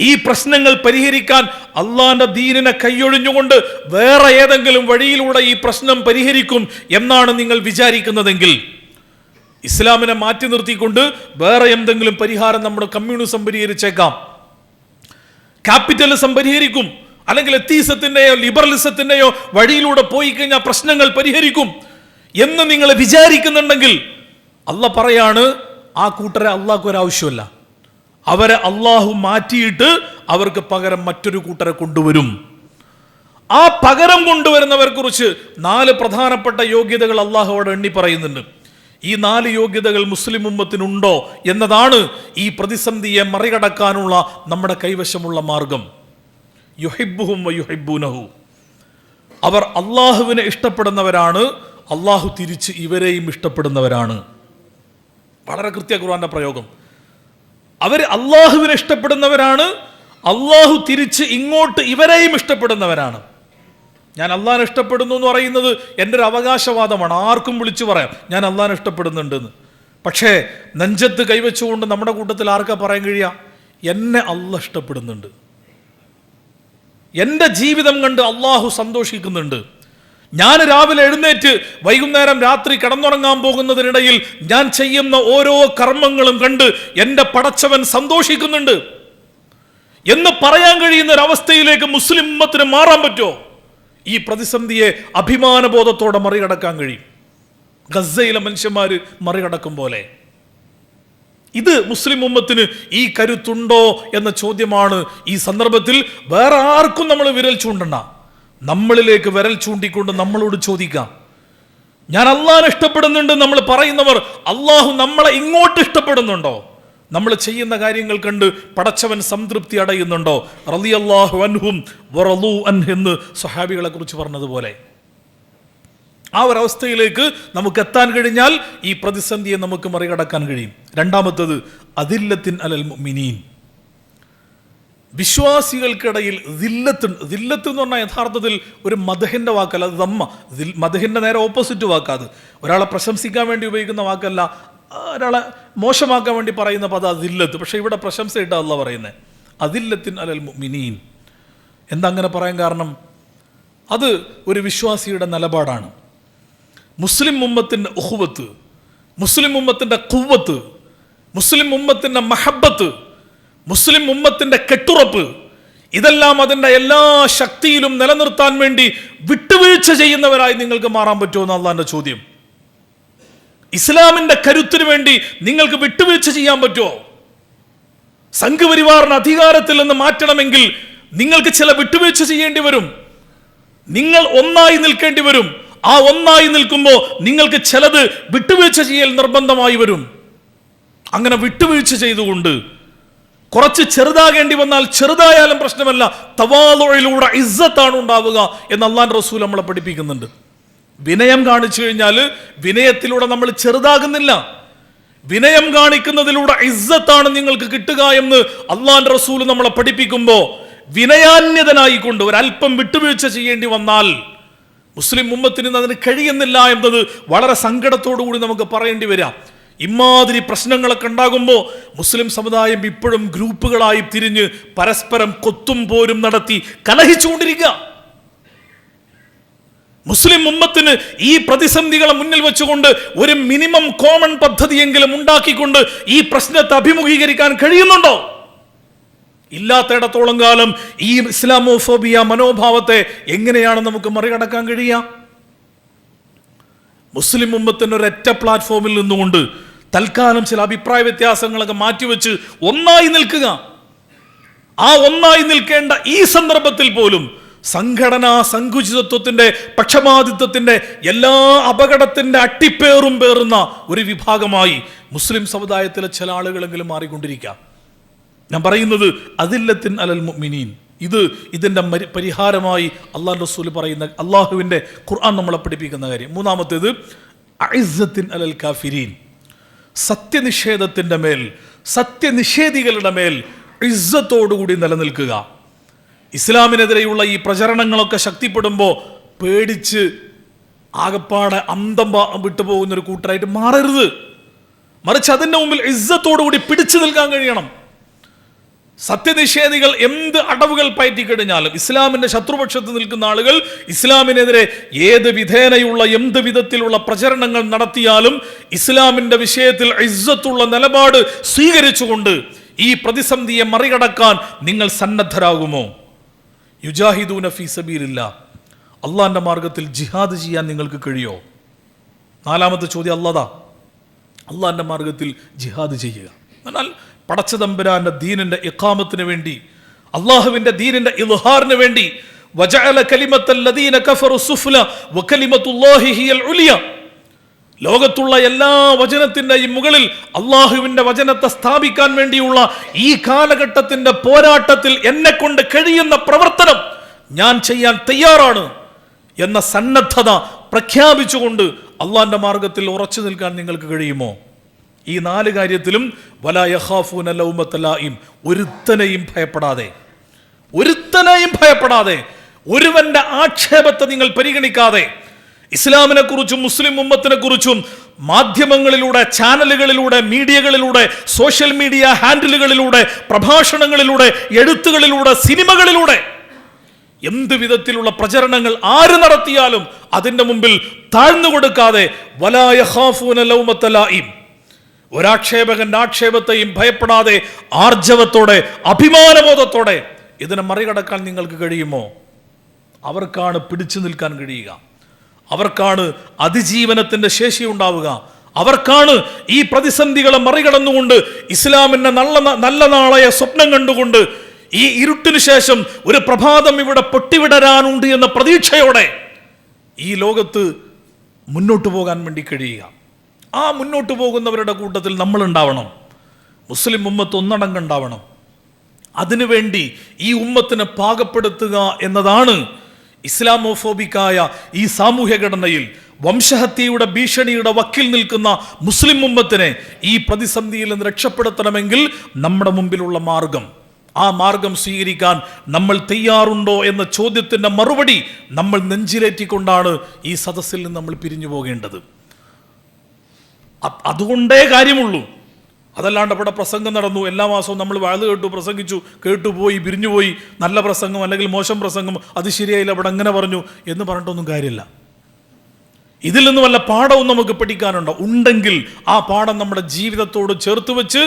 ഈ പ്രശ്നങ്ങൾ പരിഹരിക്കാൻ അള്ളാന്റെ ദീനിനെ കൈയൊഴിഞ്ഞുകൊണ്ട് വേറെ ഏതെങ്കിലും വഴിയിലൂടെ ഈ പ്രശ്നം പരിഹരിക്കും എന്നാണ് നിങ്ങൾ വിചാരിക്കുന്നതെങ്കിൽ, ഇസ്ലാമിനെ മാറ്റി നിർത്തിക്കൊണ്ട് വേറെ എന്തെങ്കിലും പരിഹാരം നമ്മുടെ കമ്മ്യൂണിസം പരിഹരിച്ചേക്കാം, ക്യാപിറ്റലിസം പരിഹരിക്കും, അല്ലെങ്കിൽ എത്തീസത്തിന്റെയോ ലിബറലിസത്തിന്റെയോ വഴിയിലൂടെ പോയി കഴിഞ്ഞാൽ പ്രശ്നങ്ങൾ പരിഹരിക്കും എന്ന് നിങ്ങൾ വിചാരിക്കുന്നുണ്ടെങ്കിൽ അള്ളാഹ് പറയാണ്, ആ കൂട്ടരെ അള്ളാഹ്ക്ക് ഒരാവശ്യമല്ല. അവരെ അള്ളാഹു മാറ്റിയിട്ട് അവർക്ക് പകരം മറ്റൊരു കൂട്ടരെ കൊണ്ടുവരും. ആ പകരം കൊണ്ടുവരുന്നവരെ കുറിച്ച് 4 പ്രധാനപ്പെട്ട യോഗ്യതകൾ അള്ളാഹു അവിടെ എണ്ണി പറയുന്നുണ്ട്. ഈ 4 യോഗ്യതകൾ മുസ്ലിം ഉമ്മത്തിനുണ്ടോ എന്നതാണ് ഈ പ്രതിസന്ധിയെ മറികടക്കാനുള്ള നമ്മുടെ കൈവശമുള്ള മാർഗം. യുഹിബ്ബുഹും വയുഹിബ്ബൂനഹു. അവർ അള്ളാഹുവിനെ ഇഷ്ടപ്പെടുന്നവരാണ്, അള്ളാഹു തിരിച്ച് ഇവരെയും ഇഷ്ടപ്പെടുന്നവരാണ്. വളരെ കൃത്യ ഖുർആന്റെ പ്രയോഗം. അവർ അള്ളാഹുവിനെ ഇഷ്ടപ്പെടുന്നവരാണ്, അള്ളാഹു തിരിച്ച് ഇങ്ങോട്ട് ഇവരെയും ഇഷ്ടപ്പെടുന്നവരാണ്. ഞാൻ അള്ളാഹിനെ ഇഷ്ടപ്പെടുന്നു എന്ന് പറയുന്നത് എൻ്റെ ഒരു അവകാശവാദമാണ്. ആർക്കും വിളിച്ചു പറയാം ഞാൻ അള്ളാഹിനെ ഇഷ്ടപ്പെടുന്നുണ്ടെന്ന്. പക്ഷേ നെഞ്ചത്ത് കൈവച്ചുകൊണ്ട് നമ്മുടെ കൂട്ടത്തിൽ ആർക്കാ പറയാൻ കഴിയുക? എന്നെ അള്ളാഹ് ഇഷ്ടപ്പെടുന്നുണ്ട്, എൻ്റെ ജീവിതം കണ്ട് അള്ളാഹു സന്തോഷിക്കുന്നുണ്ട്. ഞാൻ രാവിലെ എഴുന്നേറ്റ് വൈകുന്നേരം രാത്രി കിടന്നുറങ്ങാൻ പോകുന്നതിനിടയിൽ ഞാൻ ചെയ്യുന്ന ഓരോ കർമ്മങ്ങളും കണ്ട് എൻ്റെ പടച്ചവൻ സന്തോഷിക്കുന്നുണ്ട് എന്ന് പറയാൻ കഴിയുന്ന ഒരവസ്ഥയിലേക്ക് മുസ്ലിം ഉമ്മത്തിന് മാറാൻ പറ്റുമോ? ഈ പ്രതിസന്ധിയെ അഭിമാനബോധത്തോടെ മറികടക്കാൻ കഴിയും. ഗസയിലെ മനുഷ്യന്മാർ മറികടക്കും പോലെ. ഇത് മുസ്ലിം ഉമ്മത്തിന് ഈ കരുത്തുണ്ടോ എന്ന ചോദ്യമാണ് ഈ സന്ദർഭത്തിൽ. വേറെ ആർക്കും നമ്മൾ വിരൽ ചൂണ്ടണ്ട, നമ്മളിലേക്ക് വിരൽ ചൂണ്ടിക്കൊണ്ട് നമ്മളോട് ചോദിക്കാം. ഞാൻ അള്ളാഹിനെ ഇഷ്ടപ്പെടുന്നുണ്ട് നമ്മൾ പറയുന്നവർ അള്ളാഹു നമ്മളെ ഇങ്ങോട്ട് ഇഷ്ടപ്പെടുന്നുണ്ടോ? നമ്മൾ ചെയ്യുന്ന കാര്യങ്ങൾ കണ്ട് പടച്ചവൻ സംതൃപ്തി അടയുന്നുണ്ടോ? റളിയല്ലാഹു അൻഹും വറളൂ അൻഹു എന്ന് സ്വഹാബികളെ കുറിച്ച് പറഞ്ഞതുപോലെ ആ ഒരവസ്ഥയിലേക്ക് നമുക്ക് എത്താൻ കഴിഞ്ഞാൽ ഈ പ്രതിസന്ധിയെ നമുക്ക് മറികടക്കാൻ കഴിയും. രണ്ടാമത്തത് അദില്ലത്തിൻ അലൽ മുഅ്മിനീൻ. വിശ്വാസികൾക്കിടയിൽ ദില്ലത്ത് എന്ന് പറഞ്ഞാൽ യഥാർത്ഥത്തിൽ ഒരു മദഹിൻ്റെ വാക്കല്ല, അത് ദമ്മ. മദഹിൻ്റെ നേരെ ഓപ്പോസിറ്റ് വാക്കാത്. ഒരാളെ പ്രശംസിക്കാൻ വേണ്ടി ഉപയോഗിക്കുന്ന വാക്കല്ല, ഒരാളെ മോശമാക്കാൻ വേണ്ടി പറയുന്ന പദം അതില്ലത്ത്. പക്ഷേ ഇവിടെ പ്രശംസയിട്ടാണ് അല്ലാഹ് പറയുന്നത് അദില്ലത്തിൻ അലൽ മുഅ്മിനീൻ. എന്താ അങ്ങനെ പറയാൻ കാരണം? അത് ഒരു വിശ്വാസിയുടെ നിലപാടാണ്. മുസ്ലിം ഉമ്മത്തിൻ്റെ ഉഖുവത്ത്, മുസ്ലിം ഉമ്മത്തിൻ്റെ ഖുവ്വത്ത്, മുസ്ലിം ഉമ്മത്തിൻ്റെ മഹബ്ബത്ത്, മുസ്ലിം ഉമ്മത്തിൻ്റെ കെട്ടുറപ്പ്, ഇതെല്ലാം അതിൻ്റെ എല്ലാ ശക്തിയിലും നിലനിർത്താൻ വേണ്ടി വിട്ടുവീഴ്ച ചെയ്യുന്നവരായി നിങ്ങൾക്ക് മാറാൻ പറ്റുമോ എന്ന് അള്ളാഹിൻ്റെ ചോദ്യം. ഇസ്ലാമിൻ്റെ കരുത്തിന് വേണ്ടി നിങ്ങൾക്ക് വിട്ടുവീഴ്ച ചെയ്യാൻ പറ്റുമോ? സംഘപരിവാറിന് അധികാരത്തിൽ നിന്ന് മാറ്റണമെങ്കിൽ നിങ്ങൾക്ക് ചില വിട്ടുവീഴ്ച ചെയ്യേണ്ടി വരും. നിങ്ങൾ ഒന്നായി നിൽക്കേണ്ടി വരും. ആ ഒന്നായി നിൽക്കുമ്പോൾ നിങ്ങൾക്ക് ചിലത് വിട്ടുവീഴ്ച ചെയ്യൽ നിർബന്ധമായി വരും. അങ്ങനെ വിട്ടുവീഴ്ച ചെയ്തുകൊണ്ട് കുറച്ച് ചെറുതാകേണ്ടി വന്നാൽ ചെറുതായാലും പ്രശ്നമല്ല, തവാളുയിലൂടെ ഇസ്സത്താണ് ഉണ്ടാവുക എന്ന് അല്ലാഹുവിൻ്റെ റസൂൽ നമ്മളെ പഠിപ്പിക്കുന്നുണ്ട്. വിനയം കാണിച്ചു കഴിഞ്ഞാൽ വിനയത്തിലൂടെ നമ്മൾ ചെറുതാകുന്നില്ല, വിനയം കാണിക്കുന്നതിലൂടെ ഇസ്സത്താണ് നിങ്ങൾക്ക് കിട്ടുക എന്ന് അല്ലാഹുവിൻ്റെ റസൂൽ നമ്മളെ പഠിപ്പിക്കുമ്പോൾ വിനയാന്യതനായിക്കൊണ്ട് ഒരല്പം വിട്ടുവീഴ്ച ചെയ്യേണ്ടി വന്നാൽ മുസ്ലിം ഉമ്മത്തിന് അതിന് കഴിയുന്നില്ല എന്നത് വളരെ സങ്കടത്തോടു കൂടി നമുക്ക് പറയേണ്ടി വരാം. ഇമാതിരി പ്രശ്നങ്ങളൊക്കെ ഉണ്ടാകുമ്പോൾ മുസ്ലിം സമുദായം ഇപ്പോഴും ഗ്രൂപ്പുകളായി തിരിഞ്ഞ് പരസ്പരം കൊത്തും പോരും നടത്തി കലഹിച്ചുകൊണ്ടിരിക്കുക. മുസ്ലിം ഉമ്മത്തിന് ഈ പ്രതിസന്ധികളെ മുന്നിൽ വെച്ചുകൊണ്ട് ഒരു മിനിമം കോമൺ പദ്ധതിയെങ്കിലും ഉണ്ടാക്കിക്കൊണ്ട് ഈ പ്രശ്നത്തെ അഭിമുഖീകരിക്കാൻ കഴിയുന്നുണ്ടോ? ഇല്ലാത്തയിടത്തോളം കാലം ഈ ഇസ്ലാമോഫോബിയ മനോഭാവത്തെ എങ്ങനെയാണ് നമുക്ക് മറികടക്കാൻ കഴിയുക? മുസ്ലിം ഉമ്മത്തിന് ഒരൊറ്റ പ്ലാറ്റ്ഫോമിൽ നിന്നുകൊണ്ട് തൽക്കാലം ചില അഭിപ്രായ വ്യത്യാസങ്ങളൊക്കെ മാറ്റിവെച്ച് ഒന്നായി നിൽക്കുക. ആ ഒന്നായി നിൽക്കേണ്ട ഈ സന്ദർഭത്തിൽ പോലും സംഘടനാ സങ്കുചിതത്വത്തിന്റെ പക്ഷപാതിത്വത്തിന്റെ എല്ലാ അപകടത്തിന്റെ അട്ടിപ്പേറും പേറുന്ന ഒരു വിഭാഗമായി മുസ്ലിം സമുദായത്തിലെ ചില ആളുകളെങ്കിലും മാറിക്കൊണ്ടിരിക്കാം. ഞാൻ പറയുന്നത് അദില്ലത്തിൻ അലൽ മുഅ്മിനീൻ. ഇതിൻ്റെ പരിഹാരമായി അല്ലാഹുവിൻ്റെ റസൂൽ പറയുന്ന, അള്ളാഹുവിൻ്റെ ഖുർആൻ നമ്മളെ പഠിപ്പിക്കുന്ന കാര്യം. മൂന്നാമത്തേത് അഇസ്സത്തിൻ അലൽ കാഫിരീൻ. സത്യനിഷേധത്തിൻ്റെ മേൽ, സത്യനിഷേധികളുടെ മേൽ ഇസ്സത്തോടുകൂടി നിലനിൽക്കുക. ഇസ്ലാമിനെതിരെയുള്ള ഈ പ്രചരണങ്ങളൊക്കെ ശക്തിപ്പെടുമ്പോൾ പേടിച്ച് ആകപ്പാടെ അന്തം വിട്ടുപോകുന്നൊരു കൂട്ടരായിട്ട് മാറരുത്. മറിച്ച് അതിൻ്റെ മുമ്പിൽ ഇസ്സത്തോടുകൂടി പിടിച്ചു നിൽക്കാൻ കഴിയണം. സത്യനിഷേധികൾ എന്ത് അടവുകൾ പയറ്റിക്കഴിഞ്ഞാലും, ഇസ്ലാമിന്റെ ശത്രുപക്ഷത്ത് നിൽക്കുന്ന ആളുകൾ ഇസ്ലാമിനെതിരെ ഏത് വിധേനയുള്ള എന്ത് വിധത്തിലുള്ള പ്രചരണങ്ങൾ നടത്തിയാലും ഇസ്ലാമിന്റെ വിഷയത്തിൽ ഇസ്സത്തുള്ള നിലപാട് സ്വീകരിച്ചുകൊണ്ട് ഈ പ്രതിസന്ധിയെ മറികടക്കാൻ നിങ്ങൾ സന്നദ്ധരാകുമോ? യുജാഹിദൂന ഫീ സബീലില്ലാഹ്. അള്ളാഹിന്റെ മാർഗത്തിൽ ജിഹാദ് ചെയ്യാൻ നിങ്ങൾക്ക് കഴിയോ? നാലാമത്തെ ചോദ്യം അള്ളാഹിന്റെ മാർഗത്തിൽ ജിഹാദ് ചെയ്യുക. എന്നാൽ പടച്ചതമ്പുരാന്റെ ദീനിന്റെ ഇഖാമത്തിന് വേണ്ടി, അള്ളാഹുവിന്റെ ദീനിന്റെ ഇൽഹാറിന് വേണ്ടി വജഅല കലിമത്തൽ ലദീന കഫറു സുഫ്ല വകലിമത്തുല്ലാഹി ഹിയൽ ഉലിയ. ലോകത്തുള്ള എല്ലാ വചനത്തിൻ്റെയും മുകളിൽ അള്ളാഹുവിൻ്റെ വചനത്തെ സ്ഥാപിക്കാൻ വേണ്ടിയുള്ള ഈ കാലഘട്ടത്തിൻ്റെ പോരാട്ടത്തിൽ എന്നെ കൊണ്ട് കഴിയുന്ന പ്രവർത്തനം ഞാൻ ചെയ്യാൻ തയ്യാറാണ് എന്ന സന്നദ്ധത പ്രഖ്യാപിച്ചുകൊണ്ട് അള്ളാഹിൻ്റെ മാർഗത്തിൽ ഉറച്ചു നിൽക്കാൻ നിങ്ങൾക്ക് കഴിയുമോ? ഈ 4 കാര്യത്തിലും വലാ യഖാഫൂന ലൗമത ലായിം, ഒരുത്തനെയും ഭയപ്പെടാതെ, ഒരുവന്റെ ആക്ഷേപത്തെ നിങ്ങൾ പരിഗണിക്കാതെ, ഇസ്ലാമിനെ കുറിച്ചും മുസ്ലിം ഉമ്മത്തിനെ കുറിച്ചും മാധ്യമങ്ങളിലൂടെ, ചാനലുകളിലൂടെ, മീഡിയകളിലൂടെ, സോഷ്യൽ മീഡിയ ഹാൻഡിലുകളിലൂടെ, പ്രഭാഷണങ്ങളിലൂടെ, എഴുത്തുകളിലൂടെ, സിനിമകളിലൂടെ എന്ത് വിധത്തിലുള്ള പ്രചരണങ്ങൾ ആര് നടത്തിയാലും അതിൻ്റെ മുമ്പിൽ താഴ്ന്നു കൊടുക്കാതെ വലാ യഖാഫൂന ലൗമത ലായിം, ഒരാക്ഷേപകന്റെ ആക്ഷേപത്തെയും ഭയപ്പെടാതെ ആർജവത്തോടെ, അഭിമാനബോധത്തോടെ ഇതിനെ മറികടക്കാൻ നിങ്ങൾക്ക് കഴിയുമോ? അവർക്കാണ് പിടിച്ചു നിൽക്കാൻ കഴിയുക, അവർക്കാണ് അതിജീവനത്തിന്റെ ശേഷി ഉണ്ടാവുക, അവർക്കാണ് ഈ പ്രതിസന്ധികളെ മറികടന്നുകൊണ്ട് ഇസ്ലാമിന്റെ നല്ല നാളെ സ്വപ്നം കണ്ടുകൊണ്ട് ഈ ഇരുട്ടിനു ശേഷം ഒരു പ്രഭാതം ഇവിടെ പൊട്ടിവിടരാനുണ്ട് എന്ന പ്രതീക്ഷയോടെ ഈ ലോകത്ത് മുന്നോട്ട് പോകാൻ വേണ്ടി കഴിയുക. ആ മുന്നോട്ട് പോകുന്നവരുടെ കൂട്ടത്തിൽ നമ്മൾ ഉണ്ടാവണം. മുസ്ലിം ഉമ്മത്ത് ഒന്നടങ്കുണ്ടാവണം. അതിനുവേണ്ടി ഈ ഉമ്മത്തിനെ പാകപ്പെടുത്തുക എന്നതാണ് ഇസ്ലാമോഫോബിക്കായ ഈ സാമൂഹ്യ ഘടനയിൽ വംശഹത്യയുടെ ഭീഷണിയുടെ വക്കിൽ നിൽക്കുന്ന മുസ്ലിം ഉമ്മത്തിനെ ഈ പ്രതിസന്ധിയിൽ നിന്ന് രക്ഷപ്പെടുത്തണമെങ്കിൽ നമ്മുടെ മുമ്പിലുള്ള മാർഗം, ആ മാർഗം സ്വീകരിക്കാൻ നമ്മൾ തയ്യാറുണ്ടോ എന്ന ചോദ്യത്തിൻ്റെ മറുപടി നമ്മൾ നെഞ്ചിലേറ്റിക്കൊണ്ടാണ് ഈ സദസ്സിൽ നിന്ന് നമ്മൾ പിരിഞ്ഞു പോകേണ്ടത്. അതുകൊണ്ടേ കാര്യമുള്ളൂ. അതല്ലാണ്ട് ഇവിടെ പ്രസംഗം നടന്നു, എല്ലാ മാസവും നമ്മൾ വഅദ് കേട്ടു, പ്രസംഗിച്ചു, കേട്ടുപോയി, പിരിഞ്ഞുപോയി, നല്ല പ്രസംഗം അല്ലെങ്കിൽ മോശം പ്രസംഗം, അത് ശരിയായില്ല, അവിടെ അങ്ങനെ പറഞ്ഞു എന്ന് പറഞ്ഞിട്ടൊന്നും കാര്യമില്ല. ഇതിൽ നിന്ന് വല്ല പാഠവും നമുക്ക് പഠിക്കാനുണ്ടോ? ഉണ്ടെങ്കിൽ ആ പാഠം നമ്മുടെ ജീവിതത്തോട് ചേർത്ത് വെച്ച്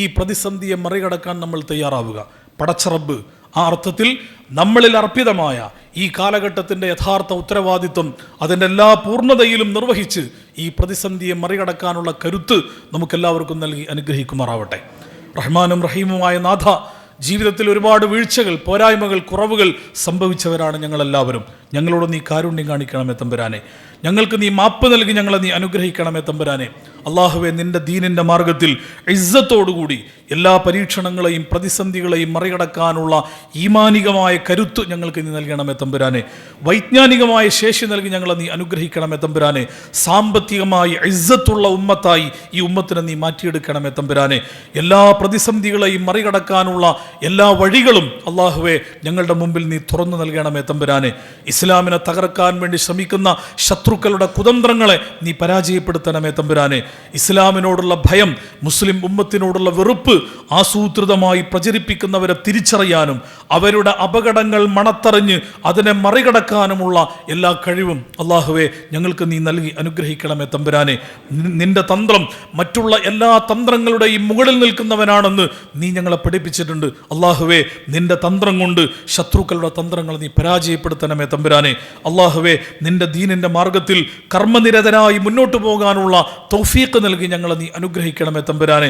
ഈ പ്രതിസന്ധിയെ മറികടക്കാൻ നമ്മൾ തയ്യാറാവുക. പടച്ച റബ്ബ് ആ അർത്ഥത്തിൽ നമ്മളിൽ അർപ്പിതമായ ഈ കാലഘട്ടത്തിൻ്റെ യഥാർത്ഥ ഉത്തരവാദിത്വം അതിൻ്റെ എല്ലാ പൂർണ്ണതയിലും നിർവഹിച്ച് ഈ പ്രതിസന്ധിയെ മറികടക്കാനുള്ള കരുത്ത് നമുക്കെല്ലാവർക്കും നൽകി അനുഗ്രഹിക്കുമാറാവട്ടെ. റഹ്മാനും റഹീമുമായ നാഥ, ജീവിതത്തിൽ ഒരുപാട് വീഴ്ചകൾ, പോരായ്മകൾ, കുറവുകൾ സംഭവിച്ചവരാണ് ഞങ്ങളെല്ലാവരും. ഞങ്ങളോട് നീ കാരുണ്യം കാണിക്കണമേ തമ്പുരാനെ. ഞങ്ങൾക്ക് നീ മാപ്പ് നൽകി ഞങ്ങളെ നീ അനുഗ്രഹിക്കണമേ തമ്പുരാനെ. അള്ളാഹുവെ, നിന്റെ ദീനിൻ്റെ മാർഗത്തിൽ ഇസ്സത്തോടുകൂടി എല്ലാ പരീക്ഷണങ്ങളെയും പ്രതിസന്ധികളെയും മറികടക്കാനുള്ള ഈമാനികമായ കരുത്ത് ഞങ്ങൾക്ക് നീ നൽകണമേ തമ്പുരാനെ. വൈജ്ഞാനികമായ ശേഷി നൽകി ഞങ്ങളെ നീ അനുഗ്രഹിക്കണമേ തമ്പുരാനെ. സാമ്പത്തികമായി ഇസ്സത്തുള്ള ഉമ്മത്തായി ഈ ഉമ്മത്തിനെ നീ മാറ്റിയെടുക്കണമേ തമ്പുരാനെ. എല്ലാ പ്രതിസന്ധികളെയും മറികടക്കാനുള്ള എല്ലാ വഴികളും അള്ളാഹുവെ ഞങ്ങളുടെ മുമ്പിൽ നീ തുറന്നു നൽകണമേ തമ്പുരാനെ. ഇസ്ലാമിനെ തകർക്കാൻ വേണ്ടി ശ്രമിക്കുന്ന ശത്രുക്കളുടെ കുതന്ത്രങ്ങളെ നീ പരാജയപ്പെടുത്തണമേ തമ്പുരാനെ. ഇസ്ലാമിനോടുള്ള ഭയം, മുസ്ലിം ഉമ്മത്തിനോടുള്ള വെറുപ്പ് ആസൂത്രിതമായി പ്രചരിപ്പിക്കുന്നവരെ തിരിച്ചറിയാനും അവരുടെ അപകടങ്ങൾ മണത്തറിഞ്ഞ് അതിനെ മറികടക്കാനുമുള്ള എല്ലാ കഴിവും അള്ളാഹുവെ ഞങ്ങൾക്ക് നീ നൽകി അനുഗ്രഹിക്കണമേ തമ്പുരാനെ. നിന്റെ തന്ത്രം മറ്റുള്ള എല്ലാ തന്ത്രങ്ങളുടെയും മുകളിൽ നിൽക്കുന്നവനാണെന്ന് നീ ഞങ്ങളെ പഠിപ്പിച്ചിട്ടുണ്ട്. അള്ളാഹുവെ, നിന്റെ തന്ത്രം കൊണ്ട് ശത്രുക്കളുടെ തന്ത്രങ്ങൾ നീ പരാജയപ്പെടുത്തണമേ തമ്പുരാനെ. അള്ളാഹുവെ, നിന്റെ ദീനിന്റെ മാർഗത്തിൽ കർമ്മനിരതരായി മുന്നോട്ട് പോകാനുള്ള തൗഫീഖ് നൽകി ഞങ്ങളെ നീ അനുഗ്രഹിക്കണമേ തമ്പുരാനെ.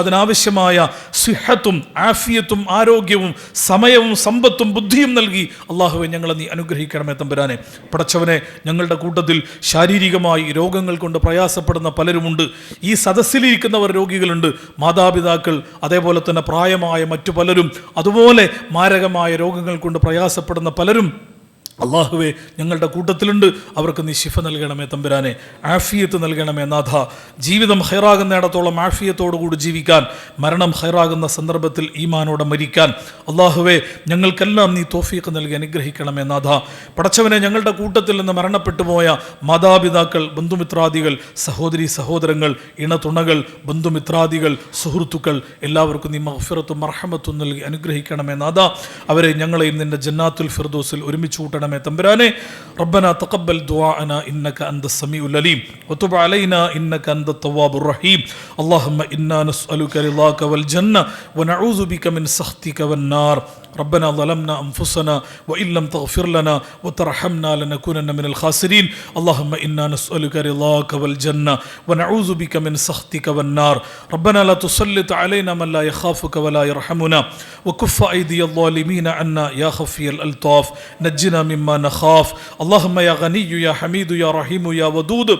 അതിനാവശ്യമായ സിഹത്തും ആഫിയത്തും ആരോഗ്യവും സമയവും സമ്പത്തും ബുദ്ധിയും നൽകി അള്ളാഹുവെ ഞങ്ങളെ നീ അനുഗ്രഹിക്കണമേ തമ്പുരാനെ. പടച്ചവനെ, ഞങ്ങളുടെ കൂട്ടത്തിൽ ശാരീരികമായി രോഗങ്ങൾ കൊണ്ട് പ്രയാസപ്പെടുന്ന പലരുമുണ്ട്. ഈ സദസ്സിലിരിക്കുന്നവർ രോഗികളുണ്ട്, മാതാപിതാക്കൾ, അതേപോലെ തന്നെ പ്രായമായ മറ്റു പലരും, അതുപോലെ മാരകമായ രോഗങ്ങൾ കൊണ്ട് പ്രയാസപ്പെടുന്ന പലരും അള്ളാഹുവെ ഞങ്ങളുടെ കൂട്ടത്തിലുണ്ട്. അവർക്ക് നീ ശിഫ നൽകണമേ തമ്പുരാനെ, ആഫിയത്ത് നൽകണമേ നാഥ. ജീവിതം ഹൈറാകുന്നിടത്തോളം ആഫിയത്തോടുകൂടി ജീവിക്കാൻ, മരണം ഹൈറാകുന്ന സന്ദർഭത്തിൽ ഈമാനോടെ മരിക്കാൻ അള്ളാഹുവെ ഞങ്ങൾക്കെല്ലാം നീ തൗഫീഖ് നൽകി അനുഗ്രഹിക്കണമേ നാഥ. പടച്ചവനെ, ഞങ്ങളുടെ കൂട്ടത്തിൽ നിന്ന് മരണപ്പെട്ടു പോയ മാതാപിതാക്കൾ, ബന്ധുമിത്രാദികൾ, സഹോദരി സഹോദരങ്ങൾ, ഇണതുണകൾ, ബന്ധുമിത്രാദികൾ, സുഹൃത്തുക്കൾ എല്ലാവർക്കും നീ മഗ്ഫിറത്തും മർഹമത്തും നൽകി അനുഗ്രഹിക്കണമേ നാഥ. അവരെ ഞങ്ങളെയും നിന്റെ ജന്നാത്തുൽ ഫിർദൗസിൽ ഒരുമിച്ച് കൂട്ടണം تنبراني. ربنا تقبل دعاءنا إنك أنت السميع العليم وتب علينا إنك أنت التواب الرحيم. اللهم إنا نسألك رضاك والجنة ونعوذ بك من سخطك والنار. ربنا ظلمنا أنفسنا وإن لم تغفر لنا وترحمنا لنكونن من الخاسرين. اللهم إنا نسألك رضاك والجنة ونعوذ بك من سخطك والنار. ربنا لا تسلط علينا من لا يخافك ولا يرحمنا وكف أيدي الظالمين عنا يا خفي الألطاف. نجنا مما نخاف. اللهم يا غني يا حميد يا رحيم يا ودود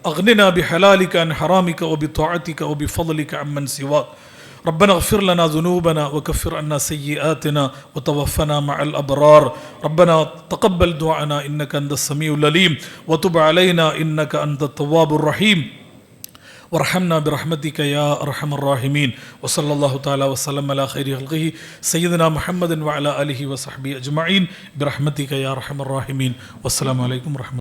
أغننا بحلالك عن حرامك وبطاعتك وبفضلك عمن سواك ربنا اغفر لنا ذنوبنا وكفر عنا سيئاتنا وتوفنا مع الأبرار ربنا تقبل دعاءنا إنك أنت السميع العليم وتب علينا إنك أنت التواب الرحيم وارحمنا برحمتك يا أرحم الراحمين وصلى الله تعالى وسلم على خير خلقه سيدنا محمد وعلى آله وصحبه أجمعين برحمتك يا أرحم الراحمين والسلام عليكم ورحمة